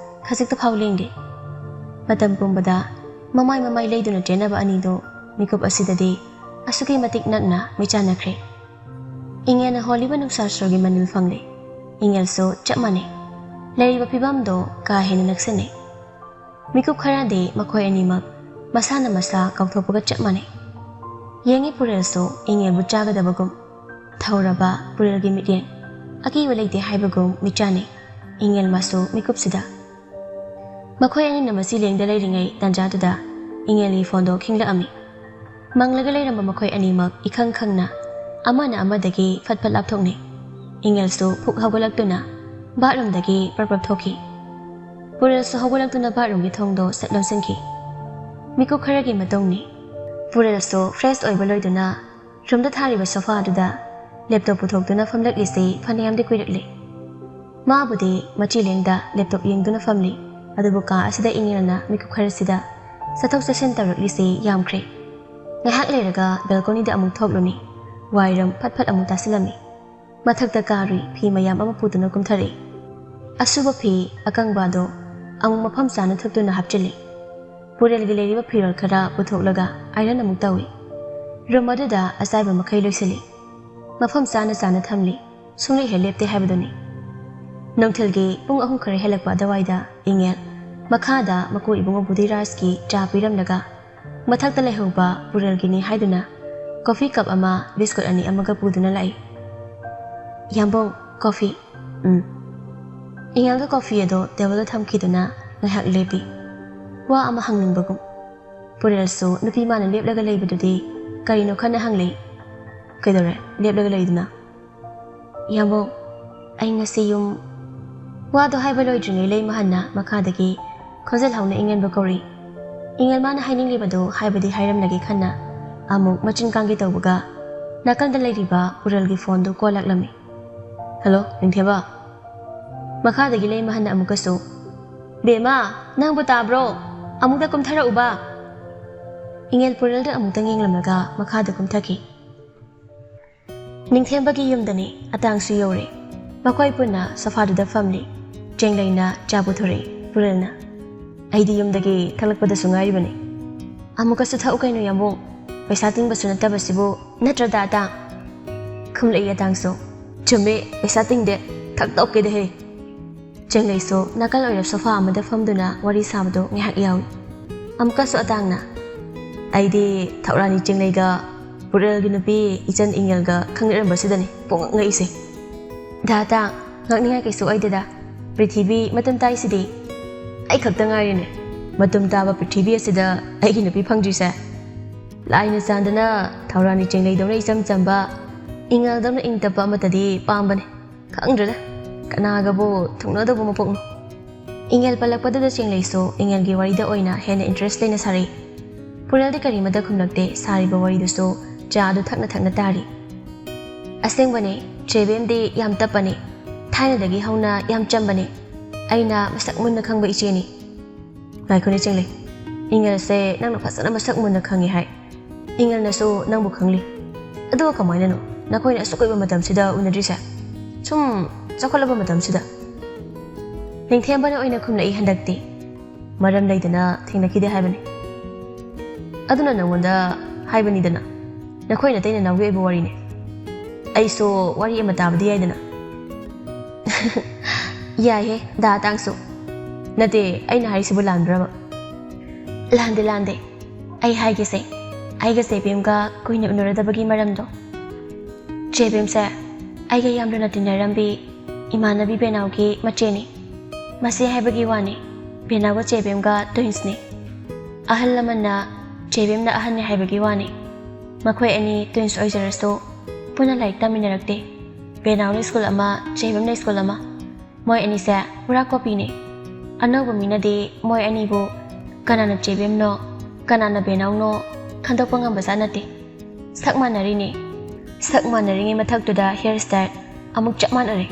ꯈꯖꯤꯛꯇ ꯐꯥꯎ ꯂꯦꯡꯗꯦ ꯃꯇꯝ ꯄꯨꯝꯕꯗ ꯃꯃꯥꯏ ꯂꯩꯗꯨꯅ ꯆꯦꯟꯅꯕ ꯑꯅꯤꯗꯣ ꯃꯤꯀꯨꯞ ꯑꯁꯤꯗꯗꯤ ꯑꯁꯨꯛꯀꯤ ꯃꯇꯤꯛ ꯅꯛꯅ ꯃꯤꯆꯥꯟꯅꯈ꯭ꯔꯦ ꯏꯪꯉꯦꯜꯅ ꯍꯣꯜꯂꯤꯕ ꯅꯨꯡꯁꯥꯁꯣꯔꯒꯤ ꯃꯅꯤꯜ ꯐꯪꯂꯦ ꯏꯪꯉꯦꯜꯁꯨ ꯆꯞ ꯃꯥꯟꯅꯩ ꯂꯩꯔꯤꯕ ꯐꯤꯕꯝꯗꯣ ꯀꯥ ꯍꯦꯟꯅ ꯅꯛꯁꯟꯅꯩ ꯃꯤꯀꯨꯞ ꯈꯔꯗꯤ ꯃꯈꯣꯏ ꯑꯅꯤꯃꯛ ꯃꯁꯥꯅ ꯃꯁꯥ ꯀꯥꯎꯊꯣꯛꯄꯒ ꯆꯞ ꯃꯥꯟꯅꯩ ꯌꯦꯡꯉꯤ ꯄꯨꯔꯦꯜꯁꯨ ꯏꯪꯉꯦꯜꯕꯨ ꯆꯥꯒꯗꯕꯒꯨꯝ ꯊꯧꯔꯕ ꯄꯨꯔꯦꯜꯒꯤ ꯃꯤꯠꯌꯦꯡ ꯑꯀꯤꯕ ꯂꯩꯇꯦ ꯍꯥꯏꯕꯒꯨꯝ ꯃꯤꯆꯥꯟꯅꯩ ꯏꯪꯉꯦꯜ ꯃꯥꯁꯨ ꯃꯤꯀꯨꯞꯁꯤꯗ ꯃꯈꯣꯏ ꯑꯅꯤꯅ ꯃꯆꯤ ꯂꯦꯡꯗ ꯂꯩꯔꯤꯉꯩ ꯇꯥꯟꯖꯥꯗꯨꯗ ꯏꯪꯉꯦꯜꯒꯤ ꯐꯣꯟꯗꯣ ꯈꯤꯡꯂꯛꯑꯝꯃꯤ ꯃꯪꯂꯒ ꯂꯩꯔꯝꯕ ꯃꯈꯣꯏ ꯑꯅꯤꯃꯛ 이캉 ꯈꯪꯅ ꯑꯃꯅ ꯑꯃꯗꯒꯤ ꯐꯠ ꯐꯠ ꯂꯥꯞꯊꯣꯛꯅꯩ ꯏꯪꯉꯦꯜꯁꯨ ꯐꯨꯛ ꯍꯧꯒꯠꯂꯛꯇꯨꯅ ꯕꯥꯠꯔꯨꯝꯗꯒꯤ ꯄꯔꯄꯞ ꯊꯣꯛꯈꯤ ꯄꯨꯔꯦꯜꯁꯨ ꯍꯧꯒꯠꯂꯛꯇꯨꯅ ꯕꯥꯠꯔꯨꯝꯒꯤ ꯊꯣꯡꯗꯣ ꯁꯠ ꯂꯣꯟꯁꯤꯟꯈꯤ ꯃꯤꯀꯨꯞ ꯈꯔꯒꯤ ꯃꯇꯨꯡꯅꯤ ꯄꯨꯔꯦꯜꯁꯨ ꯐ꯭ꯔꯦꯁ ꯑꯣꯏꯕ ꯂꯣꯏꯗꯨꯅ ꯔꯨꯝꯗ ꯊꯥꯔꯤꯕ ꯁꯣꯐꯥꯗꯨꯗ ꯂꯦꯞꯇꯣꯞ ꯄꯨꯊꯣꯛꯇꯨꯅ ꯐꯝꯂꯛꯂꯤꯁꯤ ꯐꯅꯌꯥꯝꯗꯤ ꯀꯨꯏꯔꯛꯂꯤ ꯃꯥꯕꯨꯗꯤ ꯃꯆꯤ ꯂꯦꯡꯗ ꯂꯦꯞꯇꯣꯞ ꯌꯦꯡꯗꯨꯅ ꯐꯝꯂꯤ ꯑꯗꯨꯕꯨ ꯀꯥ ꯑꯁꯤꯗ ꯏꯪꯉꯦꯜꯅ ꯃꯤꯀꯨꯞ ꯈꯔꯁꯤꯗ ꯆꯠꯊꯣꯛ ꯆꯠꯁꯤꯟ ꯇꯧꯔꯛꯂꯤꯁꯤ ꯌꯥꯝꯈ꯭ꯔꯦ ꯉꯥꯏꯍꯥꯛ ꯂꯩꯔꯒ ꯕꯦꯜꯀꯣꯅꯤꯗ ꯑꯃꯨꯛ ꯊꯣꯛꯂꯨꯅꯤ ꯋꯥꯏꯔꯝ ꯐꯠ ꯐꯠ ꯑꯃꯨꯛ ꯇꯥꯁꯤꯜꯂꯝꯃꯤ ꯃꯊꯛꯇ ꯀꯥꯔꯨꯏ ꯐꯤ ꯃꯌꯥꯝ ꯑꯃ ꯄꯨꯗꯨꯅ ꯀꯨꯝꯊꯔꯛꯏ ꯑꯁꯨꯕ ꯐꯤ ꯑꯀꯪꯕꯗꯣ ꯑꯃꯨꯛ ꯃꯐꯝ ꯆꯥꯅ ꯊꯨꯞꯇꯨꯅ ꯍꯥꯞꯆꯤꯜꯂꯤ ꯄꯨꯔꯦꯜꯒꯤ ꯂꯩꯔꯤꯕ ꯐꯤꯔꯣꯜ ꯈꯔ ꯄꯨꯊꯣꯛꯂꯒ ꯑꯥꯏꯔꯟ ꯑꯃꯨꯛ ꯇꯧꯏ ꯔꯨꯝ ꯑꯗꯨꯗ ꯑꯆꯥꯏꯕ ꯃꯈꯩ ꯂꯣꯏꯁꯤꯜꯂꯤ ꯃꯐꯝ ꯆꯥꯅ ꯆꯥꯅ ꯊꯝꯂꯤ ꯁꯨꯡꯂꯦꯞ ꯍꯦꯛ ꯂꯦꯞꯇꯦ ꯍꯥꯏꯕꯗꯨꯅꯤ ꯅꯨꯡꯊꯤꯜꯒꯤ ꯄꯨꯡ 3 ꯈꯔ ꯍꯦꯜꯂꯛꯄ ꯑꯗꯨꯋꯥꯏꯗ ꯏꯪꯉꯦꯜ ꯃꯈꯥꯗ ꯃꯀꯨ ꯏꯕꯨꯡꯉꯣ ꯕꯨꯙꯤꯔꯥꯖꯀꯤ ꯆꯥ ꯄꯤꯔꯝꯂꯒ ꯃꯊꯛꯇ ꯂꯩꯍꯧꯕ ꯄꯨꯔꯦꯜꯒꯤꯅꯤ ꯍꯥꯏꯗꯨꯅ ꯀꯣꯐꯤ ꯀꯞ ꯑꯃ ꯕꯤꯁꯀꯨꯠ 2 ꯑꯃꯒ ꯄꯨꯗꯨꯅ ꯂꯥꯛꯏ ꯌꯥꯝꯕꯧ ꯀꯣꯐꯤ ꯏꯪꯉꯦꯜꯒ ꯀꯣꯐꯤ ꯑꯗꯣ ꯇꯦꯕꯜꯗ ꯊꯝꯈꯤꯗꯨꯅ ꯉꯥꯏꯍꯥꯛ ꯂꯦꯞꯄꯤ Wa ama hangningbagun. Purelsu nupi mana lepla galay badudi karino kana hangli. Kaidore lepla galay duna. Yambo ay ngasi yung wado hay baloy dringay lay mahana makadagi khonjal hauna ingen bakori. Ingal mana haining libado hay badi hayram lagi khana amuk machin kangi tawbaga nakanda lay riba Purel gi phone do call lami. Hello, Ningtheba. Makadagi lay mahana amukaso. Bema, nang buta bro. Amukda kumthara uba. Ingel Purel da amukta nginglamnaga makada kumthaki. Ningtheba gi yumdani atang su yore. Makoy puna safadu da family. Jenglay na jabuthore Purel na. Aidi yumdagi thalakpada sungai bani. Amukaso thau kaino yambong. Paisa tingbasu natabasibu natrada atang. Kumlay atang so. Chumbe paisa tingde thak tok ke de he. Jenglay so nakal oirap sofa amada famduna wari sabdo ngihak yawi. Amukaso atang na. Aidi thaurani jenglay ga Purel gi nupi ichan ingel ga khangiramba sidani pong ngai se. Da ngakningai kaisu aideda Prithibi matum tai sidi. Ai khakta ngari ne. Matum taba Prithibi asida ai gi nupi phangji sa. Laina sandana thaurani jenglay dawna icham chamba ingel dawna ingtapa matadi pambane. Khangdrada kanagabo thungnadabu mapokno. Ingel palakpadada jenglay so ingel gi warida oina hena interest leina sari. Purel di karimada khumlakte sariba waridu so jadu thakna tari. Asengbane Chebem di yam tapani. Thaina dagi hauna yam chambani. Aina masak munna khangba icheni. Ngaikoni jenglay. Ingel se nang phasana masak munna khangi hai. Ingel na so nang bu khangli. Adu kamaina no. Nakoi na sukoi ba matam sida unadrisa. Sum chakolaba matam sida. Ningthemba na oina khumlai handakti. Maram laidana thingnakide haibani. Aduna nangonda haibani dana. Nakoi na taina nawge ibu wari ne. Ai so wari ama tabadi yaidana. Yahe da tangso. Nate aina harisibu landraba. Lande. Ai haige se. Aiga Chebem ga koina unaradabagi maramdo. Chebem se aiga yamdana tinarambi imanabi Benau ki macheni. Masi haibagi wani Benau ga Chebem ga twins ni. Ahal laman na Chebem na ahal ni haibagi wani. Makoy ani twins oizaraso puna like taminarakte. Benau na school ama Chebem na school ama. Moy ani se pura copy ni. Ano bumina di moy ani bo kanana Chebem no kanana Benau no kandok pangambasa nate. Sakmanari ni. Sakmanari ngi mathaktuda hairstyle amuk chapmanare.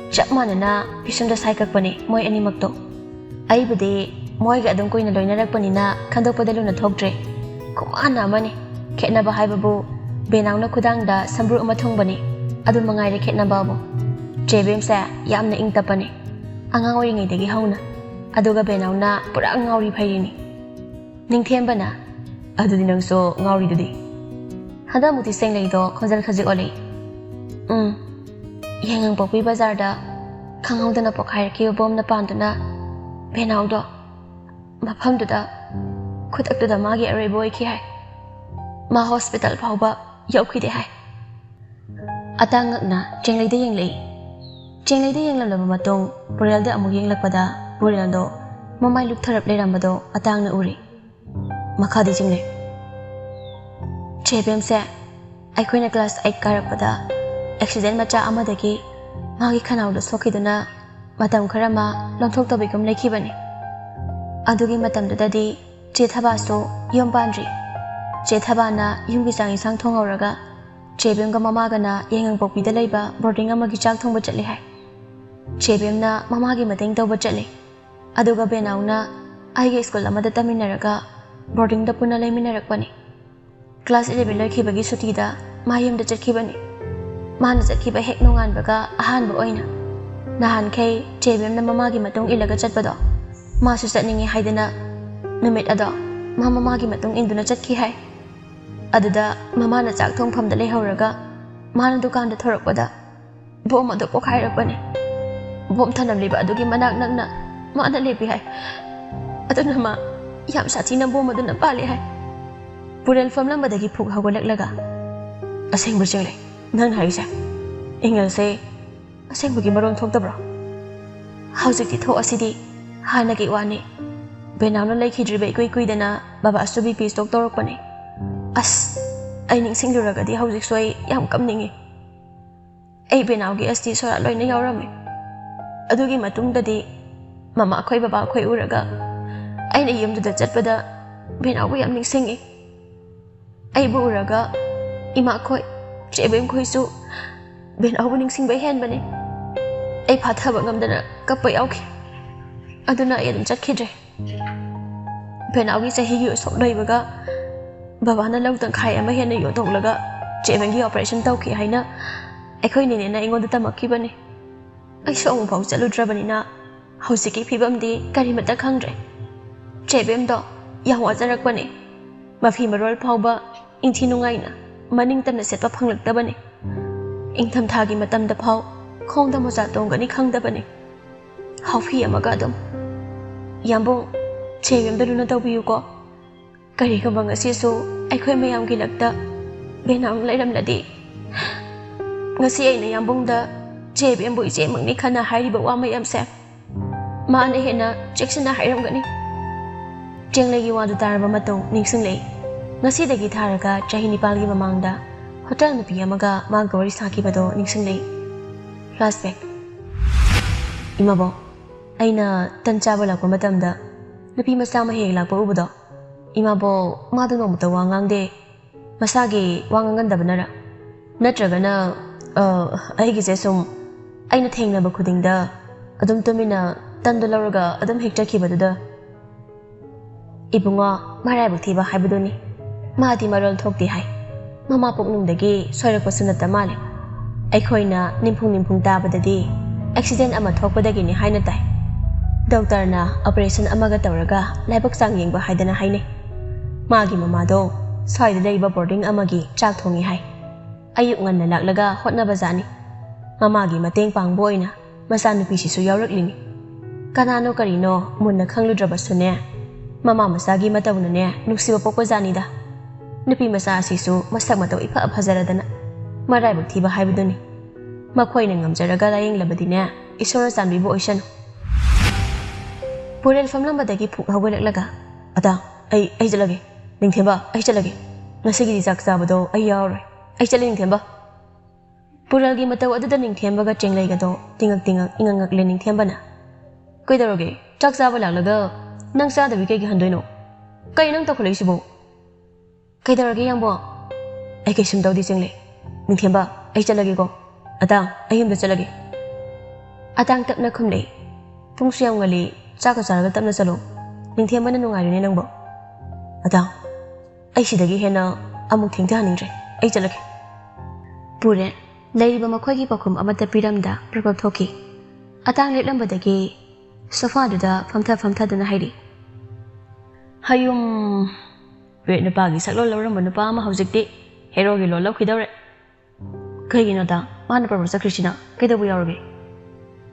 Chapmanana pisumda saikakpani moy ani makto. Ai bade moy ga adum koina loinarakpani na kandok padalu na thoktre. Kumana mani khetna ba haibabu Benau na khudangda sambru amathongbani adu mangai re khetna babu. Chebem sa yamna ingtapani. Angang oringai dagi hauna. Aduga Benau na pura ngauri phairini. Ningthemba na adudi nang so ngauri dudi. Hada muti senglay do khonjal khaji olay. Yangang pokpi bazar da khangau dana pokhair ki bom na pan na Benau do mafam da khutak da magi array boy ki hai. Ma hospital phauba yauki de hai. Atang na jenglay de yenglay. Jenglay de yenglam laba matong Purel da amuk yenglakpada Purel do mamai luk tharap leirambado atang na uri. Makadi jenglay. Chebem se aikoina class 8 karapada accident macha amadagi magi khanau da sokiduna matam kharama lonthok tabigum lekhibani. Adugi matam dadi Chethaba so yom pandri. Chethaba na yumgi sangi sang thongauraga Chebem ga mama ga na yengang pokpi da leiba boarding amagi chak thongba chatli hai. Chebem na mama gi mateng tawba chatli. Aduga Benau na aige school amada taminaraga boarding da puna leiminarakpani. Class 11 loikibagi suti da mayum da chatkibani. Mana chatkiba hek nongan baga ahan ba oina. Nahan kay Chebem na mama gi matong ilaga chatpado. Masu chatningi haidana numit ado mama gi matong induna chatki hai. Aduda mama na chak thongpham da leihawraga mana dukan da thorakpada bom ado pokhairakpani. Bom thanam liba adugi manak nakna mana lepi hai. Aduna ma yam sathina bom aduna pali hai. Purel famlam badagi phuk hawalaklaga. Asengba jenglay nang haisa. Ingel se asengba gi maron thoktabra. Haujikti tho asidi hanagi wani. ꯕꯦꯅꯥꯎꯅ ꯂꯩꯈꯤꯗ꯭ꯔꯤꯕ ꯏꯀꯨꯏ ꯀꯨꯏꯗꯅ ꯕꯕꯥꯁꯨ BP stock ꯇꯧꯔꯛꯄꯅꯤ ꯑꯁ ꯑꯩ ꯅꯤꯡꯁꯤꯡꯂꯨꯔꯒꯗꯤ ꯍꯧꯖꯤꯛꯁꯨ ꯑꯩ ꯌꯥꯝ ꯀꯞꯅꯤꯡꯉꯤ ꯑꯩ ꯕꯦꯅꯥꯎꯒꯤ ꯑꯁꯇꯤ ꯁꯣꯔꯥ ꯂꯣꯏꯅ ꯌꯥꯎꯔꯝꯃꯤ ꯑꯗꯨꯒꯤ ꯃꯇꯨꯡꯗꯗꯤ ꯃꯃꯥ ꯑꯩꯈꯣꯏ ꯕꯕꯥ ꯑꯩꯈꯣꯏ ꯎꯔꯒ ꯑꯩꯅ ꯌꯨꯝꯗꯨꯗ ꯆꯠꯄꯗ ꯕꯦꯅꯥꯎꯕꯨ ꯌꯥꯝ ꯅꯤꯡꯁꯤꯡꯉꯤ ꯑꯩꯕꯨ ꯎꯔꯒ ꯏꯃꯥꯈꯣꯏ ꯆꯦꯕꯦꯝꯈꯣꯏꯁꯨ ꯕꯦꯅꯥꯎꯕꯨ ꯅꯤꯡꯁꯤꯡꯕ ꯍꯦꯟꯕꯅꯤ ꯑꯩ ꯐꯥꯊꯕ ꯉꯝꯗꯅ ꯀꯞꯄ ꯌꯥꯎꯈꯤ ꯑꯗꯨꯅ ꯑꯩ ꯑꯗꯨꯝ ꯆꯠꯈꯤꯗ꯭ꯔꯦ ꯕꯦꯅꯥꯎꯒꯤ ꯆꯍꯤꯒꯤ ꯎꯁꯣꯞ ꯂꯣꯏꯕꯒ ꯕꯕꯥꯅ ꯂꯧ ꯇꯪꯈꯥꯏ ꯑꯃ ꯍꯦꯟꯅ ꯌꯣꯟꯊꯣꯛꯂꯒ ꯆꯦꯕꯦꯝꯒꯤ ꯑꯣꯄꯔꯦꯁꯟ ꯇꯧꯈꯤ ꯍꯥꯏꯅ ꯑꯩꯈꯣꯏ ꯅꯦꯅꯦꯅ ꯑꯩꯉꯣꯟꯗ ꯇꯝꯃꯛꯈꯤꯕꯅꯤ ꯑꯩꯁꯨ ꯑꯃꯨꯛꯐꯥꯎ ꯆꯠꯂꯨꯗ꯭ꯔꯕꯅꯤꯅ ꯍꯧꯖꯤꯛꯀꯤ ꯐꯤꯕꯝꯗꯤ ꯀꯔꯤꯃꯠꯇ ꯈꯪꯗ꯭ꯔꯦ ꯆꯦꯕꯦꯝꯗꯣ ꯌꯥꯝ ꯋꯥꯖꯔꯛꯄꯅꯤ ꯃꯐꯤ ꯃꯔꯣꯜ ꯐꯥꯎꯕ ꯏꯪꯊꯤ ꯅꯨꯡꯉꯥꯏꯅ ꯃꯅꯤꯡꯇꯝꯅ ꯁꯦꯠꯄ ꯐꯪꯂꯛꯇꯕꯅꯤ ꯏꯪꯊꯝꯊꯥꯒꯤ ꯃꯇꯝꯗ ꯐꯥꯎ ꯈꯣꯡꯗ ꯃꯣꯖꯥ ꯇꯣꯡꯒꯅꯤ ꯈꯪꯗꯕꯅꯤ ꯍꯥꯎꯐꯤ ꯑꯃꯒ ꯑꯗꯨꯝ ꯌꯥꯝꯕꯨꯡ ꯆꯦꯕꯦꯝꯗ ꯂꯨꯅ ꯇꯧꯕꯤꯌꯨꯀꯣ ꯀꯔꯤꯒꯨꯝꯕ ꯉꯁꯤꯁꯨ ꯑꯩꯈꯣꯏ ꯃꯌꯥꯝꯒꯤ ꯂꯛꯇ ꯕꯦꯅꯥꯎꯅ ꯂꯩꯔꯝꯂꯗꯤ ngasi ay na yambong da jebe embo ije mangni khana hairi ba wa mayam se ma na hena cheksina hairam gani chenglegi wa du tar ba matong ningsing lei ngasi dagi tharaga chahi nipal gi mamang da hotel nupi amaga ma gori saki bado ningsing lei flashback imabo aina tancha ba lakwa matam da nupi masa ma he lakwa ubudo imabo ma du no mata wa ngang de masagi wa ngang da banara natragana ꯑꯩꯒꯤꯁꯦ ꯁꯨꯝ ꯑꯩꯅ ꯊꯦꯡꯅꯕ ꯈꯨꯗꯤꯡꯗ ꯑꯗꯨꯝ ꯇꯨꯃꯤꯟꯅ ꯇꯟꯗꯨ ꯂꯧꯔꯒ ꯑꯗꯨꯝ ꯍꯦꯛ ꯆꯠꯈꯤꯕꯗꯨꯗ ꯏꯕꯨꯡꯉꯣ ꯃꯔꯥꯏꯕꯛ ꯊꯤꯕ ꯍꯥꯏꯕꯗꯨꯅꯤ ꯃꯥꯗꯤ ꯃꯔꯣꯜ ꯊꯣꯛꯇꯦ ꯍꯥꯏ ꯃꯃꯥ ꯄꯨꯛꯅꯨꯡꯗꯒꯤ ꯁꯣꯏꯔꯛꯄꯁꯨ ꯅꯠꯇ ꯃꯥꯜꯂꯦ ꯑꯩꯈꯣꯏꯅ ꯅꯤꯡꯐꯨꯡ ꯇꯥꯕꯗꯗꯤ ꯑꯦꯛꯁꯤꯗꯦꯟ ꯑꯃ ꯊꯣꯛꯄꯗꯒꯤꯅꯤ ꯍꯥꯏꯅ ꯇꯥꯏ ꯗꯣꯛꯇꯔꯅ ꯑꯣꯄꯔꯦꯁꯟ ꯑꯃꯒ ꯇꯧꯔꯒ ꯂꯥꯏꯕꯛ ꯆꯥꯡ ꯌꯦꯡꯕ ꯍꯥꯏꯗꯅ ꯍꯥꯏꯅꯩ ꯃꯥꯒꯤ ꯃꯃꯥꯗꯣ ꯁ꯭ꯋꯥꯏꯗ ꯂꯩꯕ ꯕꯣꯔꯗꯤꯡ ꯑꯃꯒꯤ ꯆꯥꯛ ꯊꯣꯡꯉꯤ ꯍꯥꯏ ꯑꯌꯨꯛ ꯉꯟꯅ ꯂꯥꯛꯂꯒ ꯍꯣꯠꯅꯕꯖꯥꯅꯤ ꯃꯃꯥꯒꯤ ꯃꯇꯦꯡ ꯄꯥꯡꯕ ꯑꯣꯏꯅ ꯃꯆꯥꯅꯨꯄꯤꯁꯤꯁꯨ ꯌꯥꯎꯔꯛꯂꯤꯅꯤ ꯀꯅꯥꯅꯣ ꯀꯔꯤꯅꯣ ꯃꯨꯟꯅ ꯈꯪꯂꯨꯗ꯭ꯔꯕꯁꯨꯅꯦ ꯃꯃꯥ ꯃꯆꯥꯒꯤ ꯃꯇꯧꯅꯅꯦ ꯅꯨꯡꯁꯤꯕ ꯄꯣꯛꯄꯖꯥꯅꯤꯗ ꯅꯨꯄꯤ ꯃꯆꯥ ꯑꯁꯤꯁꯨ ꯃꯁꯛ ꯃꯇꯧ ꯏꯐ ꯐꯖꯔꯗꯅ ꯃꯔꯥꯏꯕꯛ ꯊꯤꯕ ꯍꯥꯏꯕꯗꯨꯅꯤ ꯃꯈꯣꯏꯅ ꯉꯝꯖꯔꯒ ꯂꯥꯌꯦꯡꯂꯕꯗꯤꯅꯦ ꯏꯁꯣꯔꯅ ꯆꯥꯟꯕꯤꯕ ꯑꯣꯏꯁꯅꯨ ꯄꯨꯔꯦꯜ ꯐꯝꯂꯝꯕꯗꯒꯤ ꯐꯨꯛ ꯍꯧꯒꯠꯂꯛꯂꯒ ꯑꯗꯥ ꯑꯩ ꯆꯠꯂꯒꯦ ꯅꯤꯡꯊꯦꯝꯕ ꯑꯩ ꯆꯠꯂꯒꯦ ꯉꯁꯤꯒꯤꯗꯤ ꯆꯥꯛ ꯆꯥꯕꯗꯣ ꯑꯩ ꯌꯥꯎꯔꯣꯏ ꯑꯩ ꯆꯠꯂꯦ ꯅꯤꯡꯊꯦꯝꯕ ꯄꯨꯔꯦꯜꯒꯤ ꯃꯇꯧ ꯑꯗꯨꯗ ꯅꯤꯡꯊꯦꯝꯕꯒ ꯆꯦꯡꯂꯩꯒꯗꯣ ꯇꯤꯡꯉꯛ ꯏꯉꯛꯉꯛꯂꯦ ꯅꯤꯡꯊꯦꯝꯕꯅ ꯀꯩꯗꯧꯔꯒꯦ ꯆꯥꯛ ꯆꯥꯕ ꯂꯥꯛꯂꯒ ꯅꯪ ꯆꯥꯗꯕꯤ ꯀꯩꯒꯤ ꯍꯟꯗꯣꯏꯅꯣ ꯀꯩ ꯅꯪ ꯇꯧꯈꯠꯂꯛꯏꯁꯤꯕꯣ ꯀꯩꯗꯧꯔꯒꯦ ꯌꯥꯝꯕꯣ ꯑꯩ ꯀꯩꯁꯨꯝ ꯇꯧꯗꯦ ꯆꯦꯡꯂꯩ ꯅꯤꯡꯊꯦꯝꯕ ꯑꯩ ꯆꯠꯂꯒꯦꯀꯣ ꯑꯇꯥꯡ ꯑꯩ ꯌꯨꯝꯗ ꯆꯠꯂꯒꯦ ꯑꯇꯥꯡ ꯇꯞꯅ ꯈꯨꯝꯂꯛꯏ ꯄꯨꯡꯁꯨ ꯌꯥꯝ ꯉꯜꯂꯤ ꯆꯥꯛꯀ ꯆꯥꯔꯒ ꯇꯞꯅ ꯆꯠꯂꯣ ꯅꯤꯡꯊꯦꯝꯕꯅ ꯅꯨꯡꯉꯥꯏꯔꯤꯅꯦ ꯅꯪꯕꯣ ꯑꯇꯥꯡ ꯑꯩ ꯁꯤꯗꯒꯤ ꯍꯦꯟꯅ ꯑꯃꯨꯛ ꯊꯦꯡꯊꯍꯟꯅꯤꯡꯗ꯭ꯔꯦ ꯑꯩ ꯆꯠꯂꯒꯦ ꯄꯨꯔꯦ ꯂꯩꯔꯤꯕ ꯃꯈꯣꯏꯒꯤ ꯄꯥꯎꯈꯨꯝ ꯑꯃꯠꯇ ꯄꯤꯔꯝꯗ ꯄ꯭ꯔꯕꯞ ꯊꯣꯛꯈꯤ ꯑꯇꯥꯡ ꯂꯦꯞꯂꯝꯕꯗꯒꯤ ꯁꯣꯐꯥꯗꯨꯗ ꯐꯝꯊꯗꯨꯅ ꯍꯥꯏꯔꯤ ꯍꯌꯨꯝ ꯋꯦꯠ ꯅꯨꯄꯥꯒꯤ ꯁꯛꯂꯣꯟ ꯂꯧꯔꯝꯕ ꯅꯨꯄꯥ ꯑꯃ ꯍꯧꯖꯤꯛꯇꯤ ꯍꯦꯔꯣꯒꯤ ꯂꯣꯟ ꯂꯧꯈꯤꯗꯧꯔꯦ ꯀꯩꯒꯤꯅꯣꯗ ꯃꯥꯅ ꯄ꯭ꯔꯕꯞ ꯆꯠꯈ꯭ꯔꯤꯁꯤꯅ ꯀꯩꯗꯧꯕ ꯌꯥꯎꯔꯒꯦ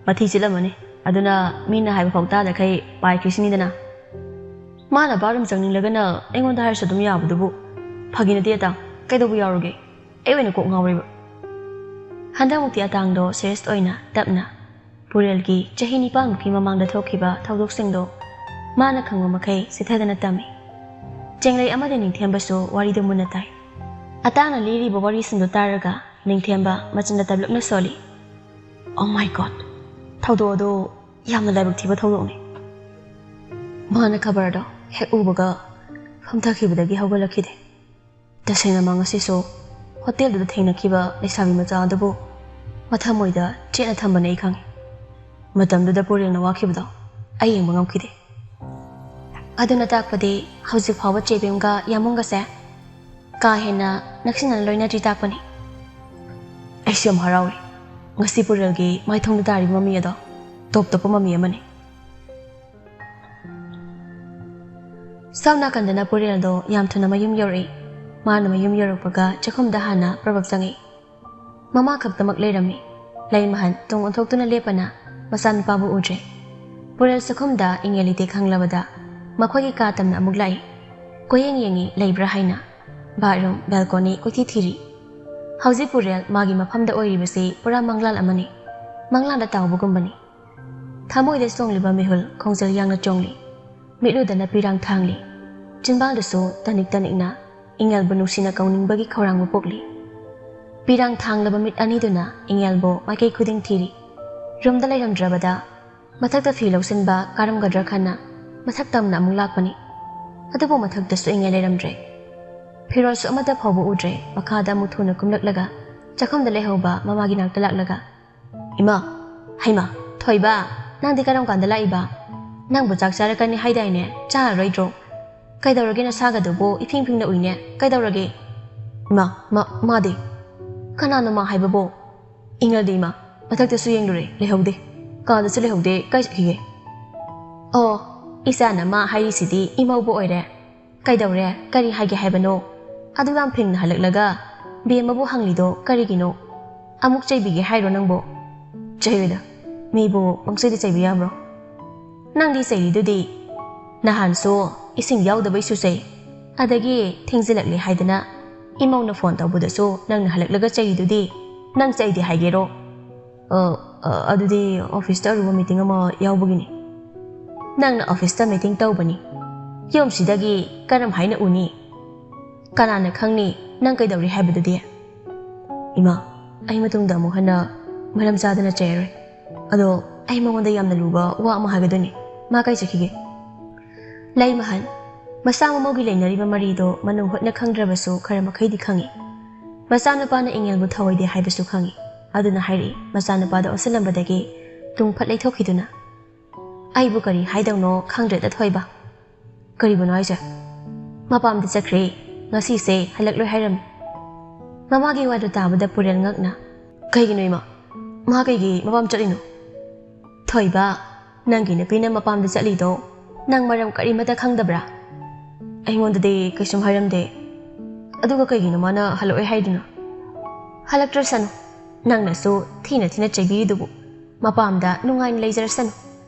ꯃꯊꯤ ꯆꯤꯠꯂꯝꯃꯅꯤ ꯑꯗꯨꯅ ꯃꯤꯅ ꯍꯥꯏꯕ ꯐꯥꯎ ꯇꯥꯗꯈꯩ ꯄꯥꯏꯈ꯭ꯔꯤꯁꯤꯅꯤꯗꯅ ꯃꯥꯅ ꯕꯥꯠꯔꯨꯝ ꯆꯪꯅꯤꯡꯂꯒꯅ ꯑꯩꯉꯣꯟꯗ ꯍꯥꯏꯔꯁꯨ ꯑꯗꯨꯝ ꯌꯥꯕꯗꯨꯕꯨ ꯐꯥꯒꯤ ꯅꯠꯇꯦ ꯑꯇꯥꯡ ꯀꯩꯗꯧꯕ ꯌꯥꯎꯔꯒꯦ ꯑꯩ ꯑꯣꯏꯅ ꯀꯣꯛ ꯉꯥꯎꯔꯤꯕ ꯍꯟꯗꯛꯃꯨꯛꯇꯤ ꯑꯇꯥꯡꯗꯣ ꯁꯦꯔꯤꯌꯁ ꯑꯣꯏꯅ ꯇꯞꯅ ꯄꯨꯔꯦꯜꯒꯤ ꯆꯍꯤ 9ꯃꯨꯛꯀꯤ ꯃꯃꯥꯡꯗ ꯊꯣꯛꯈꯤꯕ ꯊꯧꯗꯣꯛꯁꯤꯡꯗꯣ ꯃꯥꯅ ꯈꯪꯕ ꯃꯈꯩ ꯆꯤꯊꯗꯅ ꯇꯝꯃꯤ ꯆꯦꯡꯂꯩ ꯑꯃꯗꯤ ꯅꯤꯡꯊꯦꯝꯕꯁꯨ ꯋꯥꯔꯤꯗꯨ ꯃꯨꯟꯅ ꯇꯥꯏ ꯑꯇꯥꯡꯅ ꯂꯤꯔꯤꯕ ꯋꯥꯔꯤꯁꯤꯡꯗꯨ ꯇꯥꯔꯒ ꯅꯤꯡꯊꯦꯝꯕ ꯃꯆꯤꯟꯗ ꯇꯞꯂꯞꯅ ꯁꯣꯜꯂꯤ ꯑꯣ ꯃꯥꯏ ꯒꯣꯗ ꯊꯧꯗꯣꯛ ꯑꯗꯨ ꯌꯥꯝꯅ ꯂꯥꯏꯕꯛ ꯊꯤꯕ ꯊꯧꯗꯣꯛꯅꯤ ꯃꯥꯅ ꯈꯕꯔꯗꯣ ꯍꯦꯛ ꯎꯕꯒ ꯐꯝꯊꯈꯤꯕꯗꯒꯤ ꯍꯧꯒꯠꯂꯛꯈꯤꯗꯦ ꯇꯁꯦꯡꯅ ꯃꯥ ꯉꯁꯤꯁꯨ ꯍꯣꯇꯦꯜꯗꯨꯗ ꯊꯦꯡꯅꯈꯤꯕ ꯂꯩꯁꯥꯕꯤ ꯃꯆꯥ ꯑꯗꯨꯕꯨ ꯃꯊꯃꯣꯏꯗ ꯆꯦꯠꯅ ꯊꯝꯕꯅ ꯑꯩ ꯈꯪꯉꯤ ꯃꯇꯝꯗꯨꯗ ꯄꯨꯔꯦꯜꯅ ꯋꯥꯈꯤꯕꯗꯣ ꯑꯩ ꯌꯦꯡꯕ ꯉꯝꯈꯤꯗꯦ ꯑꯗꯨꯅ ꯇꯥꯛꯄꯗꯤ ꯍꯧꯖꯤꯛ ꯐꯥꯎꯕ ꯆꯦꯕꯦꯝꯒ ꯌꯥꯃꯨꯡꯒꯁꯦ ꯀꯥ ꯍꯦꯟꯅ ꯅꯛꯁꯤꯟꯅꯅ ꯂꯣꯏꯅꯗ꯭ꯔꯤ ꯇꯥꯛꯄꯅꯤ ꯑꯩꯁꯨ ꯌꯥꯝ ꯍꯔꯥꯎꯏ ꯉꯁꯤ ꯄꯨꯔꯦꯜꯒꯤ ꯃꯥꯏꯊꯣꯡꯗ ꯇꯥꯔꯤꯕ ꯃꯃꯤ ꯑꯗꯣ ꯇꯣꯞ ꯇꯣꯞꯄ ꯃꯃꯤ ꯑꯃꯅꯤ ꯁꯣꯝ ꯅꯥꯀꯟꯗꯅ ꯄꯨꯔꯦꯜꯗꯣ ꯌꯥꯝ ꯊꯨꯅ ꯃꯌꯨꯝ ꯌꯧꯔꯛꯏ ꯃꯥꯅ ꯃꯌꯨꯝ ꯌꯧꯔꯛꯄꯒ ꯆꯥꯛꯈꯨꯝꯗ ꯍꯥꯟꯅ ꯄ꯭ꯔꯕꯞ ꯆꯪꯉꯤ ꯃꯃꯥ ꯈꯛꯇꯃꯛ ꯂꯩꯔꯝꯃꯤ ꯂꯩꯃꯍꯟ ꯇꯨꯡ ꯑꯣꯟꯊꯣꯛꯇꯨꯅ ꯂꯦꯞꯄꯅ ꯃꯆꯥꯅꯨꯄꯥꯕꯨ ꯎꯗ꯭ꯔꯦ ꯄꯨꯔꯦꯜ ꯆꯥꯛꯈꯨꯝꯗ ꯏꯪꯉꯦ ꯂꯩꯇꯦ ꯈꯪꯂꯕꯗ ꯃꯈꯣꯏꯒꯤ ꯀꯥ ꯇꯝꯅ ꯑꯃꯨꯛ ꯂꯥꯛꯏ ꯀꯣꯌꯦꯡ ꯌꯦꯡꯉꯤ ꯂꯩꯕ꯭ꯔꯥ ꯍꯥꯏꯅ ꯕꯥꯠꯔꯨꯝ ꯕꯦꯜꯀꯣꯅꯤ ꯀꯣꯏꯊꯤ ꯊꯤꯔꯤ ꯍꯧꯖꯤꯛ ꯄꯨꯔꯦꯜ ꯃꯥꯒꯤ ꯃꯐꯝꯗ ꯑꯣꯏꯔꯤꯕꯁꯤ ꯄꯨꯔꯥ ꯃꯪꯂꯥꯟ ꯑꯃꯅꯤ ꯃꯪꯂꯥꯟꯗ ꯇꯥꯎꯕꯒꯨꯝꯕꯅꯤ ꯊꯃꯣꯏꯗ ꯆꯣꯡꯂꯤꯕ ꯃꯤꯍꯨꯜ ꯈꯣꯡꯖꯦꯜ ꯌꯥꯡꯅ ꯆꯣꯡꯂꯤ ꯃꯤꯠꯂꯨꯗꯅ ꯄꯤꯔꯥꯡ ꯊꯥꯡꯂꯤ ꯆꯤꯟꯕꯥꯜꯗꯁꯨ ꯇꯅꯤꯛ ꯇꯅꯤꯛꯅ ꯏꯉꯦꯜꯕꯨ ꯅꯨꯡꯁꯤꯅ ꯀꯧꯅꯤꯡꯕꯒꯤ ꯈꯧꯔꯥꯡꯕ ꯄꯣꯛꯂꯤ ꯄꯤꯔꯥꯡ ꯊꯥꯡꯂꯕ ꯃꯤꯠ ꯑꯅꯤꯗꯨꯅ ꯏꯉꯦꯜꯕꯨ ꯃꯥꯏꯀꯩ ꯈꯨꯗꯤꯡ ꯊꯤꯔꯤ ꯔꯨꯝꯗ ꯂꯩꯔꯝꯗ꯭ꯔꯕꯗ ꯃꯊꯛꯇ ꯐꯤ ꯂꯧꯁꯤꯟꯕ ꯀꯥꯔꯝꯒꯗ꯭ꯔꯥ ꯈꯟꯅ ꯃꯊꯛ ꯇꯝꯅ ꯑꯃꯨꯛ ꯂꯥꯛꯄꯅꯤ ꯑꯗꯨꯕꯨ ꯃꯊꯛꯇꯁꯨ ꯏꯉꯦꯜ ꯂꯩꯔꯝꯗ꯭ꯔꯦ ꯐꯤꯔꯣꯜꯁꯨ ꯑꯃꯠꯇ ꯐꯥꯎꯕ ꯎꯗ꯭ꯔꯦ ꯃꯈꯥꯗ ꯑꯃꯨꯛ ꯊꯨꯅ ꯀꯨꯝꯂꯛꯂꯒ ꯆꯥꯛꯈꯨꯝꯗ ꯂꯩꯍꯧꯕ ꯃꯃꯥꯒꯤ ꯅꯥꯛꯇ ꯂꯥꯛꯂꯒ ꯏꯃꯥ ꯍꯩꯃꯥ ꯊꯣꯏꯕ ꯅꯪꯗꯤ ꯀꯔꯝ ꯀꯥꯟꯗ ꯂꯥꯛꯏꯕ ꯅꯪꯕꯨ ꯆꯥꯛ ꯆꯥꯔꯛꯀꯅꯤ ꯍꯥꯏꯗꯥꯏꯅꯦ ꯆꯥꯔꯔꯣꯏꯗ꯭ꯔꯣ ꯀꯩꯗꯧꯔꯒꯦ ꯅꯁꯥꯒꯗꯨꯕꯨ ꯏꯐꯤꯡ ꯐꯤꯡꯅ ꯎꯏꯅꯦ ꯀꯩꯗꯧꯔꯒꯦ ꯏꯃꯥ ꯃꯥꯗꯤ ꯀꯅꯥꯅꯣ ꯃꯥ ꯍꯥꯏꯕꯕꯨ ꯏꯉꯦꯜꯗꯤ ꯏꯃꯥ ꯃꯊꯛꯇꯁꯨ ꯌꯦꯡꯂꯨꯔꯦ ꯂꯩꯍꯧꯗꯦ ꯀꯥꯗꯁꯨ ꯂꯩꯍꯧꯗꯦ ꯀꯥꯏ ꯆꯠꯈꯤꯒꯦ ꯑꯣ ꯏꯆꯥꯅ ꯃꯥ ꯍꯥꯏꯔꯤꯁꯤꯗꯤ ꯏꯃꯧꯕꯨ ꯑꯣꯏꯔꯦ ꯀꯩꯗꯧꯔꯦ ꯀꯔꯤ ꯍꯥꯏꯒꯦ ꯍꯥꯏꯕꯅꯣ ꯑꯗꯨ ꯌꯥꯝ ꯐꯤꯡꯅ ꯍꯜꯂꯛꯂꯒ ꯕꯦꯝꯃꯕꯨ ꯍꯪꯂꯤꯗꯣ ꯀꯔꯤꯒꯤꯅꯣ ꯑꯃꯨꯛ ꯆꯩꯕꯤꯒꯦ ꯍꯥꯏꯔꯣ ꯅꯪꯕꯨ ꯆꯩꯔꯣꯏꯗ ꯃꯤꯕꯨ ꯄꯪꯆꯩꯗ ꯆꯩꯕ ꯌꯥꯕ꯭ꯔꯣ ꯅꯪꯗꯤ ꯆꯩꯔꯤꯗꯨꯗꯤ ꯅꯍꯥꯟꯁꯨ ꯏꯁꯤꯡ ꯌꯥꯎꯗꯕꯩꯁꯨ ꯆꯩ ꯑꯗꯒꯤ ꯊꯦꯡꯖꯤꯜꯂꯛꯂꯦ ꯍꯥꯏꯗꯅ ꯏꯃꯧꯅ ꯐꯣꯟ ꯇꯧꯕꯗꯁꯨ ꯅꯪꯅ ꯍꯜꯂꯛꯂꯒ ꯆꯩꯔꯤꯗꯨꯗꯤ ꯅꯪ ꯆꯩꯗꯦ ꯍꯥꯏꯒꯦꯔꯣ ꯑꯗꯨꯗꯤ ꯑꯣꯐꯤꯁꯇ ꯑꯔꯨꯕ ꯃꯤꯇꯤꯡ ꯑꯃ ꯌꯥꯎꯕꯒꯤꯅꯤ ꯅꯪꯅ ꯑꯣꯐꯤꯁꯇ ꯃꯤꯇꯤꯡ ꯇꯧꯕꯅꯤ ꯌꯨꯝꯁꯤꯗꯒꯤ ꯀꯔꯝ ꯍꯥꯏꯅ ꯎꯅꯤ ꯀꯅꯥꯅ ꯈꯪꯅꯤ ꯅꯪ ꯀꯩꯗꯧꯔꯤ ꯍꯥꯏꯕꯗꯨꯗꯤ ꯏꯃꯥ ꯑꯩ ꯃꯇꯨꯡꯗ ꯑꯃꯨꯛ ꯍꯟꯅ ꯃꯔꯝ ꯆꯥꯗꯅ ꯆꯩꯔꯔꯣꯏ ꯑꯗꯣ ꯑꯩ ꯃꯉꯣꯟꯗ ꯌꯥꯝꯅ ꯂꯨꯕ ꯋꯥ ꯑꯃ ꯍꯥꯏꯒꯗꯣꯏꯅꯤ ꯃꯥ ꯀꯥꯏ ꯆꯠꯈꯤꯒꯦ ꯂꯩ ꯃꯍꯜ ꯃꯆꯥ ꯃꯃꯧꯒꯤ ꯂꯩꯅꯔꯤꯕ ꯃꯔꯤꯗꯣ ꯃꯅꯨꯡ ꯍꯨꯠꯅ ꯈꯪꯗ꯭ꯔꯕꯁꯨ ꯈꯔ ꯃꯈꯩꯗꯤ ꯈꯪꯉꯤ ꯃꯆꯥꯅꯨꯄꯥꯅ ꯏꯉꯦꯜꯕꯨ ꯊꯑꯣꯏꯗꯦ ꯍꯥꯏꯕꯁꯨ ꯈꯪꯉꯤ ꯑꯗꯨꯅ ꯍꯥꯏꯔꯛꯏ ꯃꯆꯥꯅꯨꯄꯥꯗ ꯑꯣꯟꯁꯤꯜꯂꯝꯕꯗꯒꯤ ꯇꯨꯡ ꯐꯠ ꯂꯩꯊꯣꯛꯈꯤꯗꯨꯅ ꯑꯩꯕꯨ ꯀꯔꯤ ꯍꯥꯏꯗꯧꯅꯣ ꯈꯪꯗ꯭ꯔꯦꯗ ꯊꯣꯏꯕ ꯀꯔꯤꯕꯨꯅꯣ ꯍꯥꯏꯁꯦ ꯃꯄꯥꯝꯗ ꯆꯠꯈ꯭ꯔꯦ ꯉꯁꯤꯁꯦ ꯍꯜꯂꯛꯂꯣꯏ ꯍꯥꯏꯔꯝꯃꯤ ꯃꯃꯥꯒꯤ ꯋꯥꯗꯨ ꯇꯥꯕꯗ ꯄꯨꯔꯦꯜ ꯉꯛꯅ ꯀꯩꯒꯤꯅꯣ ꯏꯃꯥ ꯃꯥ ꯀꯩꯒꯤ ꯃꯄꯥꯝ ꯆꯠꯂꯤꯅꯣ ꯊꯣꯏꯕ ꯅꯪꯒꯤ ꯅꯨꯄꯤꯅ ꯃꯄꯥꯝꯗ ꯆꯠꯂꯤꯗꯣ ꯅꯪ ꯃꯔꯝ ꯀꯔꯤꯃꯇ ꯈꯪꯗꯕ꯭ꯔꯥ ꯑꯩꯉꯣꯟꯗꯗꯤ ꯀꯩꯁꯨꯝ ꯍꯥꯏꯔꯝꯗꯦ ꯑꯗꯨꯒ ꯀꯩꯒꯤꯅꯣ ꯃꯥꯅ ꯍꯜꯂꯛꯑꯣꯏ ꯍꯥꯏꯗꯨꯅ ꯍꯜꯂꯛꯇ꯭ꯔꯁꯅꯨ ꯅꯪꯅꯁꯨ ꯊꯤꯅ ꯊꯤꯅ ꯆꯩꯕꯤꯔꯤꯗꯨꯕꯨ ꯃꯄꯥꯝꯗ ꯅꯨꯡꯉꯥꯏꯅ ꯂꯩꯖꯔꯁꯅꯨ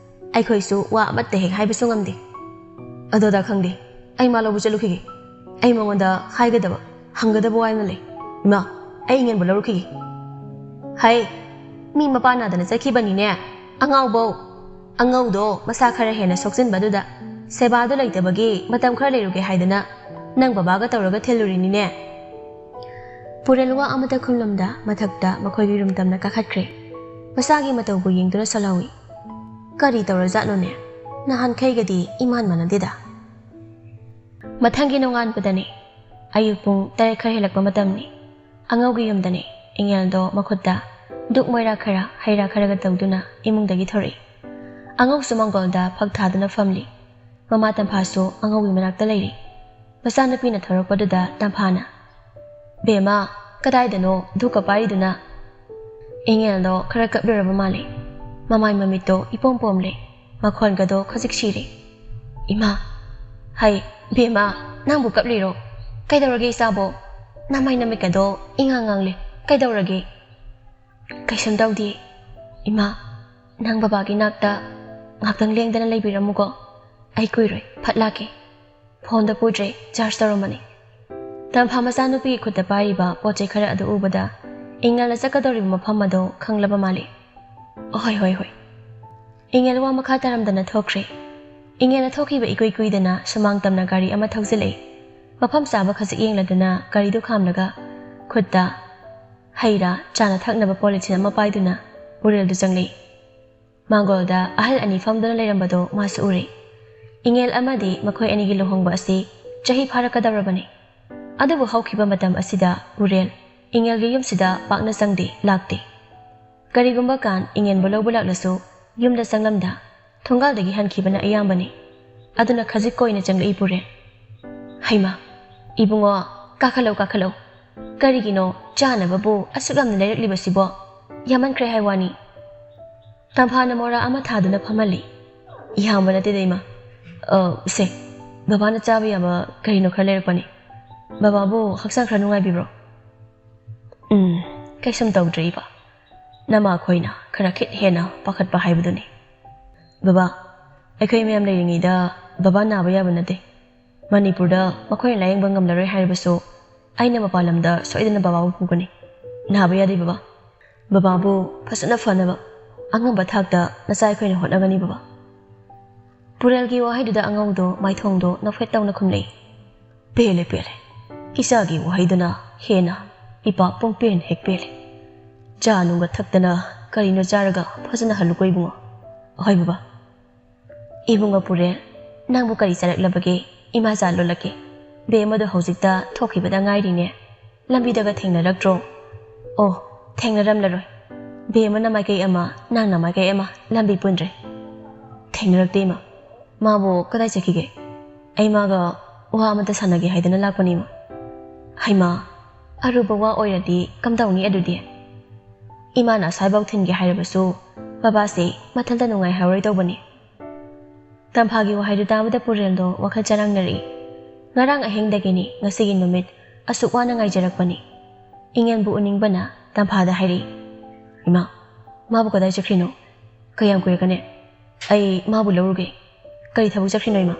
ꯑꯩꯈꯣꯏꯁꯨ ꯋꯥ ꯑꯃꯠꯇ ꯍꯦꯛ ꯍꯥꯏꯕꯁꯨ ꯉꯝꯗꯦ ꯑꯗꯨꯗ ꯈꯪꯗꯦ ꯑꯩ ꯃꯥ ꯂꯧꯕ ꯆꯠꯂꯨꯈꯤꯒꯦ ꯑꯩ ꯃꯉꯣꯟꯗ ꯍꯥꯏꯒꯗꯕ ꯍꯪꯒꯗꯕ ꯋꯥ ꯑꯃ ꯂꯩ ꯏꯃꯥ ꯑꯩ ꯏꯉꯦꯜꯕꯨ ꯂꯧꯔꯨꯈꯤꯒꯦ ꯍꯩ ꯃꯤ ꯃꯄꯥ ꯅꯥꯗꯅ ꯆꯠꯈꯤꯕꯅꯤꯅꯦ ꯑꯉꯥꯎꯕꯧ ꯑꯉꯧꯗꯣ ꯃꯁꯥ ꯈꯔ ꯍꯦꯟꯅ ꯁꯣꯛꯆꯤꯟꯕꯗꯨꯗ ꯁꯦꯕꯥꯗꯨ ꯂꯩꯇꯕꯒꯤ ꯃꯇꯝ ꯈꯔ ꯂꯩꯔꯨꯒꯦ ꯍꯥꯏꯗꯅ ꯅꯪ ꯕꯕꯥꯒ ꯇꯧꯔꯒ ꯊꯤꯜꯂꯨꯔꯤꯅꯤꯅꯦ ꯄꯨꯔꯦꯜ ꯋꯥ ꯑꯃꯇ ꯈꯨꯝꯂꯝꯗ ꯃꯊꯛꯇ ꯃꯈꯣꯏꯒꯤ ꯔꯨꯝ ꯇꯝꯅ ꯀꯥꯈꯠꯈ꯭ꯔꯦ ꯃꯁꯥꯒꯤ ꯃꯇꯧꯕꯨ ꯌꯦꯡꯗꯨꯅ ꯁꯜꯍꯧꯏ ꯀꯔꯤ ꯇꯧꯔꯖꯥꯠꯅꯣꯅꯦ ꯅꯍꯥꯟꯈꯩꯒꯗꯤ ꯏꯃꯥꯟ ꯃꯥꯟꯅꯗꯦꯗ ꯃꯊꯪꯒꯤ ꯅꯣꯡꯉꯥꯟꯕꯗꯅꯤ ꯑꯌꯨꯛ ꯄꯨꯡ 8 ꯈꯔ ꯍꯦꯜꯂꯛꯄ ꯃꯇꯝꯅꯤ ꯑꯉꯧꯒꯤ ꯌꯨꯝꯗꯅꯤ ꯏꯉꯦꯜꯗꯣ ꯃꯈꯨꯠꯇ ꯗꯨꯛ ꯃꯣꯏꯔꯥ ꯈꯔ ꯍꯩꯔꯥ ꯈꯔꯒ ꯇꯧꯗꯨꯅ ꯏꯃꯨꯡꯗꯒꯤ ꯊꯣꯔꯛꯏ ꯑꯉꯧꯁꯨ ꯃꯥꯡꯒꯣꯜꯗ ꯐꯛ ꯊꯥꯗꯨꯅ ꯐꯝꯂꯤ ꯃꯃꯥ ꯇꯝꯐꯥꯁꯨ ꯑꯉꯧꯒꯤ ꯃꯅꯥꯛꯇ ꯂꯩꯔꯤ ꯃꯆꯥꯅꯨꯄꯤꯅ ꯊꯣꯔꯛꯄꯗꯨꯗ ꯇꯝꯐꯥꯅ ꯕꯦꯝꯃ ꯀꯗꯥꯏꯗꯅꯣ ꯙꯨꯛꯀ ꯄꯥꯏꯔꯤꯗꯨꯅ ꯏꯉꯦꯜꯗꯣ ꯈꯔ ꯀꯞꯂꯨꯔꯕ ꯃꯥꯜꯂꯤ ꯃꯃꯥꯏ ꯃꯃꯤꯠꯇꯣ ꯏꯄꯣꯝ ꯄꯣꯝꯂꯦ ꯃꯈꯣꯟꯒꯗꯣ ꯈꯖꯤꯛ ꯁꯤꯔꯦ ꯏꯃꯥ ꯍꯩ ꯕꯦꯝꯃ ꯅꯪꯕꯨ ꯀꯞꯂꯤꯔꯣ ꯀꯩꯗꯧꯔꯒꯦ ꯏꯆꯥꯕꯣ ꯅꯃꯥꯏ ꯅꯃꯤꯠꯀꯗꯣ ꯏꯉꯥꯡ ꯉꯥꯡꯂꯦ ꯀꯩꯗꯧꯔꯒꯦ ꯀꯩꯁꯨꯝ ꯇꯧꯗꯦ ꯏꯃꯥ ꯅꯪ ꯕꯕꯥꯒꯤ ꯅꯥꯛꯇ ꯉꯥꯛꯇꯪ ꯂꯦꯡꯗꯅ ꯂꯩꯕꯤꯔꯝꯃꯨꯀꯣ ꯑꯩ ꯀꯨꯏꯔꯣꯏ ꯐꯠ ꯂꯥꯛꯀꯦ ꯐꯣꯟꯗ ꯄꯨꯗ꯭ꯔꯦ ꯆꯥꯔꯖ ꯇꯧꯔꯝꯕꯅꯤ ꯇꯝꯐꯥ ꯃꯆꯥꯅꯨꯄꯤꯒꯤ ꯈꯨꯠꯇ ꯄꯥꯏꯔꯤꯕ ꯄꯣꯠ ꯆꯩ ꯈꯔ ꯑꯗꯨ ꯎꯕꯗ ꯏꯉꯦꯜꯅ ꯆꯠꯀꯗꯧꯔꯤꯕ ꯃꯐꯝ ꯑꯗꯣ ꯈꯪꯂꯕ ꯃꯥꯜꯂꯤ ꯍꯣꯏ ꯏꯉꯦꯜ ꯋꯥ ꯃꯈꯥ ꯇꯥꯔꯝꯗꯅ ꯊꯣꯛꯈ꯭ꯔꯦ ꯏꯉꯦꯜꯅ ꯊꯣꯛꯈꯤꯕ ꯏꯀꯨꯏ ꯀꯨꯏꯗꯅ ꯁꯨꯃꯥꯡ ꯇꯝꯅ ꯒꯥꯔꯤ ꯑꯃ ꯊꯧꯖꯤꯜꯂꯛꯏ ꯃꯐꯝ ꯆꯥꯕ ꯈꯖꯤꯛ ꯌꯦꯡꯂꯗꯨꯅ ꯒꯥꯔꯤꯗꯨ ꯈꯥꯝꯂꯒ ꯈꯨꯠꯇ ꯍꯩꯔꯥ ꯆꯥꯅ ꯊꯛꯅꯕ ꯄꯣꯂꯤꯊꯤꯟ ꯑꯃ ꯄꯥꯏꯗꯨꯅ ꯄꯨꯔꯦꯜꯗꯨ ꯆꯪꯂꯛꯏ ꯃꯥꯡꯒꯣꯜꯗ ꯑꯍꯜ ꯑꯅꯤ ꯐꯝꯗꯨꯅ ꯂꯩꯔꯝꯕꯗꯣ ꯃꯥꯁꯨ ꯎꯔꯦ ꯏꯉꯦꯜ ꯑꯃꯗꯤ ꯃꯈꯣꯏ ꯑꯅꯤꯒꯤ ꯂꯨꯍꯣꯡꯕ ꯑꯁꯤ ꯆꯍꯤ ꯐꯥꯔꯛꯀꯗꯧꯔꯕꯅꯤ ꯑꯗꯨꯕꯨ ꯍꯧꯈꯤꯕ ꯃꯇꯝ ꯑꯁꯤꯗ ꯄꯨꯔꯦꯜ ꯏꯉꯦꯜꯒꯤ ꯌꯨꯝꯁꯤꯗ ꯄꯥꯛꯅ ꯆꯪꯗꯦ ꯂꯥꯛꯇꯦ ꯀꯔꯤꯒꯨꯝꯕ ꯀꯥꯟ ꯏꯉꯦꯜꯕꯨ ꯂꯧꯕ ꯂꯥꯛꯂꯁꯨ ꯌꯨꯝꯗ ꯆꯪꯂꯝꯗ ꯊꯣꯡꯒꯥꯜꯗꯒꯤ ꯍꯟꯈꯤꯕꯅ ꯑꯌꯥꯝꯕꯅꯤ ꯑꯗꯨꯅ ꯈꯖꯤꯛ ꯀꯣꯏꯅ ꯆꯪꯂꯛꯏ ꯄꯨꯔꯦꯜ ꯍꯩꯃꯥ ꯏꯕꯨꯡꯉꯣ ꯀꯥꯈꯠꯂꯧ ꯀꯔꯤꯒꯤꯅꯣ ꯆꯥꯅꯕꯕꯨ ꯑꯁꯨꯛ ꯌꯥꯝꯅ ꯂꯩꯔꯛꯂꯤꯕꯁꯤꯕꯣ ꯌꯥꯝꯃꯟꯈ꯭ꯔꯦ ꯍꯥꯏꯋꯥꯅꯤ ꯇꯝꯐꯥꯅ ꯃꯣꯔꯥ ꯑꯃ ꯊꯥꯗꯨꯅ ꯐꯝꯍꯜꯂꯤ ꯌꯥꯝꯕ ꯅꯠꯇꯦꯗ ꯏꯃꯥ ꯁꯦ ꯕꯕꯥꯅ ꯆꯥꯕ ꯌꯥꯕ ꯀꯔꯤꯅꯣꯈꯔ ꯂꯩꯔꯛꯄꯅꯤ ꯕꯕꯥꯕꯨ ꯍꯛꯆꯥꯡ ꯈꯔ ꯅꯨꯡꯉꯥꯏꯕꯤꯕ꯭ꯔꯣ ꯀꯩꯁꯨꯝ ꯇꯧꯗ꯭ꯔꯤꯕ ꯅꯃꯥ ꯈꯣꯏꯅ ꯈꯔ ꯈꯤꯠ ꯍꯦꯟꯅ ꯄꯥꯈꯠꯄ ꯍꯥꯏꯕꯗꯨꯅꯤ ꯕꯕꯥ ꯑꯩꯈꯣꯏ ꯃꯌꯥꯝ ꯂꯩꯔꯤꯉꯩꯗ ꯕꯕꯥ ꯅꯥꯕ ꯌꯥꯕ ꯅꯠꯇꯦ ꯃꯅꯤꯄꯨꯔꯗ ꯃꯈꯣꯏꯅ ꯂꯥꯌꯦꯡꯕ ꯉꯝꯂꯔꯣꯏ ꯍꯥꯏꯔꯕꯁꯨ ꯑꯩꯅ ꯃꯄꯥꯟ ꯂꯝꯗ ꯁꯣꯏꯗꯅ ꯕꯕꯥꯕꯨ ꯄꯨꯒꯅꯤ ꯅꯥꯕ ꯌꯥꯗꯦ ꯕꯕꯥꯕꯨ ꯐꯖꯅ ꯐꯅꯕ ꯑꯉꯝꯕ ꯊꯥꯛꯇ ꯅꯆꯥ ꯑꯩꯈꯣꯏꯅ ꯍꯣꯠꯅꯒꯅꯤ ꯕꯕꯥ Purelgi wahaiduda angaudo maithongdo nafetawna khumlei. Pele. Isagi wahaiduna hena ipa pongpen hek pele. Janunga thaktana karino jaraga phajana halukoi bungo. Ahoi baba. Ibunga Purel nangbu kari charaklabage ima jalolake. Be madu hojikta thokibada ngairine. Lambidaga thengnaraktro. Oh, thengnaramlaroi. Be mana maikai ama nangna maikai ama lambi punre. Thengnarakte ma. Mabo kadai chakige. Ai maga wa amata sanage haidana lakpani ma. Haima aruba wa oiradi kamdawni adudi. Imana saibau thinge hairabasu baba se mathanda nungai hawrai tawbani. Tamphagi wa haidu tamada Pureldo wakhal charangnari. Ngarang ahengdagini ngasigi numit asuk wana ngaijarakpani. Ingen bu uningbana tamphada hairi. Ima mabu kadai chakrino kayam kurekane. Ai mabu lawruge kari thabu chakrino ima.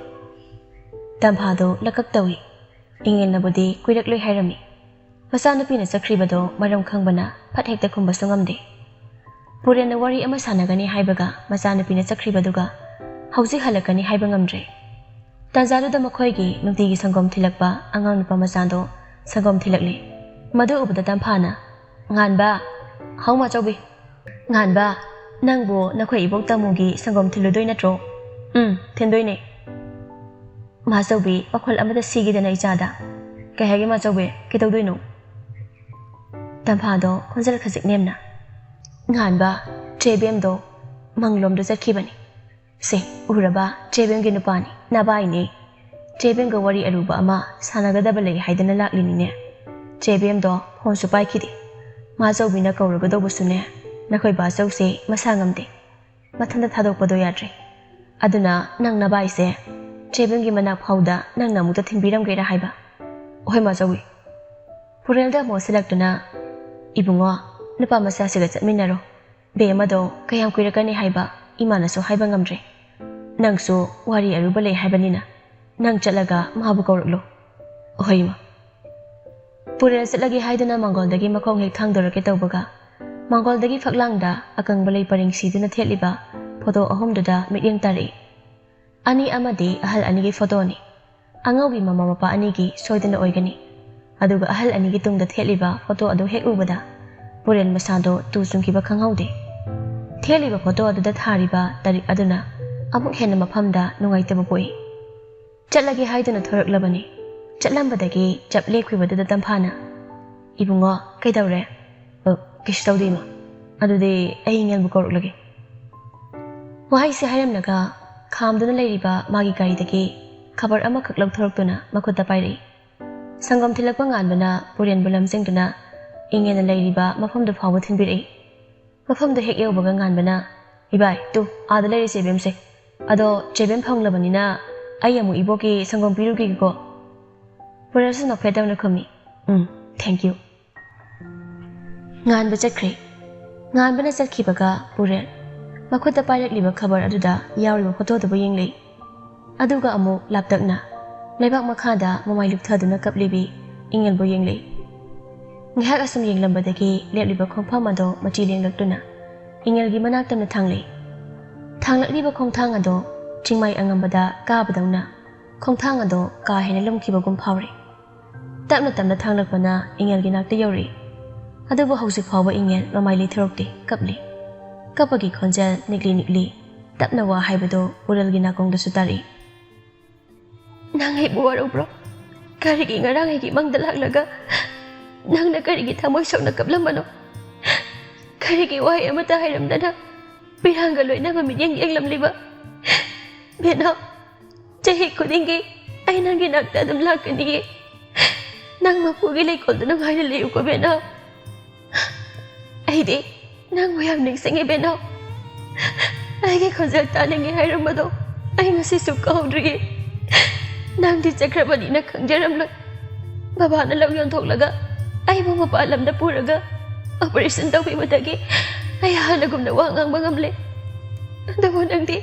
Tamphado lakak tawi. Ingen nabudi kuirakloi hairami. Masanupina chakribado maram khangbana phat hekta khumbasu ngamde. Purelna wari ama sanagani haibaga masanupina chakribaduga hauji halakani haiba ngamdre. Tanjaduda makhoigi nungtigi sangom thilakpa angang nupa masando sangom thilakle. Madu ubada tamphana nganba hauma chawbi nganba nangbo nakhoi ibok tamugi sangom thiludoi natro. Thendoi Masawbi pakhol amada sigidana ichada. Kahagi masawbi kitawdoino. Tamphado khonjal khajik nemna. Nganba Trebemdo manglomdo chakhibani. Se uraba Trebemgi nupani nabaini. Trebemga wari aruba ama sanagadaba lei haidana laklinine. Trebemdo phonsu paikhidi. Masawbina kauragadobusune nakhoi basawse masangamde. Mathanda thadokpado yadre. Aduna nang nabaise Trebemgi manak phauda nang namuta thingbiram gaira haiba. Ohoi masawi. Purelda moselaktuna ibungo nupa masasiga chatminaro. Be amado kayam kuirakani haiba imanaso haiba ngamdre. Nangsu wari aruba lei haibanina. Nang chatlaga mahabu kauraklo. Ohoi ma. Purel chatlagi haiduna Mangoldagi makhong hek thangdorake tawbaga. Mangoldagi faklangda akangba lei paring siduna thetliba photo ahomduda mityang tari. Ani amadi ahal anigi photo ni. Angaugi mama mapa anigi soidana oigani. Aduga ahal anigi tungda theliba photo adu hek ubada. Purel masado tu sungkiba khanghaude. Theliba photo adu da thariba tarik aduna amuk henna maphamda nungaitaba poi. Chatlagi haiduna thoraklabani. Chatlambadagi chap lekhwibadu da tamphana. Ibungo kaidawre. Kish tawdima. Adude aingel bu koruklagi. Wahai se hairamnaga Khamduna leiriba magi garidagi khabar ama khaklak thoroktuna makhutta pairi. Sangam thilakpa nganbana Purel bulam jengduna ingena leiriba mafamda phawba thinbiri. Mafamda hek yawbaga nganbana ibai tu ada leiri Trebemse. Ado Trebem phanglabanina ai amu iboki sangam pirugi ko. Purel su nokphetawna khumi. Thank you. Nganba chakre. Nganbana chatkhibaga Purel makhutta pairakliba khabar aduda yawriba photo daba yenglei. Aduga amu laptakna leibak makhada mamai lupthaduna kaplibi ingelbo yenglei. Ngihak asum yenglambadagi lepliba khongpham ado machi lenglaktuna ingelgi manaktamna thanglei. Thanglakliba khongthang ado chingmai angambada kabadawna khongthang ado ka hena lomkhibagum phawre. Tapna tamna thanglakpana ingelgi nakta yawri. Adubu hawsik phawba ingel mamai lithrokte kapli. Kapagi khonjal nikli tapna wa haibado Purelgi nakongda sutari. Nang hai buwaro bro. Karigi ngarang hai mangda laklaga. Nang na karigi thamoy sok na kaplamano. Karigi wahai amata hairamdana. Pirangaloy na mamidyang lamliba. Beno, chahi kudingi ay nang ginagdadam lakani. Nang mapugilay ko na nang hailaliw ko beno. Ay di. Nang wayam ningsingi beno. Ay kay konsil taning ihairamado. Ay nga si sukawdri. Nang di chakrabani na kang jaramlag. Baba na lang yung toklaga. Ay mapapaalam na puraga. Operation daw kay madagi. Ay halagom na wangang mangamli. Dawa nang di.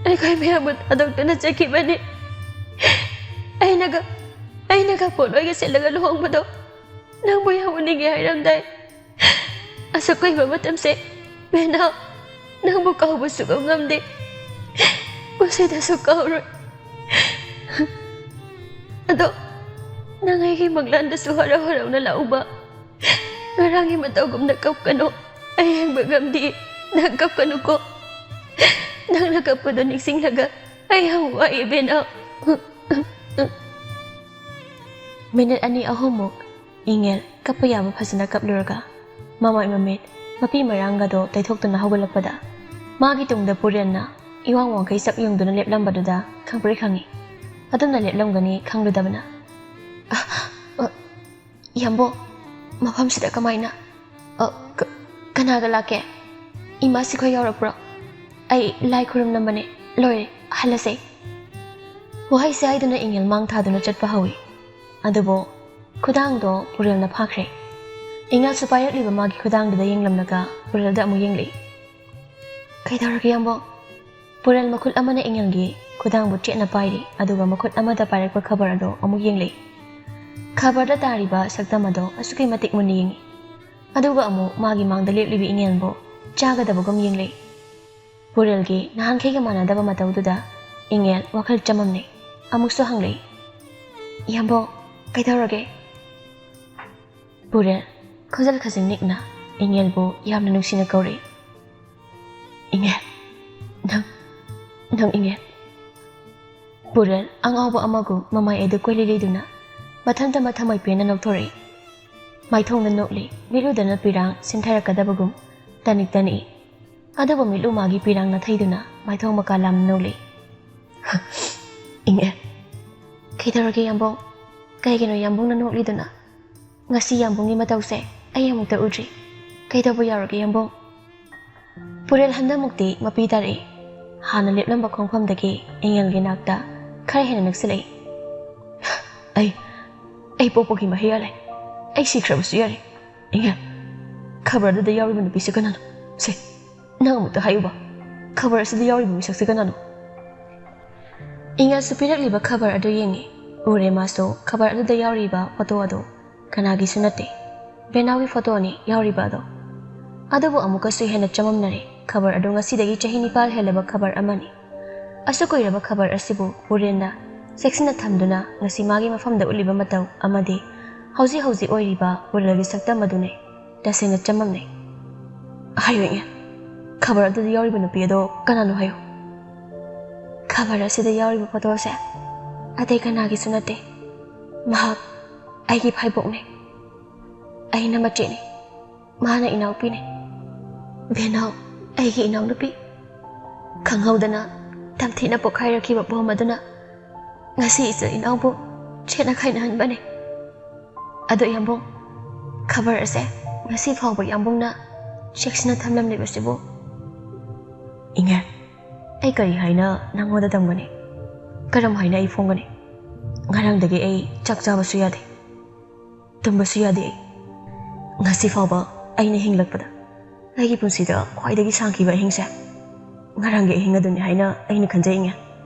Ay kay mayamot adog na chakibani. Ay nagapuno ay kasi lagaluhong mo daw. Nang buyaw uning ihairamday. Asa ko'y mamatamse. Bena, nang bukaw busog ang ngamdi. ꯃꯁꯤꯗꯁꯨ ꯀꯥꯎꯔꯣꯏ ꯑꯗꯣ ꯅꯪ ꯑꯩꯒꯤ ꯃꯪꯂꯥꯟꯗꯁꯨ ꯍꯔꯥꯎ ꯍꯔꯥꯎꯅ ꯂꯥꯛꯎꯕ ꯉꯔꯥꯡꯒꯤ ꯃꯇꯧꯒꯨꯝꯅ ꯀꯞꯀꯅꯨ ꯑꯩ ꯌꯦꯡꯕ ꯉꯝꯗꯦ ꯅꯪ ꯀꯞꯀꯅꯨꯀꯣ ꯅꯪꯅ ꯀꯞꯄꯗꯣ ꯅꯤꯡꯁꯤꯡꯂꯒ ꯑꯩ ꯌꯥꯝ ꯋꯥꯏꯌꯦ ꯕꯦꯅꯥꯎ ꯃꯤꯅꯤꯠ 2-3ꯃꯨꯛ ꯏꯉꯦꯜ ꯀꯞꯄ ꯌꯥꯕ ꯐꯖꯅ ꯀꯞꯂꯨꯔꯒ ꯃꯃꯥꯏ ꯃꯃꯤꯠ ꯃꯄꯤ ꯃꯔꯥꯡꯒꯗꯣ ꯇꯩꯊꯣꯛꯇꯨꯅ ꯍꯧꯒꯠꯂꯛꯄꯗ ꯃꯥꯒꯤ ꯇꯨꯡꯗ ꯄꯨꯔꯦꯜꯅ 이왕 원케이 ꯆꯞ ꯌꯨꯡꯗꯨꯅ ꯂꯦꯞꯂꯝꯕꯗꯨꯗ ꯈꯪꯄ꯭ꯔꯦ ꯈꯪꯉꯤ ꯑꯗꯨꯝꯅ ꯂꯦꯞꯂꯝꯒꯅꯤ ꯈꯪꯂꯨꯗꯕꯅ ꯌꯥꯝꯕꯣ ꯃꯐꯝꯁꯤꯗ ꯀꯃꯥꯏꯅ ꯀꯅꯥꯒ ꯂꯥꯛꯀꯦ ꯏꯃꯥꯁꯤꯈꯣꯏ ꯌꯥꯎꯔꯛꯄ꯭ꯔꯣ ꯑꯩ ꯂꯥꯏ ꯈꯨꯔꯨꯝꯂꯝꯕꯅꯦ ꯂꯣꯏꯔꯦ ꯍꯜꯂꯁꯦ ꯋꯥꯍꯩꯁꯦ ꯍꯥꯏꯗꯨꯅ ꯏꯉꯦꯜ ꯃꯥꯡ ꯊꯥꯗꯨꯅ ꯆꯠꯄ ꯍꯧꯏ ꯑꯗꯨꯕꯨ ꯈꯨꯗꯥꯡꯗꯣ ꯄꯨꯔꯦꯜꯅ ꯐꯥꯈ꯭ꯔꯦ ꯏꯉꯦꯜꯁꯨ ꯄꯥꯏꯔꯛꯂꯤꯕ ꯃꯥꯒꯤ ꯈꯨꯗꯥꯡꯗꯨꯗ ꯌꯦꯡꯂꯝꯂꯒ ꯄꯨꯔꯦꯜꯗ ꯑꯃꯨꯛ ꯌꯦꯡꯂꯛꯏ ꯀꯩꯗꯧꯔꯒꯦ ꯌꯥꯝꯕꯣ ꯄꯨꯔꯦꯜ ꯃꯈꯨꯠ ꯑꯃꯅ ꯏꯉꯦꯜꯒꯤ ꯈꯨꯗꯥꯡꯕꯨ ꯆꯦꯠꯅ ꯄꯥꯏꯔꯤ ꯑꯗꯨꯒ ꯃꯈꯨꯠ ꯑꯃꯗ ꯄꯥꯏꯔꯛꯄ ꯈꯕꯔ ꯑꯗꯣ ꯑꯃꯨꯛ ꯌꯦꯡꯂꯛꯏ ꯈꯕꯔꯗ ꯇꯥꯔꯤꯕ ꯁꯛꯇꯝ ꯑꯗꯣ ꯑꯁꯨꯛꯀꯤ ꯃꯇꯤꯛ ꯃꯨꯟꯅ ꯌꯦꯡꯉꯤ ꯑꯗꯨꯒ ꯑꯃꯨꯛ ꯃꯥꯒꯤ ꯃꯥꯡꯗ ꯂꯦꯞꯂꯤꯕ ꯏꯉꯦꯜꯕꯨ ꯆꯥꯒꯗꯕꯒꯨꯝ ꯌꯦꯡꯂꯛꯏ ꯄꯨꯔꯦꯜꯒꯤ ꯅꯍꯥꯟꯈꯩꯒ ꯃꯥꯟꯅꯗꯕ ꯃꯇꯧꯗꯨꯗ ꯏꯉꯦꯜ ꯋꯥꯈꯜ ꯆꯃꯝꯅꯩ ꯑꯃꯨꯛꯁꯨ ꯍꯪꯂꯛꯏ ꯌꯥꯝꯕꯣ ꯀꯩꯗꯧꯔꯒꯦ ꯄꯨꯔꯦꯜ ꯈꯨꯖꯜ ꯈꯖꯤꯡ ꯅꯤꯛꯅ ꯏꯉꯦꯜꯕꯨ ꯌꯥꯝꯅ ꯅꯨꯡꯁꯤꯅ ꯀꯧꯔꯛꯏ ꯏꯉꯦꯜ ꯅꯪ ꯏꯉꯦꯜ ꯄꯨꯔꯦꯜ ꯑꯉꯥꯎꯕ ꯑꯃꯒꯨꯝ ꯃꯃꯥꯏ ꯑꯗꯨ ꯀꯣꯏꯂꯤ ꯂꯤꯗꯨꯅ ꯃꯊꯟꯇ ꯃꯊꯃꯣꯏ ꯄꯦꯟꯅ ꯅꯣꯛꯊꯣꯔꯛꯏ ꯃꯥꯏꯊꯣꯡꯗ ꯅꯣꯛꯂꯤ ꯃꯤꯠꯂꯨꯗꯅ ꯄꯤꯔꯥꯡ ꯁꯤꯟꯊꯔꯛꯀꯗꯕꯒꯨꯝ ꯇꯅꯤꯛ ꯇꯅꯤꯛꯏ ꯑꯗꯨꯕꯨ ꯃꯤꯠꯂꯨ ꯃꯥꯒꯤ ꯄꯤꯔꯥꯡ ꯅꯥꯊꯩꯗꯨꯅ ꯃꯥꯏꯊꯣꯡ ꯃꯀꯥ ꯂꯥꯝꯅ ꯅꯣꯛꯂꯤ ꯏꯉꯦꯜ ꯀꯩꯗꯧꯔꯒꯦ ꯌꯥꯝꯕꯨꯡ ꯀꯩꯒꯤꯅꯣ ꯌꯥꯝꯕꯨꯡꯅ ꯅꯣꯛꯂꯤꯗꯨꯅ ꯉꯁꯤ ꯌꯥꯝꯕꯨꯡꯒꯤ ꯃꯇꯧꯁꯦ ꯑꯩ ꯑꯃꯨꯛꯇ ꯎꯗ꯭ꯔꯤ ꯀꯩꯗꯧꯕ ꯌꯥꯎꯔꯒꯦ ꯌꯥꯝꯕꯨꯡ ꯄꯨꯔꯦꯜ ꯍꯟꯗꯛꯃꯨꯛꯇꯤ ꯃꯄꯤ ꯇꯥꯔꯛꯏ ꯍꯥꯟꯅ ꯂꯦꯞꯂꯝꯕ ꯈꯣꯡꯐꯝꯗꯒꯤ ꯏꯉꯦꯜꯒꯤ ꯅꯥꯛꯇ ꯈꯔ ꯍꯦꯟꯅ ꯅꯛꯁꯤꯜꯂꯛꯏ ꯑꯩ ꯄꯣꯛꯄꯒꯤ ꯃꯍꯩ ꯌꯥꯜꯂꯦ ꯑꯩ ꯁꯤꯈ꯭ꯔꯕꯁꯨ ꯌꯥꯔꯦ ꯏꯉꯦꯜ ꯈꯕꯔꯗꯨꯗ ꯌꯥꯎꯔꯤꯕ ꯅꯨꯄꯤꯁꯦ ꯀꯅꯥꯅꯣ ꯁꯦ ꯅꯪ ꯑꯃꯨꯛꯇ ꯍꯥꯏꯌꯨꯕ ꯈꯕꯔ ꯑꯁꯤꯗ ꯌꯥꯎꯔꯤꯕ ꯃꯤꯁꯛꯁꯦ ꯀꯅꯥꯅꯣ ꯏꯉꯦꯜꯁꯨ ꯄꯤꯔꯛꯂꯤꯕ ꯈꯕꯔ ꯑꯗꯨ ꯌꯦꯡꯉꯤ ꯎꯔꯦ ꯃꯥꯁꯨ ꯈꯕꯔ ꯑꯗꯨꯗ ꯌꯥꯎꯔꯤꯕ ꯐꯣꯇꯣ ꯑꯗꯨ ꯀꯅꯥꯒꯤꯁꯨ ꯅꯠꯇꯦ ꯕꯦꯅꯥꯎꯒꯤ ꯐꯣꯇꯣꯅꯤ ꯌꯥꯎꯔꯤꯕ ꯑꯗꯣ ꯑꯗꯨꯕꯨ ꯑꯃꯨꯛꯀꯁꯨ ꯍꯦꯟꯅ ꯆꯃꯝꯅꯔꯦ ꯈꯕꯔ ꯑꯗꯨ ꯉꯁꯤꯗꯒꯤ ꯆꯍꯤ 9 ꯍꯦꯜꯂꯕ ꯈꯕꯔ ꯑꯃꯅꯤ ꯑꯁꯨꯛ ꯀꯨꯏꯔꯕ ꯈꯕꯔ ꯑꯁꯤꯕꯨ ꯄꯨꯔꯦꯜꯅ ꯆꯦꯛꯁꯤꯟꯅ ꯊꯝꯗꯨꯅ ꯉꯁꯤ ꯃꯥꯒꯤ ꯃꯐꯝꯗ ꯎꯠꯂꯤꯕ ꯃꯇꯧ ꯑꯃꯗꯤ ꯍꯧꯖꯤꯛ ꯍꯧꯖꯤꯛ ꯑꯣꯏꯔꯤꯕ ꯄꯨꯔꯦꯜꯒꯤ ꯁꯛꯇꯝ ꯑꯗꯨꯅꯤ ꯇꯁꯦꯡꯅ ꯆꯃꯝꯅꯩ ꯍꯥꯏꯌꯨ ꯏꯉꯦꯜ ꯈꯕꯔ ꯑꯗꯨꯗ ꯌꯥꯎꯔꯤꯕ ꯅꯨꯄꯤ ꯑꯗꯣ ꯀꯅꯥꯅꯣ ꯍꯥꯏꯌꯨ ꯈꯕꯔ ꯑꯁꯤꯗ ꯌꯥꯎꯔꯤꯕ ꯐꯣꯇꯣꯁꯦ ꯑꯇꯩ ꯀꯅꯥꯒꯤꯁꯨ ꯅꯠꯇꯦ ꯃꯍꯥꯛ ꯑꯩꯒꯤ ꯐꯥꯏꯕꯣꯛꯅꯤ ꯑꯩꯅ ꯃꯆꯦꯅꯤ ꯃꯥꯅ ꯏꯅꯥꯎꯄꯤꯅꯤ ꯕꯦꯅꯥꯎ ꯑꯩꯒꯤ ꯏꯅꯥꯎꯅꯨꯄꯤ ꯈꯪꯍꯧꯗꯅ ꯇꯝꯊꯤꯅ ꯄꯣꯛꯈꯥꯏꯔꯛꯈꯤꯕ ꯕꯣꯝ ꯑꯗꯨꯅ ꯉꯁꯤ ꯏꯆꯥ ꯏꯅꯥꯎꯕꯨ ꯆꯦꯠꯅ ꯈꯥꯏꯅꯍꯟꯕꯅꯤ ꯑꯗꯣ ꯌꯥꯝꯕꯨꯡ ꯈꯕꯔ ꯑꯁꯦ ꯉꯁꯤ ꯐꯥꯎꯕ ꯌꯥꯝꯕꯨꯡꯅ ꯆꯦꯛꯁꯤꯟꯅ ꯊꯝꯂꯝꯂꯤꯕꯁꯤꯕꯨ ꯏꯉꯦꯜ ꯑꯩ ꯀꯔꯤ ꯍꯥꯏꯅ ꯅꯪꯉꯣꯟꯗ ꯇꯝꯒꯅꯤ ꯀꯔꯝ ꯍꯥꯏꯅ ꯑꯩ ꯐꯣꯡꯒꯅꯤ ꯉꯔꯥꯡꯗꯒꯤ ꯑꯩ ꯆꯥꯛ ꯆꯥꯕꯁꯨ ꯌꯥꯗꯦ ꯇꯨꯝꯕꯁꯨ ꯌꯥꯗꯦ ꯑꯩ ngasi fauba aina hinglakpada aigi punsida khwaidagi sangkiba hingse ngarangi hinga duni haina aina khanjai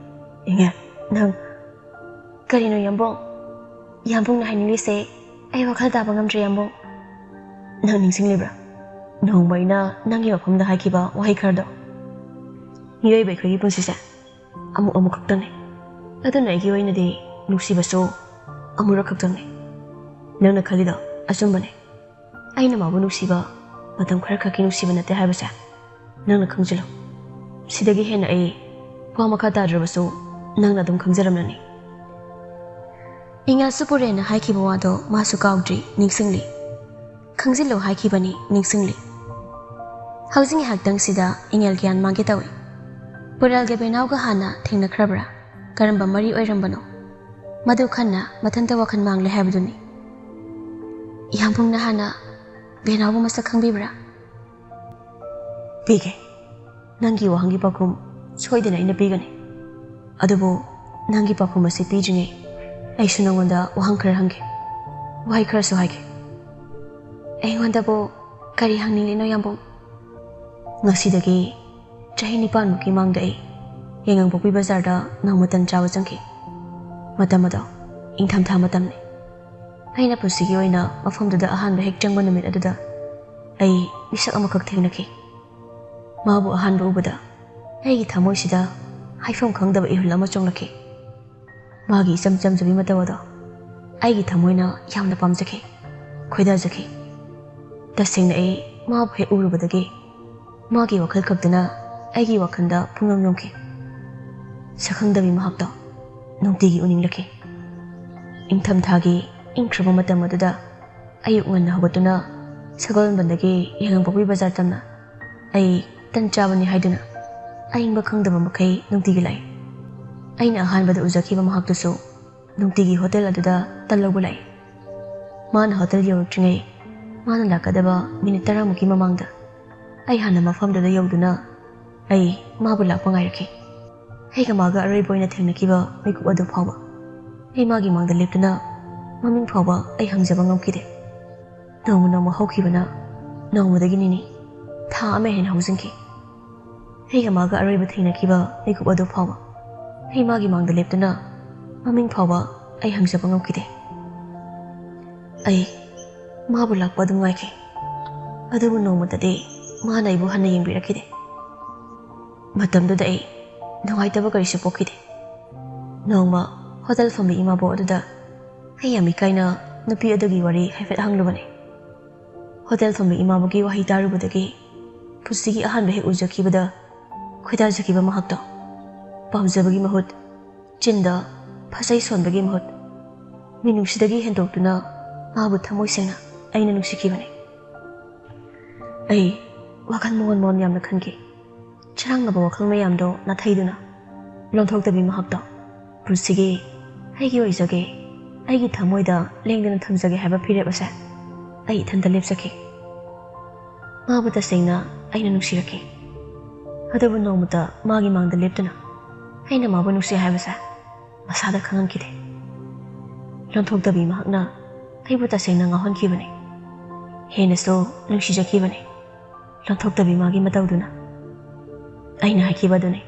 inge nang karino yambong na hainili se ai wakhal da bangam tre yambong nang ningsing libra nong baina nangi wafam da haikiba wahai khardo ngiyoi bai khagi punsi se amu khaktane aduna aigi oina di nusi baso amura khaktane nang na khalido asumbane aina mabu nusiba matam khara khaki nusiba nate haibasa nangna khangjilo sidagi hena ai wa makha tadrabasu nangna dum khangjaramnani inga supurena haikiba wado masu kaudri ningsingli khangjilo haikibani ningsingli haujingi hakdang sida ingel gyan mangge tawi pural ge benau ga hana thengna khrabra karamba mari oirambano madu khanna mathanta wakhan mangle haibduni yambungna hana benau masa khangbibra pige nangi wahangi pakum soidena ina pigani adubu nangi pakum ase pijinge ai sunangonda wahang khar hange wai khar so haike ai wanda bo kari hangni lino yambong ngasidagi chahi nipan muki mangda ai yengang bopi bazar da nangmatan chawa changki matamado ingtham tha matamni aina pusigi oina mafamduda ahanba hek changba numit aduda ai misak amakak thengnaki mabu ahanba ubada ai thamoi sida ꯍꯥꯏꯐꯝ ꯈꯪꯗꯕ ꯏꯍꯨꯜ ꯑꯃ ꯆꯣꯡꯂꯛꯈꯤ꯫ ꯃꯥꯒꯤ ꯏꯆꯝ ꯆꯝꯖꯕꯤ ꯃꯇꯧ ꯑꯗꯣ ꯑꯩꯒꯤ ꯊꯃꯣꯏꯅ ꯌꯥꯝꯅ ꯄꯥꯝꯖꯈꯤ, ꯈꯣꯏꯗꯥꯖꯈꯤ꯫ ꯇꯁꯦꯡꯅ ꯑꯩ ꯃꯥꯕꯨ ꯍꯦꯛ ꯎꯔꯨꯕꯗꯒꯤ ꯃꯥꯒꯤ ꯋꯥꯈꯜ ꯈꯛꯇꯅ ꯑꯩꯒꯤ ꯋꯥꯈꯜꯗ ꯄꯨꯡꯌꯣꯝ ꯌꯣꯝꯈꯤ꯫ ꯁꯛꯈꯪꯗꯕꯤ ꯃꯍꯥꯛꯇꯣ ꯅꯨꯡꯇꯤꯒꯤ ꯎꯅꯤꯡꯂꯛꯈꯤ꯫ ꯏꯪꯊꯝꯊꯥꯒꯤ ꯏꯪꯈ꯭ꯔꯕ ꯃꯇꯝ ꯑꯗꯨꯗ ꯑꯌꯨꯛ ꯉꯟꯅ ꯍꯧꯒꯠꯇꯨꯅ ꯁꯒꯣꯜꯕꯟꯗꯒꯤ ꯌꯥꯏꯉꯪꯄꯣꯛꯄꯤ ꯕꯖꯥꯔ ꯇꯝꯅ ꯑꯩ ꯇꯟ ꯆꯥꯕꯅꯤ ꯍꯥꯏꯗꯨꯅ ꯑꯏꯪꯕ ꯈꯪꯗꯕ ꯃꯈꯩ ꯅꯨꯡꯇꯤꯒꯤ ꯂꯥꯛꯏ꯫ ꯑꯩꯅ ꯑꯍꯥꯟꯕꯗ ꯎꯖꯈꯤꯕ ꯃꯍꯥꯛꯇꯨꯁꯨ ꯅꯨꯡꯇꯤꯒꯤ ꯍꯣꯇꯦꯜ ꯑꯗꯨꯗ ꯇꯟ ꯂꯧꯕ ꯂꯥꯛꯏ꯫ ꯃꯥꯅ ꯍꯣꯇꯦꯜ ꯌꯧꯔꯛꯇ꯭ꯔꯤꯉꯩ ꯃꯥꯅ ꯂꯥꯛꯀꯗꯕ ꯃꯤꯅꯤꯠ 10ꯃꯨꯛꯀꯤ ꯃꯃꯥꯡꯗ ꯑꯩ ꯍꯥꯟꯅ ꯃꯐꯝꯗꯨꯗ ꯌꯧꯗꯨꯅ ꯑꯩ ꯃꯥꯕꯨ ꯂꯥꯛꯄ ꯉꯥꯏꯔꯛꯈꯤ꯫ ꯑꯩꯒ ꯃꯥꯒ ꯑꯔꯣꯏꯕ ꯑꯣꯏꯅ ꯊꯦꯡꯅꯈꯤꯕ ꯃꯤꯀꯨꯞ ꯑꯗꯨ ꯐꯥꯎꯕ ꯑꯩ ꯃꯥꯒꯤ ꯃꯥꯡꯗ ꯂꯦꯞꯇꯨꯅ ꯃꯃꯤꯡ ꯐꯥꯎꯕ ꯑꯩ ꯍꯪꯖꯕ ꯉꯝꯈꯤꯗꯦ꯫ ꯅꯣꯡꯃ ꯅꯣꯡꯃ ꯍꯧꯈꯤꯕꯅ ꯅꯣꯡꯃꯗꯒꯤ ꯅꯤꯅꯤ, ꯊꯥ ꯑꯃ ꯍꯦꯟꯅ ꯍꯧꯖꯤꯟꯈꯤ꯫ ꯑꯩꯒ ꯃꯥꯒ ꯑꯔꯣꯏꯕ ꯊꯦꯡꯅꯈꯤꯕ ꯃꯤꯀꯨꯞ ꯑꯗꯨ ꯐꯥꯎꯕ ꯑꯩ ꯃꯥꯒꯤ ꯃꯥꯡꯗ ꯂꯦꯞꯇꯨꯅ ꯃꯃꯤꯡ ꯐꯥꯎꯕ ꯑꯩ ꯍꯪꯖꯕ ꯉꯝꯈꯤꯗꯦ꯫ ꯑꯩ ꯃꯥꯕꯨ ꯂꯥꯛꯄ ꯑꯗꯨꯝ ꯉꯥꯏꯈꯤ, ꯑꯗꯨꯕꯨ ꯅꯣꯡꯃꯇꯗꯤ ꯃꯥꯅ ꯑꯩꯕꯨ ꯍꯟꯅ ꯌꯦꯡꯕꯤꯔꯛꯈꯤꯗꯦ꯫ ꯃꯇꯝꯗꯨꯗ ꯑꯩ ꯅꯨꯡꯉꯥꯏꯇꯕ ꯀꯔꯤꯁꯨ ꯄꯣꯛꯈꯤꯗꯦ꯫ ꯅꯣꯡꯃ ꯍꯣꯇꯦꯜ ꯐꯝꯕꯤ ꯏꯃꯥꯕꯣꯛ ꯑꯗꯨꯗ ꯑꯩ ꯌꯥꯝ ꯏꯀꯥꯏꯅ ꯅꯨꯄꯤ ꯑꯗꯨꯒꯤ ꯋꯥꯔꯤ ꯍꯥꯏꯐꯦꯠ ꯍꯪꯂꯨꯕꯅꯤ꯫ ꯍꯣꯇꯦꯜ ꯐꯝꯕꯤ ꯏꯃꯥꯕꯣꯛꯀꯤ ꯋꯥꯍꯩ ꯇꯥꯔꯨꯕꯗꯒꯤ ꯄꯨꯟꯁꯤꯒꯤ ꯑꯍꯥꯟꯕ ꯍꯦꯛ ꯎꯖꯈꯤꯕꯗ ꯈꯣꯏꯗꯥꯖꯈꯤꯕ ꯃꯍꯥꯛꯇꯣ ꯄꯥꯝꯖꯕꯒꯤ ꯃꯍꯨꯠ, ꯆꯤꯟꯗ ꯐꯖꯩ ꯁꯣꯟꯕꯒꯤ ꯃꯍꯨꯠ, ꯃꯤꯅꯨꯡꯁꯤꯗꯒꯤ ꯍꯦꯟꯗꯣꯛꯇꯨꯅ ꯃꯥꯕꯨ ꯊꯃꯣꯏ ꯁꯦꯡꯅ ꯑꯩꯅ ꯅꯨꯡꯁꯤꯈꯤꯕꯅꯤ꯫ ꯑꯩ ꯋꯥꯈꯜ ꯃꯣꯟ ꯃꯣꯟ ꯌꯥꯝꯅ ꯈꯟꯈꯤ꯫ ꯆꯔꯥꯡꯅꯕ ꯋꯥꯈꯜ ꯃꯌꯥꯝꯗꯣ ꯅꯥꯊꯩꯗꯨꯅ ꯂꯣꯟꯊꯣꯛꯇꯕꯤ ꯃꯍꯥꯛꯇꯣ ꯄꯨꯟꯁꯤꯒꯤ ꯑꯩꯒꯤ ꯑꯣꯏꯖꯒꯦ, ꯑꯩꯒꯤ ꯊꯃꯣꯏꯗ ꯂꯦꯡꯗꯅ ꯊꯝꯖꯒꯦ ꯍꯥꯏꯕ ꯐꯤꯔꯦꯞ ꯑꯁꯦ ꯑꯩ ꯏꯊꯟꯇ ꯂꯦꯞꯆꯈꯤ꯫ ꯃꯥꯕꯨ ꯇꯁꯦꯡꯅ ꯑꯩꯅ ꯅꯨꯡꯁꯤꯔꯛꯈꯤ꯫ ꯑꯗꯨꯕꯨ ꯅꯣꯡꯃꯇ ꯃꯥꯒꯤ ꯃꯥꯡꯗ ꯂꯦꯞꯇꯨꯅ ꯑꯩꯅ ꯃꯥꯕꯨ ꯅꯨꯡꯁꯤ ꯍꯥꯏꯕꯁꯦ ꯃꯁꯥꯗ ꯈꯪꯍꯟꯈꯤꯗꯦ꯫ ꯂꯣꯟꯊꯣꯛꯇꯕꯤ ꯃꯍꯥꯛꯅ ꯑꯩꯕꯨ ꯇꯁꯦꯡꯅ ꯉꯥꯎꯍꯟꯈꯤꯕꯅꯤ, ꯍꯦꯟꯅꯁꯨ ꯅꯨꯡꯁꯤꯖꯈꯤꯕꯅꯤ꯫ ꯂꯣꯟꯊꯣꯛꯇꯕꯤ ꯃꯥꯒꯤ ꯃꯇꯧꯗꯨꯅ ꯑꯩꯅ ꯍꯥꯏꯈꯤꯕ ꯑꯗꯨꯅꯤ,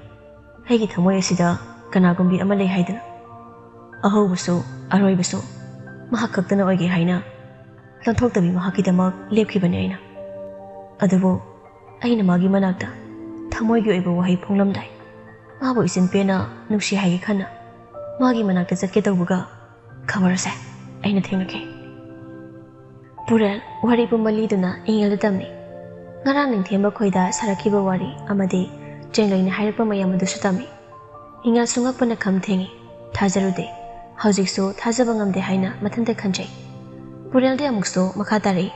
ꯑꯩꯒꯤ ꯊꯃꯣꯏ ꯑꯁꯤꯗ ꯀꯅꯥꯒꯨꯝꯕꯤ ꯑꯃ ꯂꯩ ꯍꯥꯏꯗꯨꯅ, ꯑꯍꯧꯕꯁꯨ ꯑꯔꯣꯏꯕꯁꯨ ꯃꯍꯥꯛ ꯈꯛꯇꯅ ꯑꯣꯏꯒꯦ ꯍꯥꯏꯅ ꯂꯣꯟꯊꯣꯛꯇꯕꯤ ꯃꯍꯥꯛꯀꯤꯗꯃꯛ ꯂꯦꯞꯈꯤꯕꯅꯤ ꯑꯩꯅ꯫ ꯑꯗꯨꯕꯨ ꯑꯩꯅ ꯃꯥꯒꯤ ꯃꯅꯥꯛꯇ ꯊꯃꯣꯏꯒꯤ ꯑꯣꯏꯕ ꯋꯥꯍꯩ ꯐꯣꯡꯂꯝꯗꯥꯏ ꯃꯥꯕꯨ ꯏꯆꯤꯟ ꯄꯦꯟꯅ ꯅꯨꯡꯁꯤ ꯍꯥꯏꯒꯦ ꯈꯟꯅ ꯃꯥꯒꯤ ꯃꯅꯥꯛꯇ ꯆꯠꯀꯦ ꯇꯧꯕꯒ ꯈꯕꯔ ꯑꯁꯦ ꯑꯩꯅ ꯊꯦꯡꯅꯈꯤ꯫ ꯄꯨꯔꯦꯜ ꯋꯥꯔꯤ ꯄꯨꯝꯕ ꯂꯤꯗꯨꯅ ꯏꯉꯦꯜꯗ ꯇꯝꯃꯤ꯫ ꯉꯔꯥꯡ ꯅꯤꯡꯊꯦꯝꯕ ꯈꯣꯏꯗ ꯁꯥꯔꯛꯈꯤꯕ ꯋꯥꯔꯤ ꯑꯃꯗꯤ ꯆꯦꯡꯂꯩꯅ ꯍꯥꯏꯔꯛꯄ ꯃꯌꯥꯝ ꯑꯗꯨꯁꯨ ꯇꯝꯃꯤ꯫ ꯏꯉꯦꯜꯁꯨ ꯉꯛꯄꯅ ꯈꯝ ꯊꯦꯡꯉꯤ꯫ ꯊꯥꯖꯔꯨꯗꯦ, ꯍꯧꯖꯤꯛꯁꯨ ꯊꯥꯖꯕ ꯉꯝꯗꯦ ꯍꯥꯏꯅ ꯃꯊꯟꯇ ꯈꯟꯖꯩ꯫ ꯄꯨꯔꯦꯜꯗꯤ ꯑꯃꯨꯛꯁꯨ ꯃꯈꯥ ꯇꯥꯔꯛꯏ꯫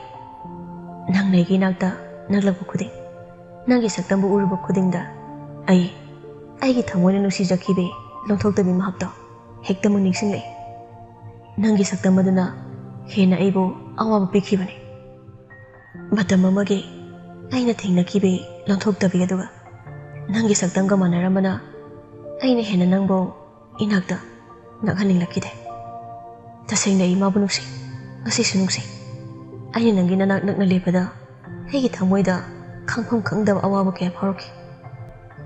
ꯅꯪꯅ ꯑꯩꯒꯤ ꯅꯥꯛꯇ ꯅꯛꯂꯛꯄ ꯈꯨꯗꯤꯡ, ꯅꯪꯒꯤ ꯁꯛꯇꯝꯕꯨ ꯎꯔꯨꯕ ꯈꯨꯗꯤꯡꯗ ꯑꯩꯒꯤ ꯊꯃꯣꯏꯅ ꯅꯨꯡꯁꯤꯖꯈꯤꯕꯤ ꯂꯣꯟꯊꯣꯛꯇꯕꯤ ꯃꯍꯥꯛꯇꯣ ꯍꯦꯛꯇꯃꯛ ꯅꯤꯡꯁꯤꯡꯂꯛꯏ꯫ ꯅꯪꯒꯤ ꯁꯛꯇꯝ ꯑꯗꯨꯅ ꯍꯦꯟꯅ ꯑꯩꯕꯨ ꯑꯋꯥꯕ ꯄꯤꯈꯤꯕꯅꯤ꯫ ꯃꯇꯝ ꯑꯃꯒꯤ ꯑꯩꯅ ꯊꯦꯡꯅꯈꯤꯕꯤ ꯂꯣꯟꯊꯣꯛꯇꯕꯤ ꯑꯗꯨꯒ ꯅꯪꯒꯤ ꯁꯛꯇꯝꯒ ꯃꯥꯟꯅꯔꯝꯕꯅ ꯑꯩꯅ ꯍꯦꯟꯅ ꯅꯪꯕꯨ ꯏꯅꯥꯛꯇ ꯅꯛꯍꯟꯅꯤꯡꯂꯛꯈꯤꯗꯦ꯫ ꯇꯁꯦꯡꯅ ꯑꯩ ꯃꯥꯕꯨ ꯅꯨꯡꯁꯤ, ꯉꯁꯤꯁꯨ ꯅꯨꯡꯁꯤ꯫ ꯑꯩꯅ ꯅꯪꯒꯤ ꯅꯅꯥꯛ ꯅꯛꯅ ꯂꯦꯞꯄꯗ ꯑꯩꯒꯤ ꯊꯃꯣꯏꯗ ꯈꯪꯐꯝ ꯈꯪꯗꯕ ꯑꯋꯥꯕ ꯀꯌꯥ ꯐꯥꯎꯔꯛꯈꯤ꯫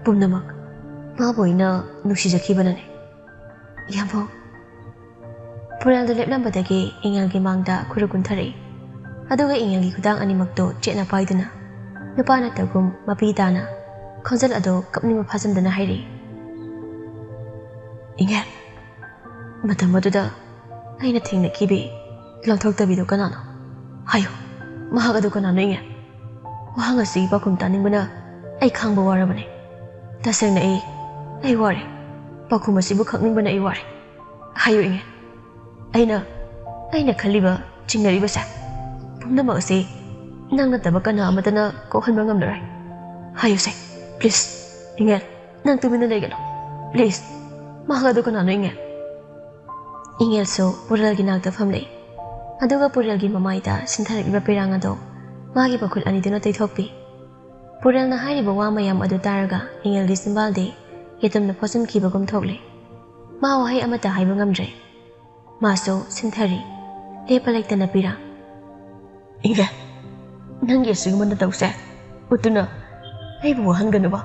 ꯄꯨꯝꯅꯃꯛ ꯃꯥꯕꯨ ꯑꯩꯅ ꯅꯨꯡꯁꯤꯖꯈꯤꯕꯅꯅꯤ꯫ ꯌꯥꯝꯕꯨꯡ꯫ ꯄꯨꯔꯦꯜꯗ ꯂꯦꯞꯂꯝꯕꯗꯒꯤ ꯏꯉꯦꯜꯒꯤ ꯃꯥꯡꯗ ꯈꯨꯔꯨ ꯀꯨꯟꯊꯔꯛꯏ꯫ ꯑꯗꯨꯒ ꯏꯉꯦꯜꯒꯤ ꯈꯨꯗꯥꯡ ꯑꯅꯤꯃꯛꯇꯨ ꯆꯦꯠꯅ ꯄꯥꯏꯗꯨꯅ ꯅꯨꯄꯥ ꯅꯠꯇꯒꯨꯝ ꯃꯄꯤ ꯇꯥꯅ ꯈꯣꯟꯖꯦꯜ ꯑꯗꯨ ꯀꯞꯅꯤꯡꯕ ꯐꯥꯖꯤꯟꯗꯨꯅ ꯍꯥꯏꯔꯛꯏ꯫ ꯏꯉꯦꯜ, ꯃꯇꯝ ꯑꯗꯨꯗ ꯑꯩꯅ ꯊꯦꯡꯅꯈꯤꯕꯤ ꯂꯣꯟꯊꯣꯛꯇꯕꯤꯗꯨ ꯀꯅꯥꯅꯣ? ꯍꯥꯏꯌꯨ, ꯃꯍꯥꯛ ꯑꯗꯨ ꯀꯅꯥꯅꯣ ꯏꯉꯦꯜ? ꯋꯥꯍꯪ ꯑꯁꯤꯒꯤ ꯄꯥꯎꯈꯨꯝ ꯇꯥꯅꯤꯡꯕꯅ ꯑꯩ ꯈꯥꯡꯕ ꯋꯥꯔꯕꯅꯤ꯫ ꯇꯁꯦꯡꯅ ꯑꯩ ꯋꯥꯔꯦ꯫ ꯄꯥꯎꯈꯨꯝ ꯑꯁꯤꯕꯨ ꯈꯪꯅꯤꯡꯕꯅ ꯑꯩ ꯋꯥꯔꯦ꯫ ꯍꯥꯏꯌꯨ ꯏꯉꯦꯜ, ꯑꯩꯅ ꯈꯜꯂꯤꯕ ꯆꯤꯡꯅꯔꯤꯕꯁꯦ ꯄꯨꯝꯅꯃꯛ ꯑꯁꯤ ꯅꯪ ꯅꯠꯇꯕ ꯀꯅꯥ ꯑꯃꯠꯇꯅ ꯀꯣꯛꯍꯟꯕ ꯉꯝꯂꯔꯣꯏ꯫ ꯍꯥꯏꯌꯨꯁꯦ ꯄ꯭ꯂꯤꯖ꯫ ꯏꯉꯦꯜ, ꯅꯪ ꯇꯨꯃꯤꯟꯅ ꯂꯩꯒꯅꯨ ꯄ꯭ꯂꯤꯖ꯫ ꯃꯍꯥꯛ ꯑꯗꯨ ꯀꯅꯥꯅꯣ ꯏꯉꯦꯜ? ꯏꯉꯦꯜꯁꯨ ꯄꯨꯔꯦꯜꯒꯤ ꯅꯥꯛꯇ ꯐꯝꯂꯛꯏ꯫ ꯑꯗꯨꯒ ꯄꯨꯔꯦꯜꯒꯤ ꯃꯃꯥꯏꯗ ꯁꯤꯟꯊꯔꯛꯂꯤꯕ ꯄꯤꯔꯥꯡ ꯑꯗꯨ ꯃꯥꯒꯤ ꯃꯈꯨꯠ ꯑꯅꯤꯗꯨꯅ ꯇꯩꯊꯣꯛꯄꯤ꯫ ꯄꯨꯔꯦꯜꯅ ꯍꯥꯏꯔꯤꯕ ꯋꯥ ꯃꯌꯥꯝ ꯑꯗꯨ ꯇꯥꯔꯒ ꯏꯉꯦꯜꯒꯤ ꯆꯤꯟꯕꯥꯜꯗꯤ ꯌꯦꯇꯨꯝꯅ ꯐꯣꯠꯆꯤꯟꯈꯤꯕꯒꯨꯝ ꯊꯣꯛꯂꯤ꯫ ꯃꯥ ꯋꯥꯍꯩ ꯑꯃꯠꯇ ꯍꯥꯏꯕ ꯉꯝꯗ꯭ꯔꯦ꯫ ꯃꯥꯁꯨ ꯁꯤꯟꯊꯔꯤ, ꯂꯦꯞꯄ ꯂꯩꯇꯅ ꯄꯤꯔꯥꯡ꯫ ꯏꯉꯦꯜ, ꯅꯪꯒꯤ ꯑꯁꯤꯒꯨꯝꯕ ꯅꯇꯧꯁꯦ ꯎꯠꯇꯨꯅ ꯑꯩꯕꯨ ꯋꯥꯍꯟꯒꯅꯨꯕ,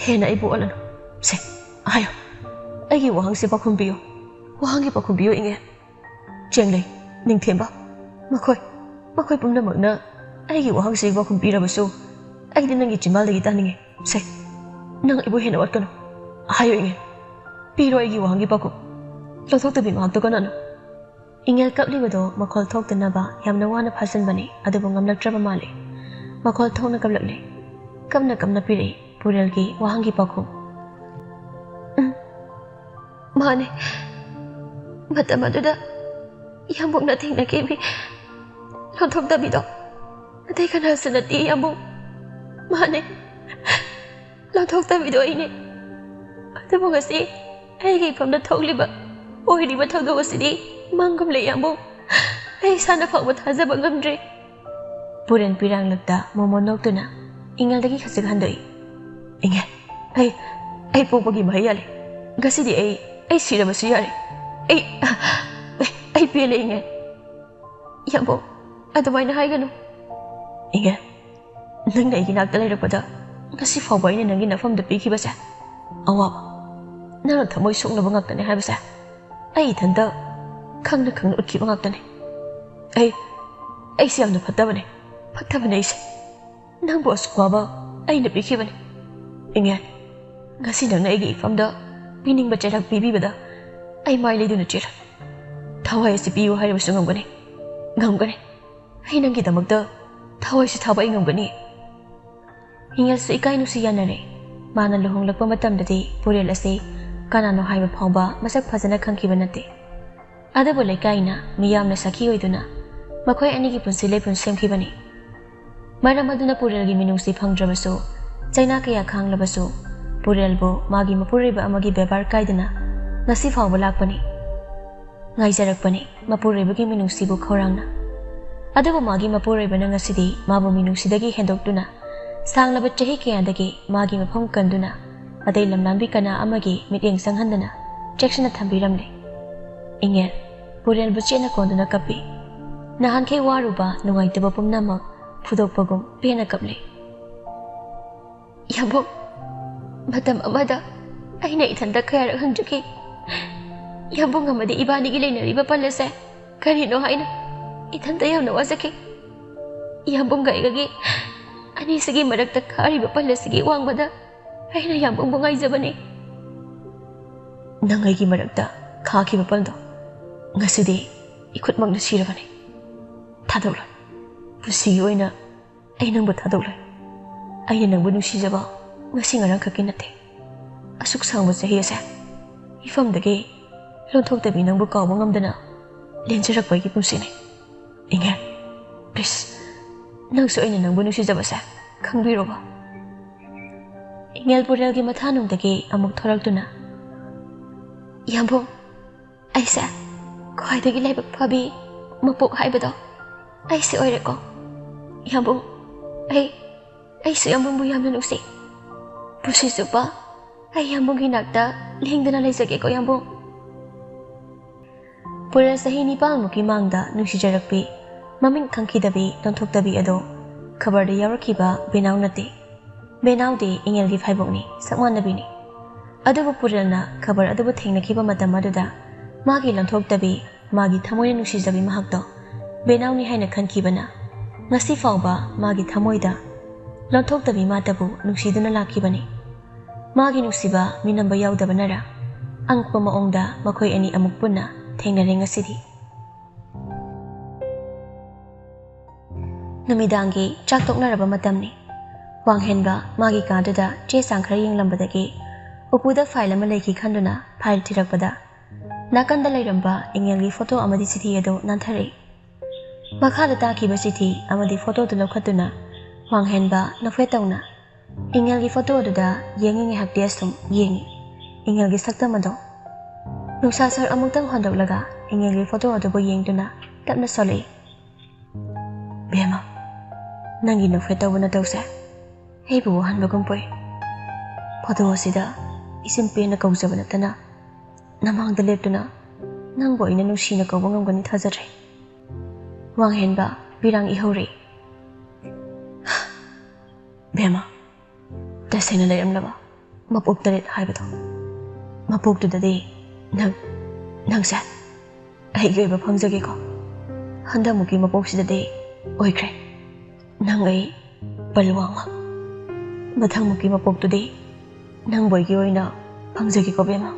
ꯍꯦꯟꯅ ꯑꯩꯕꯨ ꯑꯣꯠꯂꯅꯨ꯫ ꯁꯦ ꯍꯥꯏꯌꯨ, ꯑꯩꯒꯤ ꯋꯥꯍꯪꯁꯦ ꯄꯥꯎꯈꯨꯝ ꯄꯤꯌꯨ, ꯋꯥꯍꯪꯒꯤ ꯄꯥꯎꯈꯨꯝ ꯄꯤꯌꯨ ꯏꯉꯦꯜ꯫ ꯆꯦꯡꯂꯩ, ꯅꯤꯡꯊꯦꯝꯕ, ꯃꯈꯣꯏ ꯄꯨꯝꯅꯃꯛꯅ ꯑꯩꯒꯤ ꯋꯥꯍꯪꯁꯤꯒꯤ ꯄꯥꯎꯈꯨꯝ ꯄꯤꯔꯕꯁꯨ ꯑꯩꯗꯤ ꯅꯪꯒꯤ ꯆꯤꯟꯕꯥꯜꯗꯒꯤ ꯇꯥꯅꯤꯡꯉꯤ꯫ ꯁꯦ, ꯅꯪ ꯑꯩꯕꯨ ꯍꯦꯟꯅ ꯑꯣꯠꯀꯅꯨ, Hayo inge. Piro aigi wahangi paku. Lothok tabi mahak to kanano. Ingel kapli bado makol thok tanaba yamna wana phasan bani adubu ngamlak traba male. Makol thok na kablak le. Kamna pire Purel ki wahangi paku. Mane. Mata maduda. Yambung na ting na kibi. Lothok tabi do. Natay ka na sanati yambung. Mane. Lothok tabi do ini. Adubu ngasi. Ay kay pam na thok liba. Oy di ba thok do ngasi Mangam le yambung. Ay sana pa mataza bangamdre. Puren pirang lagta momonok to na. Ingal dagi kasig handoy. Inge. Ay po pagi mahayale. Gasi di ay sira ba siyare. Ay pili inge. Yambung. Adumay na hay gano. Inge. Nang naiginagtalay na pada. Kasi faway na nangin na fam da piki ba sa. Awab. Nang tamoy sok na bangag na hay ba sa. Ay tanda. Kang na utki bangag na ay siyam na pataba na isa. Nang buwas kwa ba ay napiki ba Inge. Ngasi nang naigi ifam da. Pining ba charak bibi ba da. Ay mailay doon na chira. Taway si piyo hay mas ngam gani. Ay nang kita magda. Taway si tabay ngam gani. Ingal sa ikay no siya na Mana luhong lagpamatam dati Purel asi kanano hay mapawba masak pazana kang kiba nati. Ada boleh kaina miyam na sakhi oiduna makhoi ani ki punsi lepun semkhibani maram aduna Purel gi minungsi phangdrabasu chaina kaya khanglabasu Purel bo magi mapuriba amagi bebar kaidana ngasi phawba lakpani ngaijarakpani mapuriba gi minungsi bu khorangna adabu magi mapuriba na ngasidi mabu minungsi dagi hendokduna sanglaba chahi kaya dagi magi mafam kanduna adai lamlambi kana amagi mityeng sanghandana chection thambiramle Inge, Purel buchena konduna kapi. Nahan kay waruba nungai taba pumnamak pudok pagum pena kapli. Yambong, madam amada ay na itanda kaya hangjaki. Yambong amadi ibani gilay na riba palase. Kanino hay na itanda yaw na wasaki. Yambong gay gagi ani sige maragtak kariba palasigi wang bada ay na yambong bungay zabani. Nangay gi maragta kaki bapaldo. Ngasidi ikut mag nasirabani. Tadawlan. Pusigi oina ay nang batadawlan. Ay na nang bunusijaba ngasi ngarang kakinate. Asuk sang mo sa hiyasa. Ifam dagi lontok tabi nang bukaw mangamdana. Lenjarak pa ikipunsini. Inge, please. Nang so ay na nang bunusijaba sa kangbiro ba? Ingel Purel gi mathanong dagi amok thorak tuna. Yambong, ay sa Khwaidagi laibak phabi mapok haibado ay si oire ko. Yambong ay si yambong bu yamna nusi. Pusi supa ay yambong hinagda lingdana laisage ko yambong. Purel sa hinipal mo kimangda nusijarakpi maming kangkidabi nonthokdabi ado khabar da yawrakiba benaw nati. Benaw di ingel gi phaibok ni sakman nabi ni. Adubu Purel na khabar adubu thengnakiba matam aduda magi lanthoktabi magi thamoy na nusijabi mahakdo benaw ni haina khankibana ngasi fawba magi thamoyda lanthoktabi matabu nusiduna lakibani magi nusiba minamba yawdabanara angpa maongda makhoi ani amuk punna thengnare ngasidi numidangi chaktoknaraba matamni wanghenba magi kaduda che sangkhara yenglambadagi upuda file ama leiki khanduna file thirakpada Nakanda lairamba Ingelgi photo amadi sithi ado nanthare. Makhada takiba sithi amadi photo tu lokhatuna wanghenba nafetawna. Ingelgi photo aduda yengingi haktiasum yengi. Ingelgi saktamado. Nungsasar amugtang hondoklaga Ingelgi photo adubo yengduna tapna soli. Bema, nangi nafetawa na tawsa. Heibu hanbagumpoy. Photo asida isimpe na kausaba na tana. Namangda leptuna nang boy na nusi na kawangam ganit hazare. Wanghenba birang ihori. Bema, tasay na layam laba. Mapog talit haibato. Mapog to dadi nang sa. Ay gay ba pangzagi ko. Handa mo ki mapog si dadi. Oy kre. Nang ay balwang. Matang mo ki mapog to di. Nang boy ki oy na ꯐꯪꯖꯒꯦꯀꯣ ꯕꯦꯝꯃ